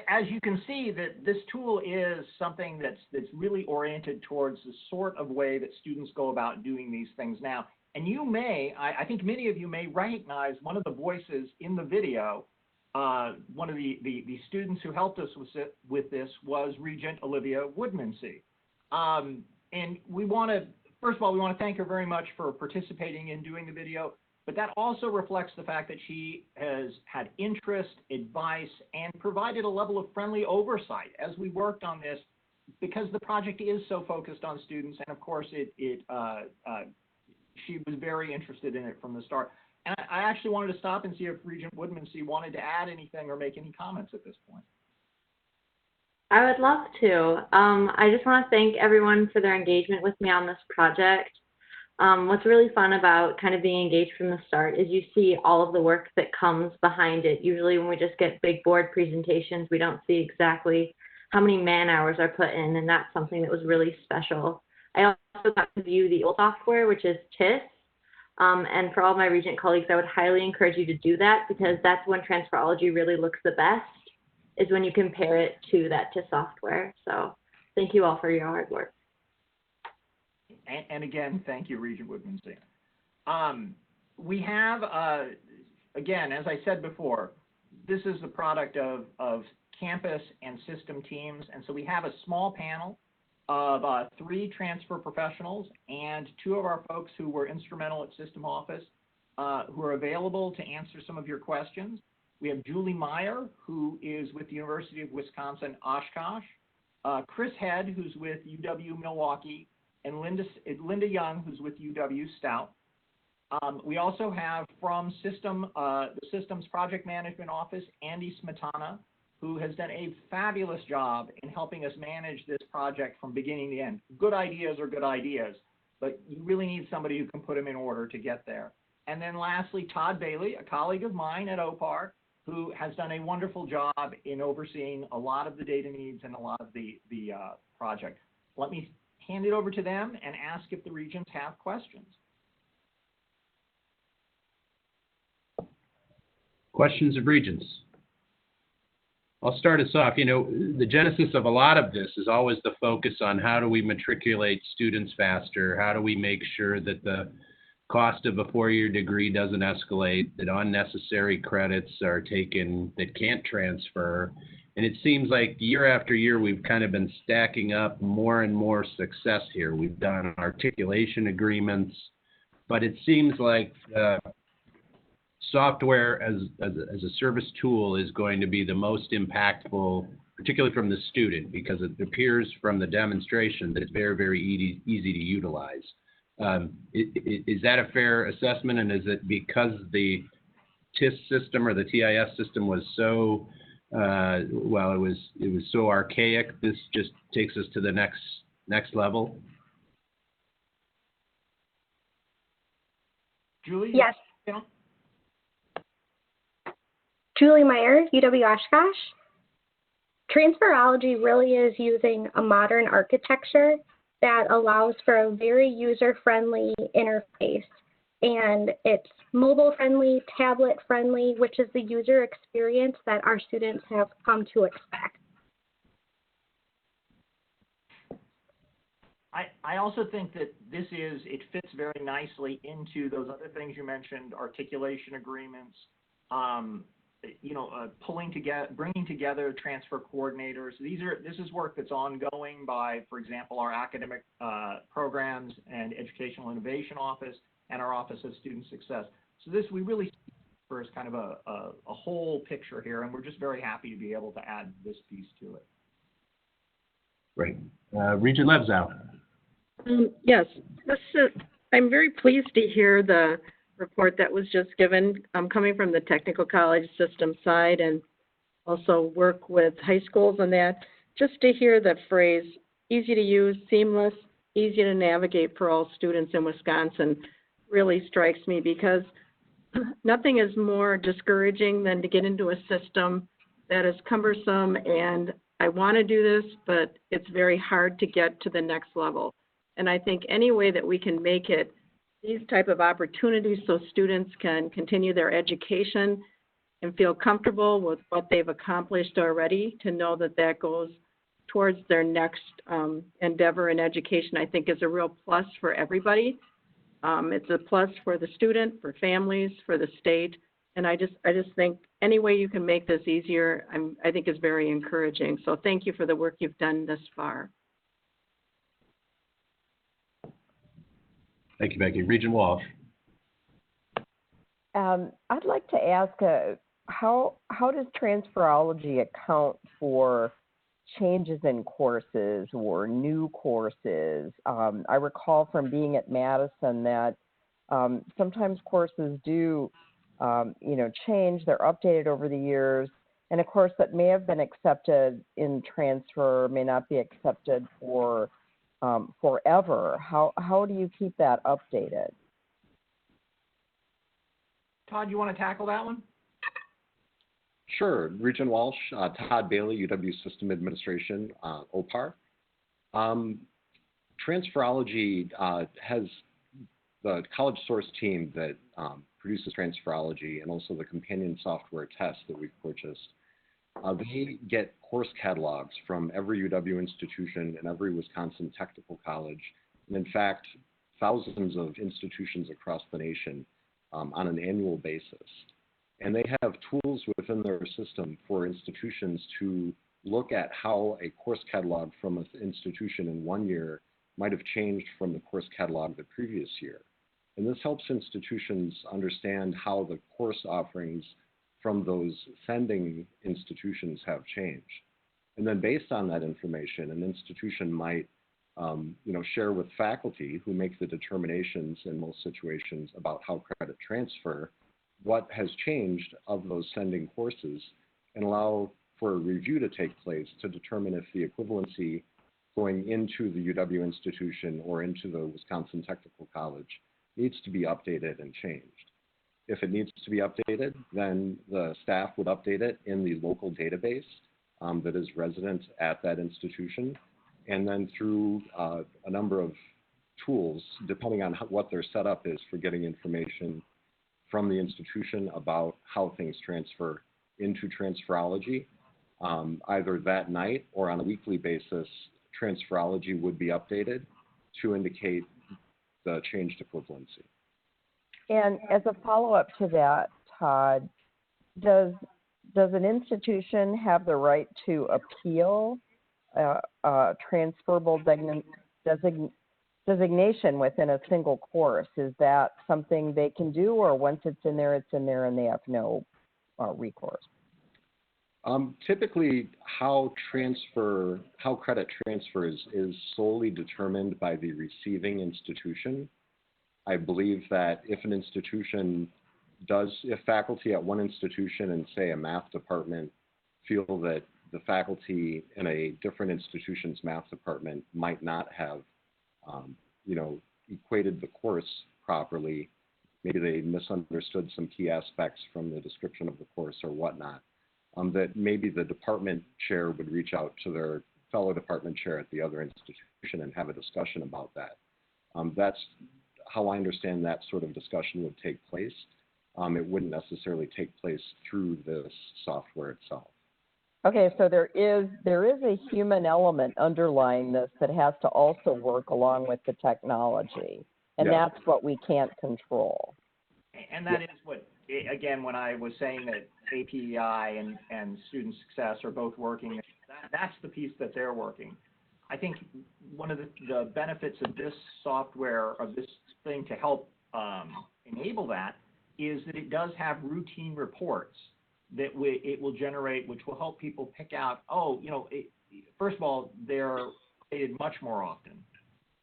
as you can see, that this tool is something that's really oriented towards the sort of way that students go about doing these things now. And you may, I think many of you may recognize one of the voices in the video. One of the students who helped us with this was Regent Olivia Woodmansee. And we want to, first of all, we want to thank her very much for participating in doing the video, but that also reflects the fact that she has had interest, advice, and provided a level of friendly oversight as we worked on this, because the project is so focused on students, and of course she was very interested in it from the start. And I actually wanted to stop and see if Regent Woodmansee wanted to add anything or make any comments at this point. I would love to. I just want to thank everyone for their engagement with me on this project. What's really fun about kind of being engaged from the start is you see all of the work that comes behind it. Usually when we just get big board presentations, we don't see exactly how many man hours are put in, and that's something that was really special. I also got to view the old software, which is TIS. And for all my Regent colleagues, I would highly encourage you to do that, because that's when Transferology really looks the best, is when you compare it to that TIS software. So thank you all for your hard work. And again, thank you, Regent Woodmansee. We have, again, as I said before, this is the product of campus and system teams. And so we have a small panel of 3 transfer professionals and 2 of our folks who were instrumental at System Office who are available to answer some of your questions. We have Julie Meyer, who is with the University of Wisconsin-Oshkosh, Chris Head, who's with UW-Milwaukee, and Linda Young, who's with UW-Stout. We also have from the Systems Project Management Office, Andy Smetana, who has done a fabulous job in helping us manage this project from beginning to end. Good ideas are good ideas, but you really need somebody who can put them in order to get there. And then lastly, Todd Bailey, a colleague of mine at OPAR, who has done a wonderful job in overseeing a lot of the data needs and a lot of the project. Let me hand it over to them and ask if the Regents have questions. Questions of Regents? I'll start us off. You know, the genesis of a lot of this is always the focus on how do we matriculate students faster? How do we make sure that the cost of a 4-year degree doesn't escalate, that unnecessary credits are taken that can't transfer? And it seems like year after year, we've kind of been stacking up more and more success here. We've done articulation agreements, but it seems like software as a service tool is going to be the most impactful, particularly from the student, because it appears from the demonstration that it's very, very easy to utilize. Is that a fair assessment? And is it because the TIS system or the TIS system was so, it was so archaic, this just takes us to the next level? Julie? Yes. Yeah. Julie Meyer, UW-Oshkosh. Transferology really is using a modern architecture that allows for a very user-friendly interface. And it's mobile-friendly, tablet-friendly, which is the user experience that our students have come to expect. I also think that it fits very nicely into those other things you mentioned, articulation agreements, bringing together transfer coordinators. This is work that's ongoing by, for example, our academic programs and educational innovation office and our Office of Student Success. So we really see for as kind of a whole picture here, and we're just very happy to be able to add this piece to it. Great. Regent Levzow. Yes, I'm very pleased to hear the report that was just given. I'm coming from the technical college system side and also work with high schools on that. Just to hear the phrase, easy to use, seamless, easy to navigate for all students in Wisconsin really strikes me, because nothing is more discouraging than to get into a system that is cumbersome and I want to do this, but it's very hard to get to the next level. And I think any way that we can make it these type of opportunities so students can continue their education and feel comfortable with what they've accomplished already, to know that that goes towards their next endeavor in education, I think is a real plus for everybody. It's a plus for the student, for families, for the state, and I just think any way you can make this easier, I think is very encouraging. So thank you for the work you've done this far. Thank you, Becky. Regent Walsh. I'd like to ask, how does Transferology account for changes in courses or new courses? I recall from being at Madison that sometimes courses do, change. They're updated over the years, and a course that may have been accepted in transfer may not be accepted for forever. How do you keep that updated? Todd, you want to tackle that one? Sure. Regent Walsh, Todd Bailey, UW System Administration, OPAR. Transferology has the college source team that produces Transferology and also the companion software test that we've purchased. They get course catalogs from every UW institution and every Wisconsin technical college, and in fact, thousands of institutions across the nation on an annual basis. And they have tools within their system for institutions to look at how a course catalog from an institution in 1 year might have changed from the course catalog the previous year. And this helps institutions understand how the course offerings from those sending institutions have changed. And then based on that information, an institution might share with faculty who make the determinations in most situations about how credit transfer, what has changed of those sending courses, and allow for a review to take place to determine if the equivalency going into the UW institution or into the Wisconsin Technical College needs to be updated and changed. If it needs to be updated, then the staff would update it in the local database that is resident at that institution, and then through a number of tools, depending on what their setup is for getting information from the institution about how things transfer into Transferology. Either that night or on a weekly basis, Transferology would be updated to indicate the changed equivalency. And as a follow-up to that, Todd, does an institution have the right to appeal transferable designation within a single course? Is that something they can do, or once it's in there, and they have no recourse? Typically, how credit transfers is solely determined by the receiving institution. I believe that if an institution if faculty at one institution and say a math department feel that the faculty in a different institution's math department might not have, equated the course properly, maybe they misunderstood some key aspects from the description of the course or whatnot, that maybe the department chair would reach out to their fellow department chair at the other institution and have a discussion about that. That's how I understand that sort of discussion would take place. It wouldn't necessarily take place through this software itself. Okay, so there is a human element underlying this that has to also work along with the technology, and Yes. that's what we can't control. And that is what, again, when I was saying that APEI and student success are both working, that's the piece that they're working. I think one of the benefits of this software, of this thing to help enable that, is that it does have routine reports that it will generate, which will help people pick out, first of all, they're updated much more often.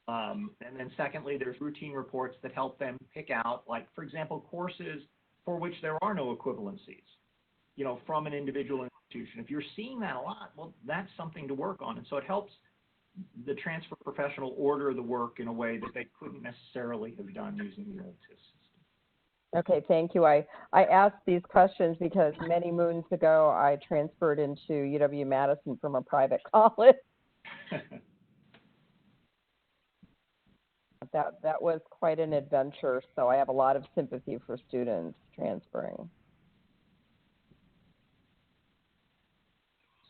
And then secondly, there's routine reports that help them pick out, like, for example, courses for which there are no equivalencies, from an individual institution. If you're seeing that a lot, well, that's something to work on. And so it helps the transfer professional order the work in a way that they couldn't necessarily have done using the old TIS system. Okay, thank you. I asked these questions because many moons ago I transferred into UW-Madison from a private college. That was quite an adventure, so I have a lot of sympathy for students transferring.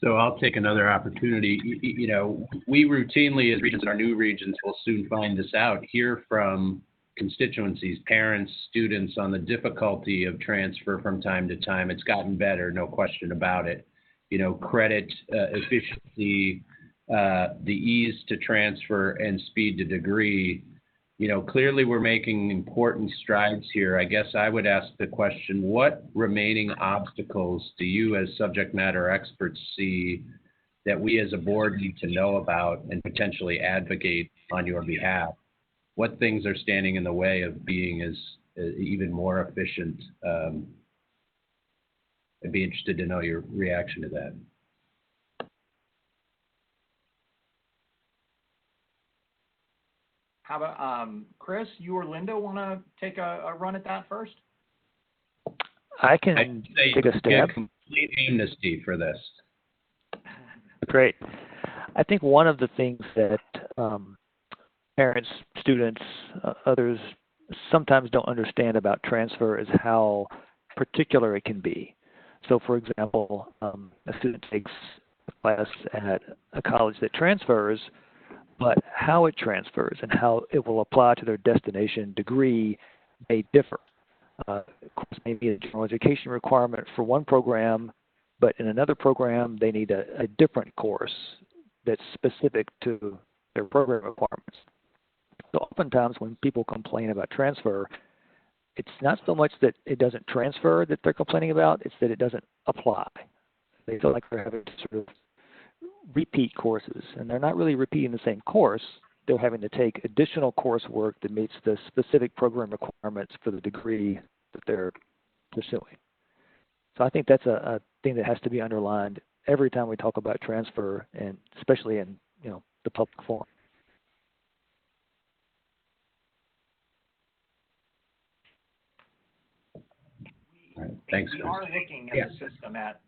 So I'll take another opportunity. You know, we routinely, as Regents in our new regions, will soon find this out, hear from constituencies, parents, students on the difficulty of transfer from time to time. It's gotten better, no question about it. You know, credit, efficiency, the ease to transfer and speed to degree. You know, clearly we're making important strides here. I guess I would ask the question, what remaining obstacles do you as subject matter experts see that we as a board need to know about and potentially advocate on your behalf? What things are standing in the way of being as even more efficient? I'd be interested to know your reaction to that. How about Chris, you or Linda want to take a run at that first? I can take a stab. Complete amnesty for this. Great. I think one of the things that parents, students, others sometimes don't understand about transfer is how particular it can be. So, for example, a student takes a class at a college that transfers, but how it transfers and how it will apply to their destination degree may differ. Of course, maybe a general education requirement for one program, but in another program, they need a different course that's specific to their program requirements. So oftentimes when people complain about transfer, it's not so much that it doesn't transfer that they're complaining about, it's that it doesn't apply. They feel like they're having to sort of repeat courses, and they're not really repeating the same course. They're having to take additional coursework that meets the specific program requirements for the degree that they're pursuing. So I think that's a thing that has to be underlined every time we talk about transfer, and especially in the public forum. Right. Thanks. We are looking at the system at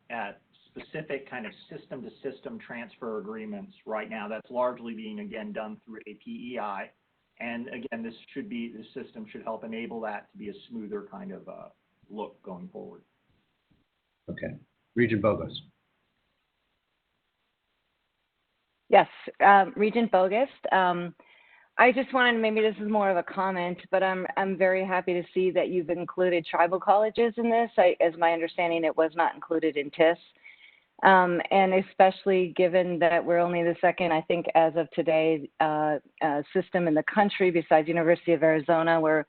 specific kind of system-to-system transfer agreements right now. That's largely being, again, done through APEI. And again, the system should help enable that to be a smoother kind of look going forward. Okay. Regent Bogus. Yes, Regent Bogus. I just wanted, maybe this is more of a comment, but I'm very happy to see that you've included tribal colleges in this. As my understanding, it was not included in TIS. And especially given that we're only the second, I think, as of today, system in the country besides University of Arizona. We're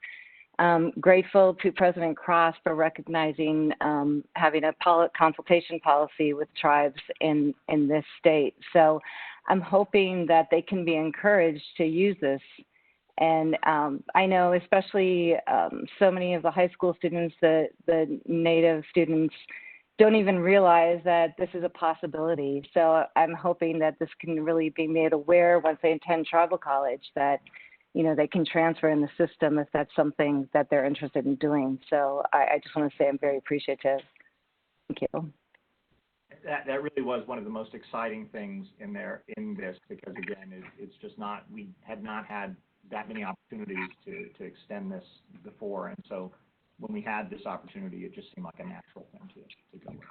grateful to President Cross for recognizing having a consultation policy with tribes in this state. So I'm hoping that they can be encouraged to use this. And I know especially so many of the high school students, the Native students, don't even realize that this is a possibility. So I'm hoping that this can really be made aware once they attend tribal college that, they can transfer in the system if that's something that they're interested in doing. So I just want to say I'm very appreciative. Thank you. That really was one of the most exciting things in this, because again, it's just not, we had not had that many opportunities to extend this before. And so when we had this opportunity, it just seemed like a natural thing to go with.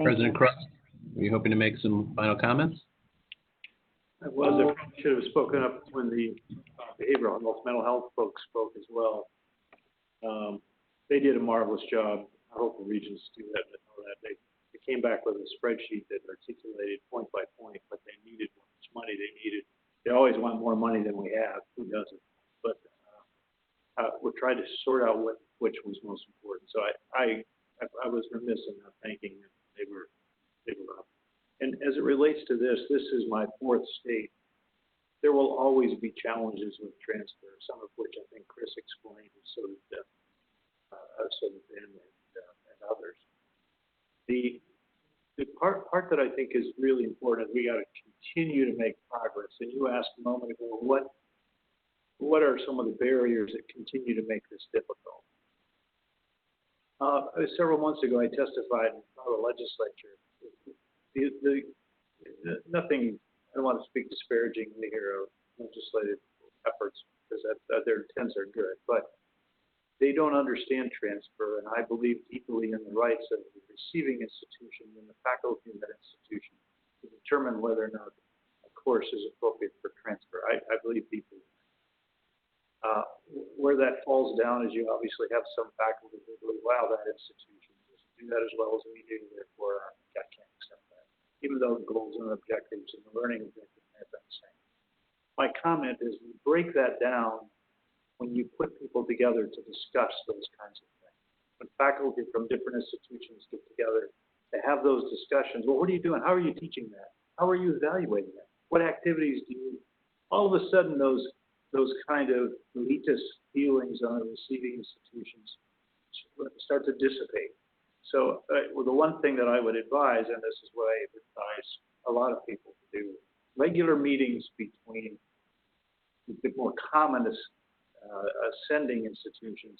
President Cross, are you hoping to make some final comments? I should have spoken up when the behavioral health, mental health folks spoke as well. They did a marvelous job. I hope the Regents do that. They came back with a spreadsheet that articulated point by point what they needed, how much money they needed. They always want more money than we have. Who doesn't? But we're trying to sort out which was most important. So I was remiss in not thanking them. They were up. And as it relates to this is my fourth state. There will always be challenges with transfer, some of which I think Chris explained, and so did Ben and others. The part that I think is really important is we got to continue to make progress. And you asked a moment ago, what are some of the barriers that continue to make this difficult? Several months ago, I testified in front of the legislature. Nothing, I don't want to speak disparagingly here of legislative efforts, because their intents are good, but they don't understand transfer, and I believe deeply in the rights of the receiving institution and the faculty of that institution to determine whether or not a course is appropriate for transfer. I believe deeply in that. Where that falls down is you obviously have some faculty who believe, wow, that institution doesn't do that as well as we do, therefore I can't accept that, even though the goals and objectives and the learning objectives may have been the same. My comment is we break that down when you put people together to discuss those kinds of things. When faculty from different institutions get together to have those discussions, well, what are you doing? How are you teaching that? How are you evaluating that? What activities do you, all of a sudden those kind of elitist feelings on the receiving institutions start to dissipate. So well, the one thing that I would advise, and this is what I advise a lot of people to do, regular meetings between the more common ascending institutions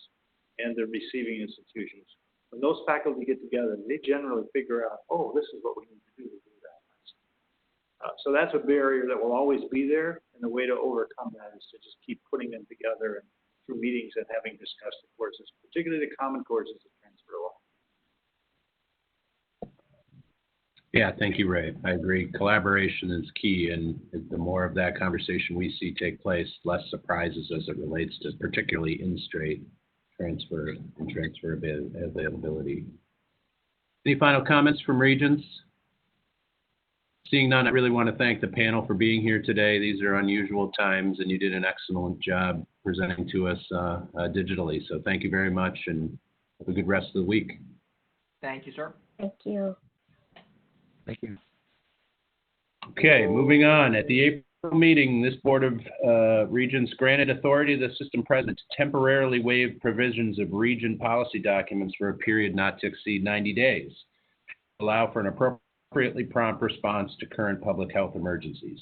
and the receiving institutions. When those faculty get together, they generally figure out, oh, this is what we need to do that. So that's a barrier that will always be there, and the way to overcome that is to just keep putting them together and through meetings and having discussed the courses, particularly the common courses of transfer law. Yeah, thank you, Ray. I agree. Collaboration is key, and the more of that conversation we see take place, less surprises as it relates to particularly in-straight transfer and transfer availability. Any final comments from Regents? Seeing none, I really want to thank the panel for being here today. These are unusual times, and you did an excellent job presenting to us digitally. So thank you very much, and have a good rest of the week. Thank you, sir. Thank you. Thank you. Okay, moving on. At the April meeting, this Board of Regents granted authority to the system president to temporarily waive provisions of Regent policy documents for a period not to exceed 90 days, allow for an appropriately prompt response to current public health emergencies.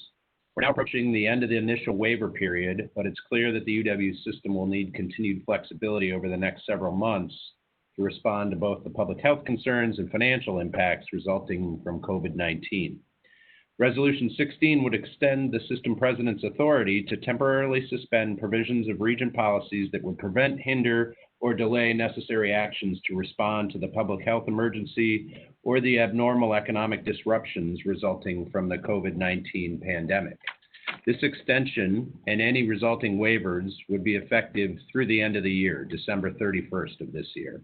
We're now approaching the end of the initial waiver period, but it's clear that the UW system will need continued flexibility over the next several months to respond to both the public health concerns and financial impacts resulting from COVID-19. Resolution 16 would extend the system president's authority to temporarily suspend provisions of Regent policies that would prevent, hinder, or delay necessary actions to respond to the public health emergency or the abnormal economic disruptions resulting from the COVID-19 pandemic. This extension and any resulting waivers would be effective through the end of the year, December 31st of this year.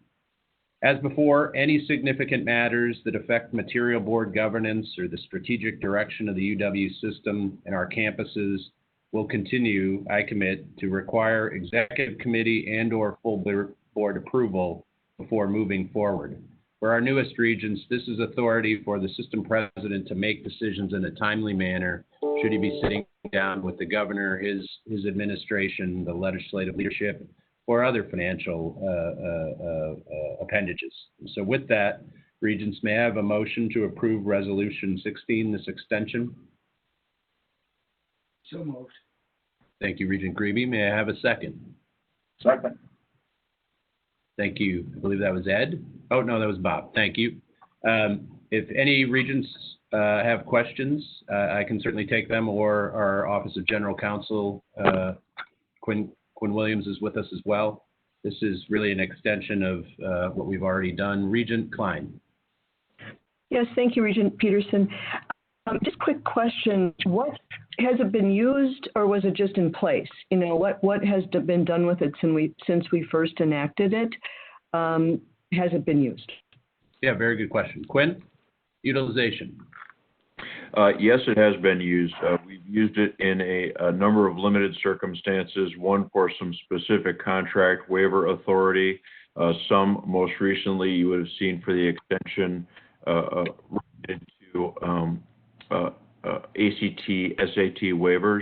As before, any significant matters that affect material board governance or the strategic direction of the UW system and our campuses will continue, I commit, to require executive committee and/or full board approval before moving forward. For our newest regents, this is authority for the system president to make decisions in a timely manner should he be sitting down with the governor, his administration, the legislative leadership, or other financial appendages. So with that, regents, may I have a motion to approve Resolution 16, this extension? So moved. Thank you, Regent Greeby. May I have a second? Second. Thank you. I believe that was Ed. Oh, no, that was Bob. Thank you. If any regents have questions, I can certainly take them, or our Office of General Counsel, Quinn Williams is with us as well. This is really an extension of what we've already done. Regent Klein. Yes, thank you, Regent Peterson. Just quick question. What has it been used, or was it just in place? You know, what has been done with it since we first enacted it? Has it been used? Yeah, very good question. Quinn, utilization. Yes, it has been used. We've used it in a number of limited circumstances, one for some specific contract waiver authority. Some, most recently, you would have seen for the extension related to ACT, SAT waivers.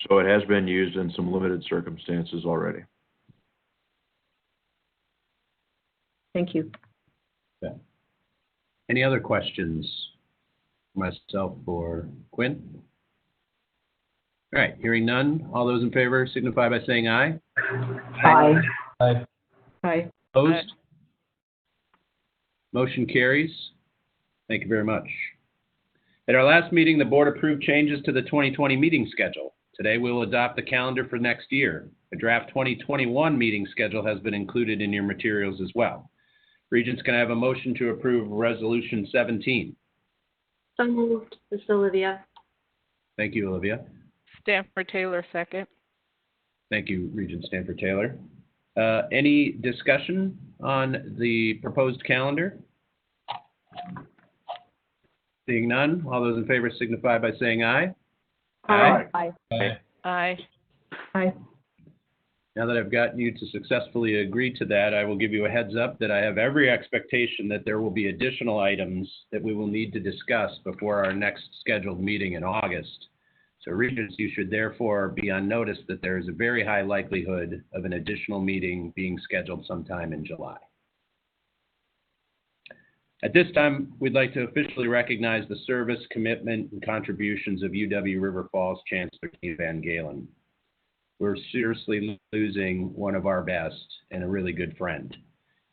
So it has been used in some limited circumstances already. Thank you. Okay. Any other questions? Myself or Quinn? All right, hearing none. All those in favor signify by saying aye. Aye. Aye. Aye. Opposed? Motion carries. Thank you very much. At our last meeting, the board approved changes to the 2020 meeting schedule. Today, we will adopt the calendar for next year. A draft 2021 meeting schedule has been included in your materials as well. Regents, can I have a motion to approve Resolution 17? So moved. This is Olivia. Thank you, Olivia. Stanford Taylor, second. Thank you, Regent Stanford Taylor. Any discussion on the proposed calendar? Seeing none, all those in favor signify by saying aye. Aye. Aye. Aye. Aye. Now that I've gotten you to successfully agree to that, I will give you a heads up that I have every expectation that there will be additional items that we will need to discuss before our next scheduled meeting in August. So Regents, you should therefore be on notice that there is a very high likelihood of an additional meeting being scheduled sometime in July. At this time, we'd like to officially recognize the service, commitment, and contributions of UW River Falls Chancellor Van Galen. We're seriously losing one of our best and a really good friend.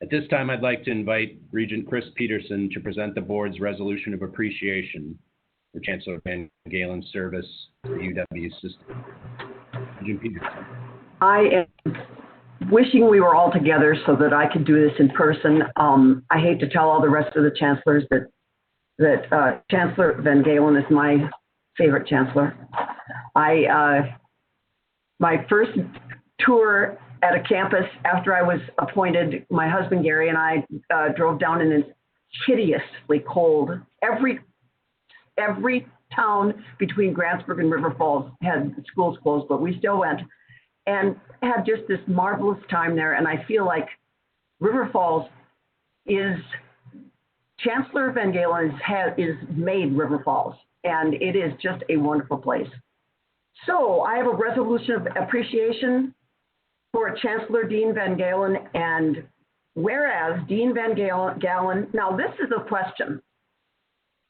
At this time, I'd like to invite Regent Chris Peterson to present the board's resolution of appreciation for Chancellor Van Galen's service to the UW system. Regent Peterson. I am wishing we were all together so that I could do this in person. I hate to tell all the rest of the chancellors that Chancellor Van Galen is my favorite chancellor. My first tour at a campus after I was appointed, my husband Gary and I drove down and it's hideously cold. Every town between Grantsburg and River Falls had schools closed, but we still went and had just this marvelous time there. And I feel like River Falls is, Chancellor Van Galen is made River Falls, and it is just a wonderful place. So I have a resolution of appreciation for Chancellor Dean Van Galen, and whereas Dean Van Galen, now this is a question.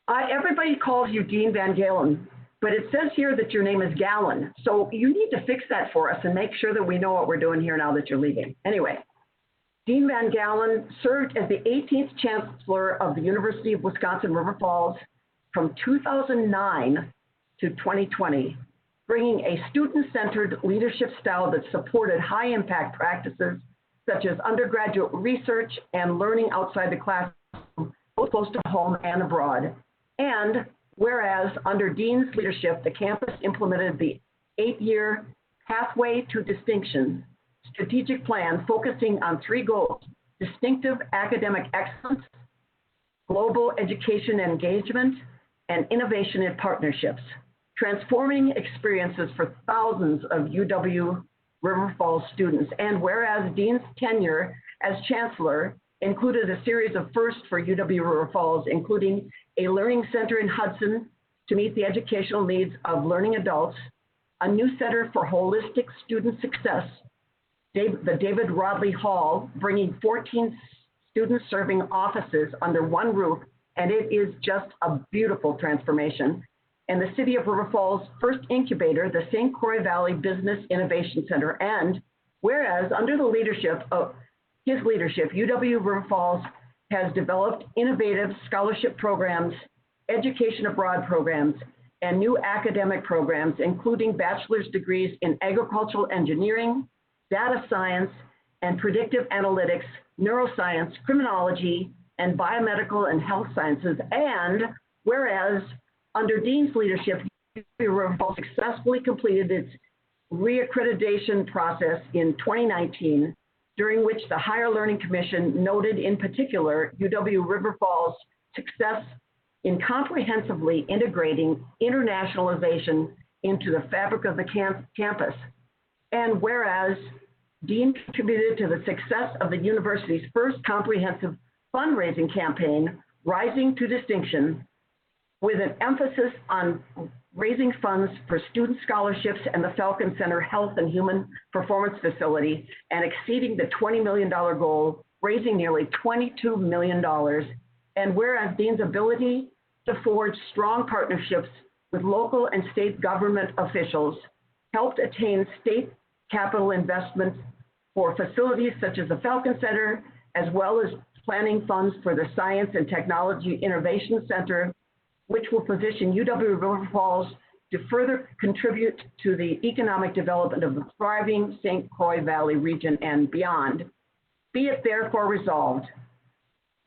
Everybody calls you Dean Van Galen, but it says here that your name is Galen. So you need to fix that for us and make sure that we know what we're doing here now that you're leaving. Anyway, Dean Van Galen served as the 18th Chancellor of the University of Wisconsin-River Falls from 2009 to 2020, bringing a student-centered leadership style that supported high-impact practices such as undergraduate research and learning outside the classroom, both close to home and abroad. And whereas under Dean's leadership, the campus implemented the 8-year Pathway to Distinction strategic plan focusing on 3 goals: distinctive academic excellence, global education engagement, and innovation in partnerships, transforming experiences for thousands of UW River Falls students. And whereas Dean's tenure as Chancellor included a series of firsts for UW River Falls, including a learning center in Hudson to meet the educational needs of learning adults, a new center for holistic student success, the David Rodley Hall, bringing 14 student-serving offices under one roof, and it is just a beautiful transformation. And the City of River Falls' first incubator, the St. Croix Valley Business Innovation Center. And whereas under the leadership of his leadership, UW River Falls has developed innovative scholarship programs, education abroad programs, and new academic programs, including bachelor's degrees in agricultural engineering, data science, and predictive analytics, neuroscience, criminology, and biomedical and health sciences. And whereas under Dean's leadership, UW River Falls successfully completed its reaccreditation process in 2019, during which the Higher Learning Commission noted in particular UW River Falls' success in comprehensively integrating internationalization into the fabric of the campus. And whereas Dean contributed to the success of the university's first comprehensive fundraising campaign, Rising to Distinction, with an emphasis on raising funds for student scholarships and the Falcon Center Health and Human Performance Facility, and exceeding the $20 million goal, raising nearly $22 million. And whereas Dean's ability to forge strong partnerships with local and state government officials helped attain state capital investments for facilities such as the Falcon Center, as well as planning funds for the Science and Technology Innovation Center, which will position UW River Falls to further contribute to the economic development of the thriving St. Croix Valley region and beyond, be it therefore resolved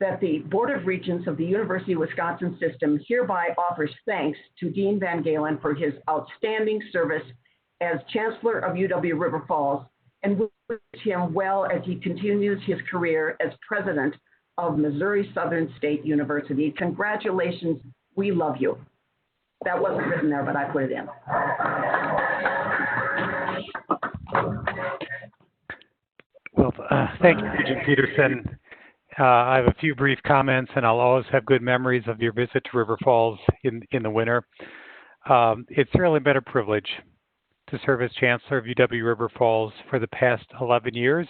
that the Board of Regents of the University of Wisconsin System hereby offers thanks to Dean Van Galen for his outstanding service as Chancellor of UW River Falls, and wish him well as he continues his career as President of Missouri Southern State University. Congratulations, we love you. That wasn't written there, but I put it in. Well, thank you, Regent Peterson. I have a few brief comments, and I'll always have good memories of your visit to River Falls in the winter. It's really been a privilege to serve as Chancellor of UW River Falls for the past 11 years,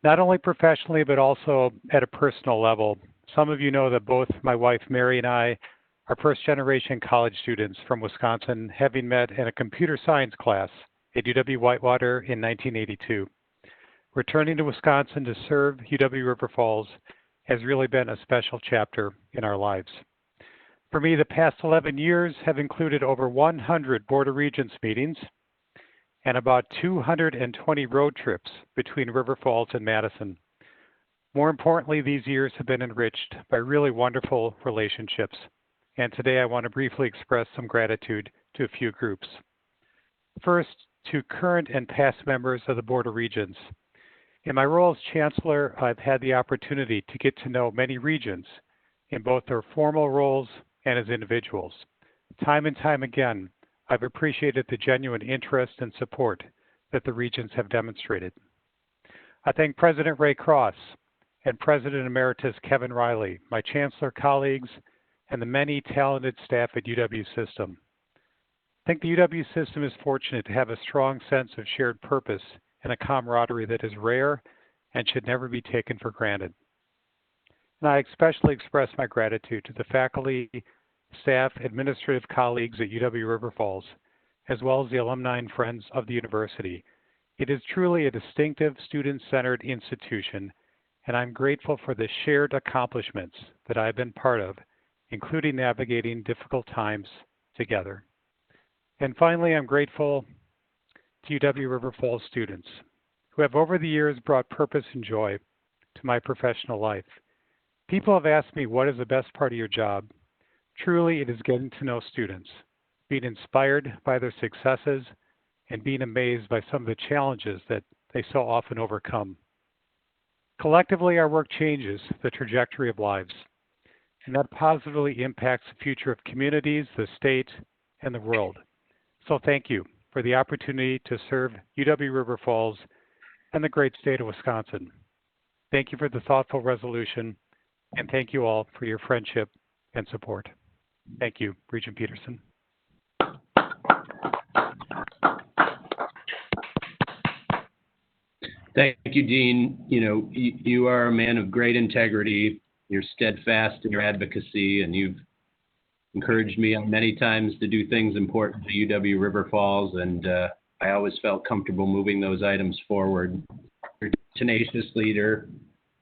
not only professionally, but also at a personal level. Some of you know that both my wife, Mary, and I are first-generation college students from Wisconsin, having met in a computer science class at UW Whitewater in 1982. Returning to Wisconsin to serve UW River Falls has really been a special chapter in our lives. For me, the past 11 years have included over 100 Board of Regents meetings and about 220 road trips between River Falls and Madison. More importantly, these years have been enriched by really wonderful relationships. And today I want to briefly express some gratitude to a few groups. First, to current and past members of the Board of Regents. In my role as Chancellor, I've had the opportunity to get to know many regents in both their formal roles and as individuals. Time and time again, I've appreciated the genuine interest and support that the regents have demonstrated. I thank President Ray Cross and President Emeritus Kevin Riley, my Chancellor colleagues, and the many talented staff at UW System. I think the UW System is fortunate to have a strong sense of shared purpose and a camaraderie that is rare and should never be taken for granted. And I especially express my gratitude to the faculty, staff, administrative colleagues at UW River Falls, as well as the alumni and friends of the university. It is truly a distinctive, student-centered institution, and I'm grateful for the shared accomplishments that I've been part of, including navigating difficult times together. And finally, I'm grateful to UW River Falls students who have over the years brought purpose and joy to my professional life. People have asked me, what is the best part of your job? Truly, it is getting to know students, being inspired by their successes, and being amazed by some of the challenges that they so often overcome. Collectively, our work changes the trajectory of lives, and that positively impacts the future of communities, the state, and the world. So thank you for the opportunity to serve UW River Falls and the great state of Wisconsin. Thank you for the thoughtful resolution, and thank you all for your friendship and support. Thank you, Regent Peterson. Thank you, Dean. You know, you are a man of great integrity. You're steadfast in your advocacy, and you've encouraged me many times to do things important to UW River Falls, and I always felt comfortable moving those items forward. You're a tenacious leader,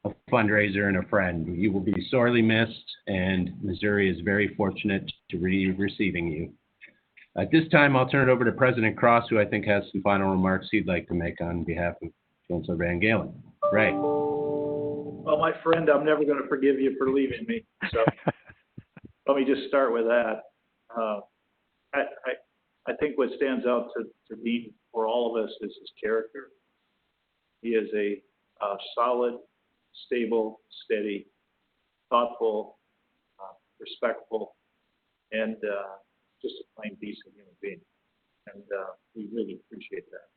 a fundraiser, and a friend. You will be sorely missed, and Missouri is very fortunate to be receiving you. At this time, I'll turn it over to President Cross, who I think has some final remarks he'd like to make on behalf of Chancellor Van Galen. Ray. Well, my friend, I'm never going to forgive you for leaving me. So let me just start with that. I think what stands out to Dean for all of us is his character. He is a solid, stable, steady, thoughtful, respectful, and just a plain decent human being. And we really appreciate that.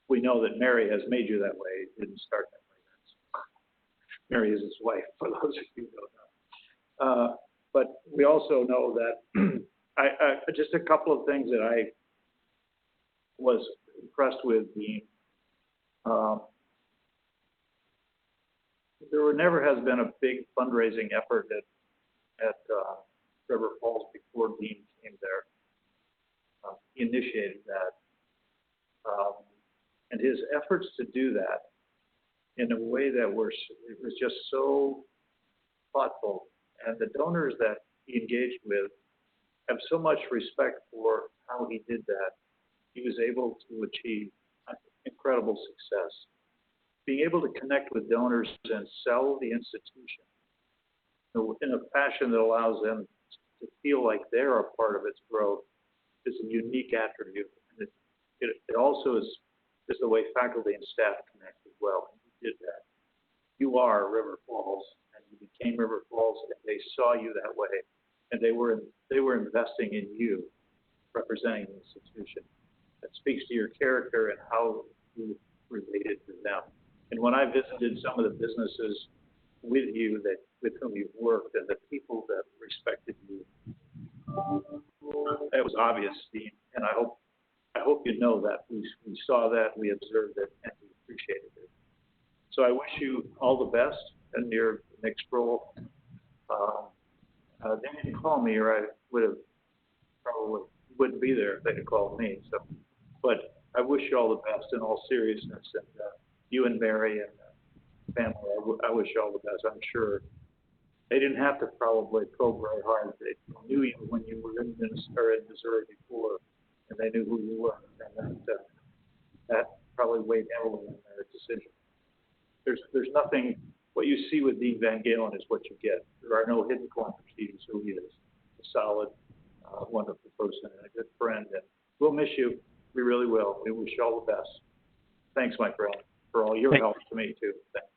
We know that Mary has made you that way. It didn't start that way. Mary is his wife, for those of you who don't know. But we also know that just a couple of things that I was impressed with, Dean. There never has been a big fundraising effort at River Falls before Dean came there. He initiated that. And his efforts to do that in a way that it was just so thoughtful, and the donors that he engaged with have so much respect for how he did that. He was able to achieve incredible success. Being able to connect with donors and sell the institution in a fashion that allows them to feel like they're a part of its growth is a unique attribute. And it also is the way faculty and staff connect as well. You did that. You are River Falls, and you became River Falls, and they saw you that way, and they were investing in you, representing the institution. That speaks to your character and how you related to them. And when I visited some of the businesses with you with whom you've worked and the people that respected you, it was obvious, Dean, and I hope you know that. We saw that, we observed it, and we appreciated it. So I wish you all the best in your next role. They didn't call me, or I would have probably wouldn't be there if they had called me. So, but I wish you all the best in all seriousness, and you and Mary and family, I wish you all the best. I'm sure they didn't have to probably probe very hard. They knew you when you were in Missouri before, and they knew who you were, and that probably weighed heavily in their decision. There's nothing. What you see with Dean Van Galen is what you get. There are no hidden corners. He is who he is. A solid, wonderful person and a good friend. And we'll miss you. We really will. We wish you all the best. Thanks, my friend, for all your help to me too. Thanks.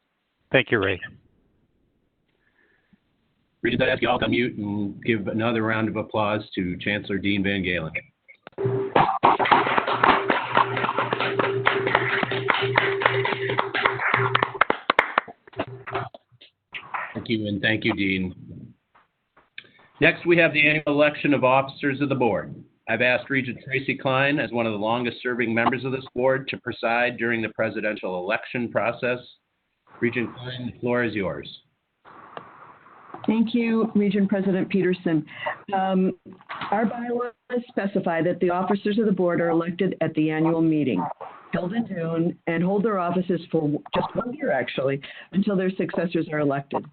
Thank you, Ray. Regents, I ask you all to mute and give another round of applause to Chancellor Dean Van Galen. Thank you, and thank you, Dean. Next, we have the annual election of officers of the board. I've asked Regent Tracy Klein, as one of the longest-serving members of this board, to preside during the presidential election process. Regent Klein, the floor is yours. Thank you, Regent President Peterson. Our bylaws specify that the officers of the board are elected at the annual meeting, held in June, and hold their offices for just 1 year, actually, until their successors are elected.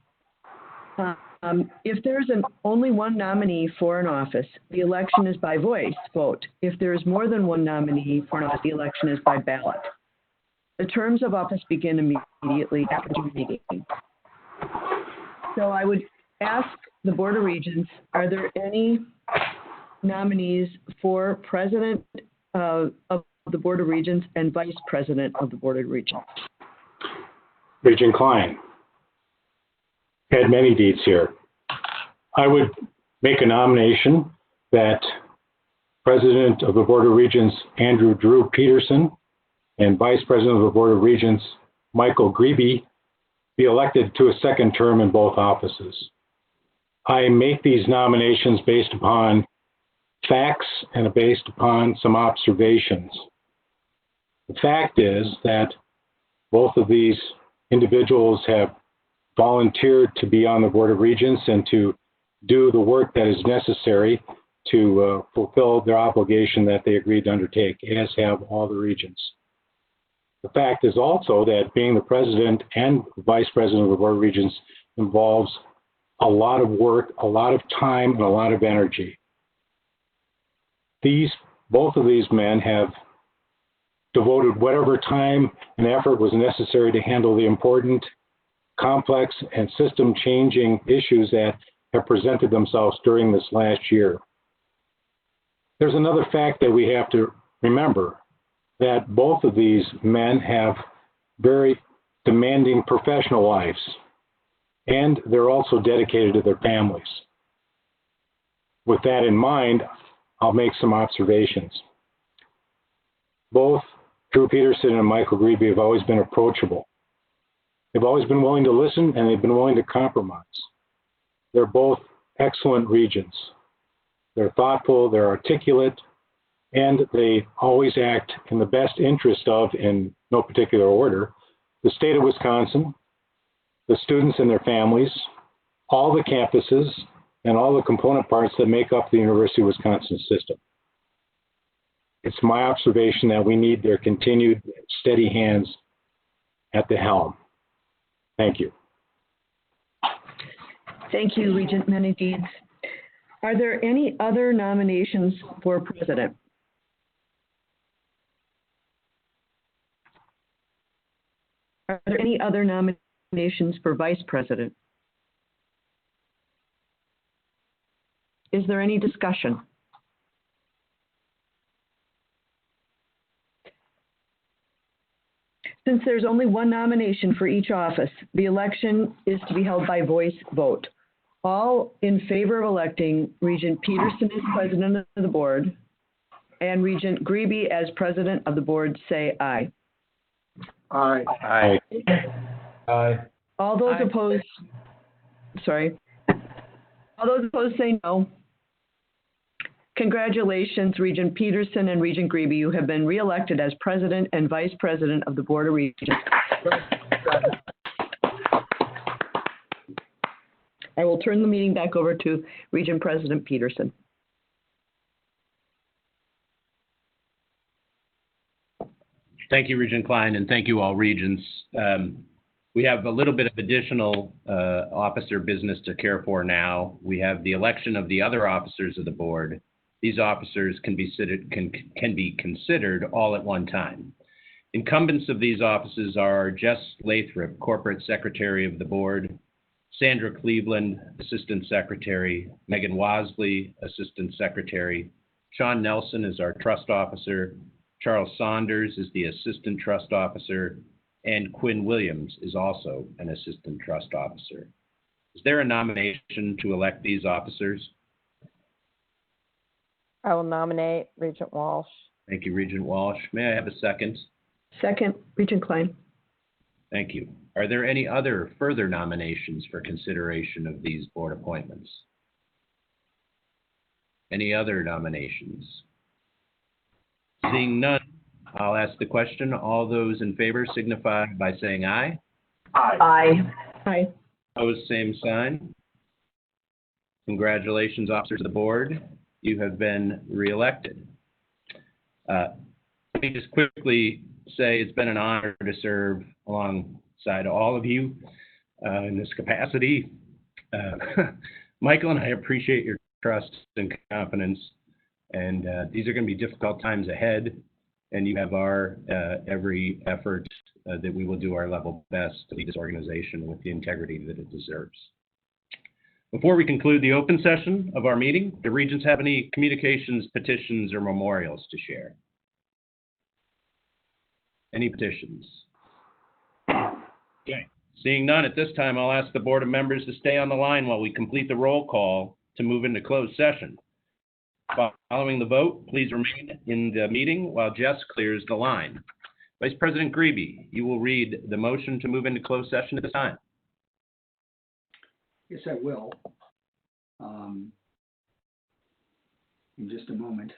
If there's only one nominee for an office, the election is by voice vote. If there is more than one nominee for an office, the election is by ballot. The terms of office begin immediately after the meeting. So I would ask the Board of Regents, are there any nominees for President of the Board of Regents and Vice President of the Board of Regents? Regent Klein. Had many deeds here. I would make a nomination that President of the Board of Regents, Andrew Drew Peterson, and Vice President of the Board of Regents, Michael Grebe, be elected to a second term in both offices. I make these nominations based upon facts and based upon some observations. The fact is that both of these individuals have volunteered to be on the Board of Regents and to do the work that is necessary to fulfill their obligation that they agreed to undertake, as have all the regents. The fact is also that being the president and vice president of the Board of Regents involves a lot of work, a lot of time, and a lot of energy. Both of these men have devoted whatever time and effort was necessary to handle the important, complex, and system-changing issues that have presented themselves during this last year. There's another fact that we have to remember, that both of these men have very demanding professional lives, and they're also dedicated to their families. With that in mind, I'll make some observations. Both Drew Peterson and Michael Grebe have always been approachable. They've always been willing to listen, and they've been willing to compromise. They're both excellent regents. They're thoughtful, they're articulate, and they always act in the best interest of, in no particular order, the state of Wisconsin, the students and their families, all the campuses, and all the component parts that make up the University of Wisconsin system. It's my observation that we need their continued steady hands at the helm. Thank you. Thank you, Regent Menedines. Are there any other nominations for president? Are there any other nominations for vice president? Is there any discussion? Since there's only one nomination for each office, the election is to be held by voice vote. All in favor of electing Regent Peterson as president of the board and Regent Grebe as president of the board, say aye. Aye. Aye. Aye. All those opposed, sorry. All those opposed say no. Congratulations, Regent Peterson and Regent Grebe. You have been reelected as president and vice president of the Board of Regents. I will turn the meeting back over to Regent President Peterson. Thank you, Regent Klein, and thank you all regents. We have a little bit of additional officer business to care for now. We have the election of the other officers of the board. These officers can be considered all at one time. Incumbents of these offices are Jess Lathrop, Corporate Secretary of the Board, Sandra Cleveland, Assistant Secretary, Megan Wasley, Assistant Secretary, Sean Nelson is our Trust Officer, Charles Saunders is the Assistant Trust Officer, and Quinn Williams is also an Assistant Trust Officer. Is there a nomination to elect these officers? I will nominate Regent Walsh. Thank you, Regent Walsh. May I have a second? Second, Regent Klein. Thank you. Are there any other further nominations for consideration of these board appointments? Any other nominations? Seeing none, I'll ask the question. All those in favor signify by saying aye. Aye. Aye. Aye. Opposed, same sign. Congratulations, officers of the board. You have been reelected. Let me just quickly say it's been an honor to serve alongside all of you in this capacity. Michael and I appreciate your trust and confidence, and these are going to be difficult times ahead, and you have our every effort that we will do our level best to lead this organization with the integrity that it deserves. Before we conclude the open session of our meeting, do Regents have any communications, petitions, or memorials to share? Any petitions? Okay. Seeing none at this time, I'll ask the board of members to stay on the line while we complete the roll call to move into closed session. Following the vote, please remain in the meeting while Jess clears the line. Vice President Grebe, you will read the motion to move into closed session at this time. Yes, I will. In just a moment.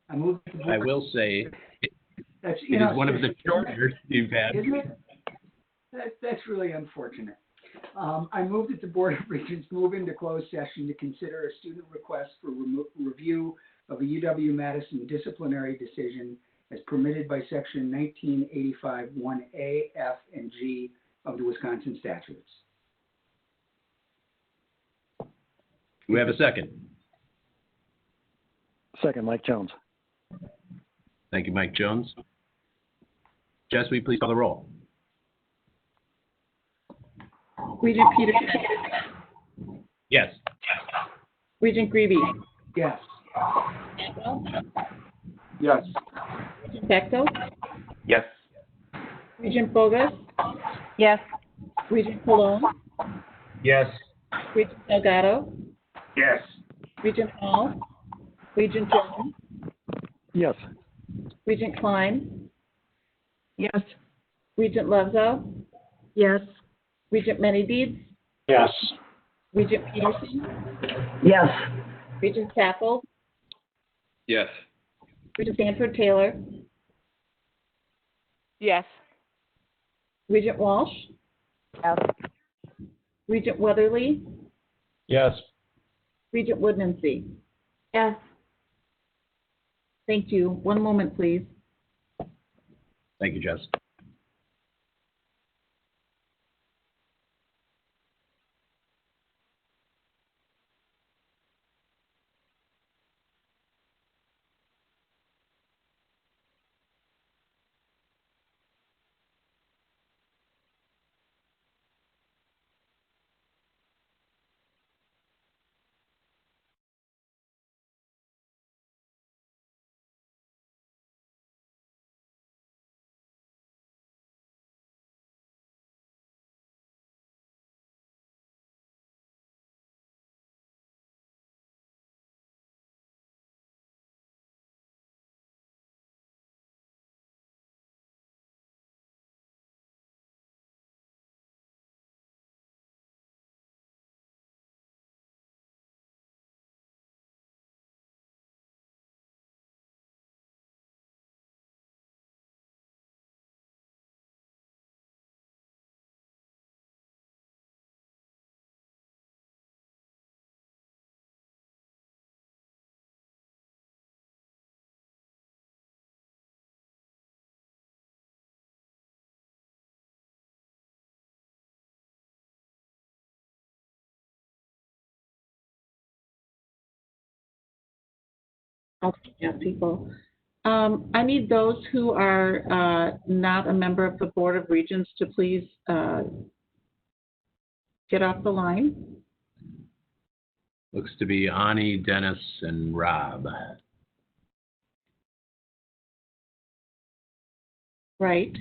I will say that's, it is one of the shorter you've had. Isn't it? That's really unfortunate. I move that the Board of Regents move into closed session to consider a student request for review of a UW-Madison disciplinary decision as permitted by Section 1985 1A, F, and G of the Wisconsin statutes. Do we have a second? Second, Mike Jones. Thank you, Mike Jones. Jess, will you please call the roll? Regent Peterson? Yes. Regent Grebe? Yes. Yes. Regent Bechtel? Yes. Regent Bogus? Yes. Regent Cologne? Yes. Regent Delgado? Yes. Regent Hall? Regent Jones? Yes. Regent Klein? Yes. Regent Levzo? Yes. Regent Manydeeds? Yes. Regent Peterson? Yes. Regent Saffold? Yes. Regent Sanford Taylor? Yes. Regent Walsh? Yes. Regent Weatherly? Yes. Regent Woodmansee? Yes. Thank you. One moment, please. Thank you, Jess. Okay, yeah, people. I need those who are not a member of the Board of Regents to please get off the line. Looks to be Ani, Dennis, and Rob. Right.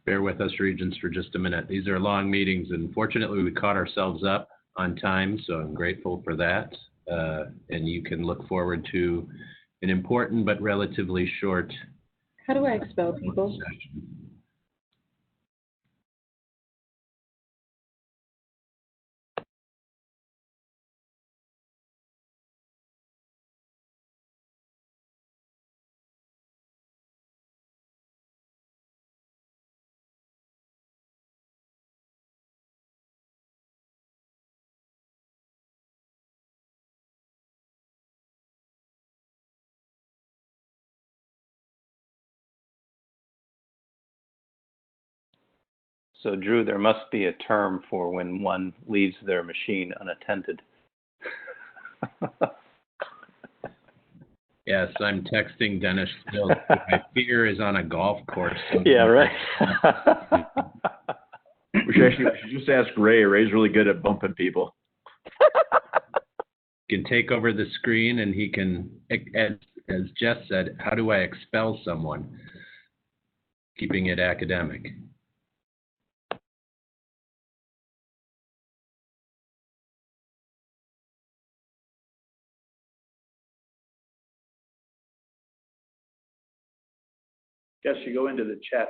Bear with us, Regents, for just a minute. These are long meetings, and fortunately, we caught ourselves up on time, so I'm grateful for that. And you can look forward to an important but relatively short How do I expel people? session. So, Drew, there must be a term for when one leaves their machine unattended. Yes, I'm texting Dennis still. My fear is on a golf course. Yeah, right. We should just ask Ray. Ray's really good at bumping people. He can take over the screen, and he can, as Jess said, how do I expel someone? Keeping it academic. Guess you go into the chat,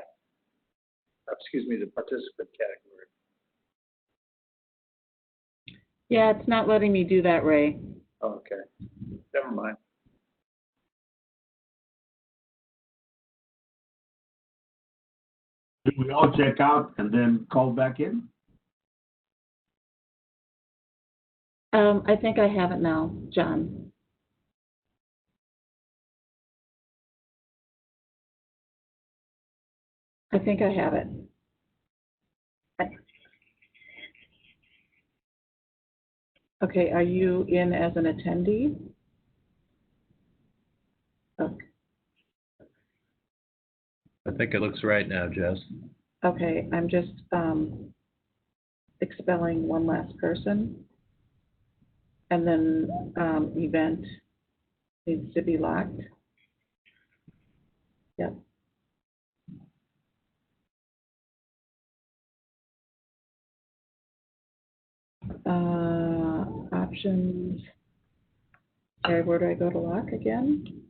the participant category. Yeah, it's not letting me do that, Ray. Oh, okay, never mind. Do we all check out and then call back in? I think I have it now, John. I think I have it. Okay, are you in as an attendee? Okay. I think it looks right now, Jess. Okay, I'm just expelling one last person. And then event needs to be locked. Yep. Options. Sorry, where do I go to lock again?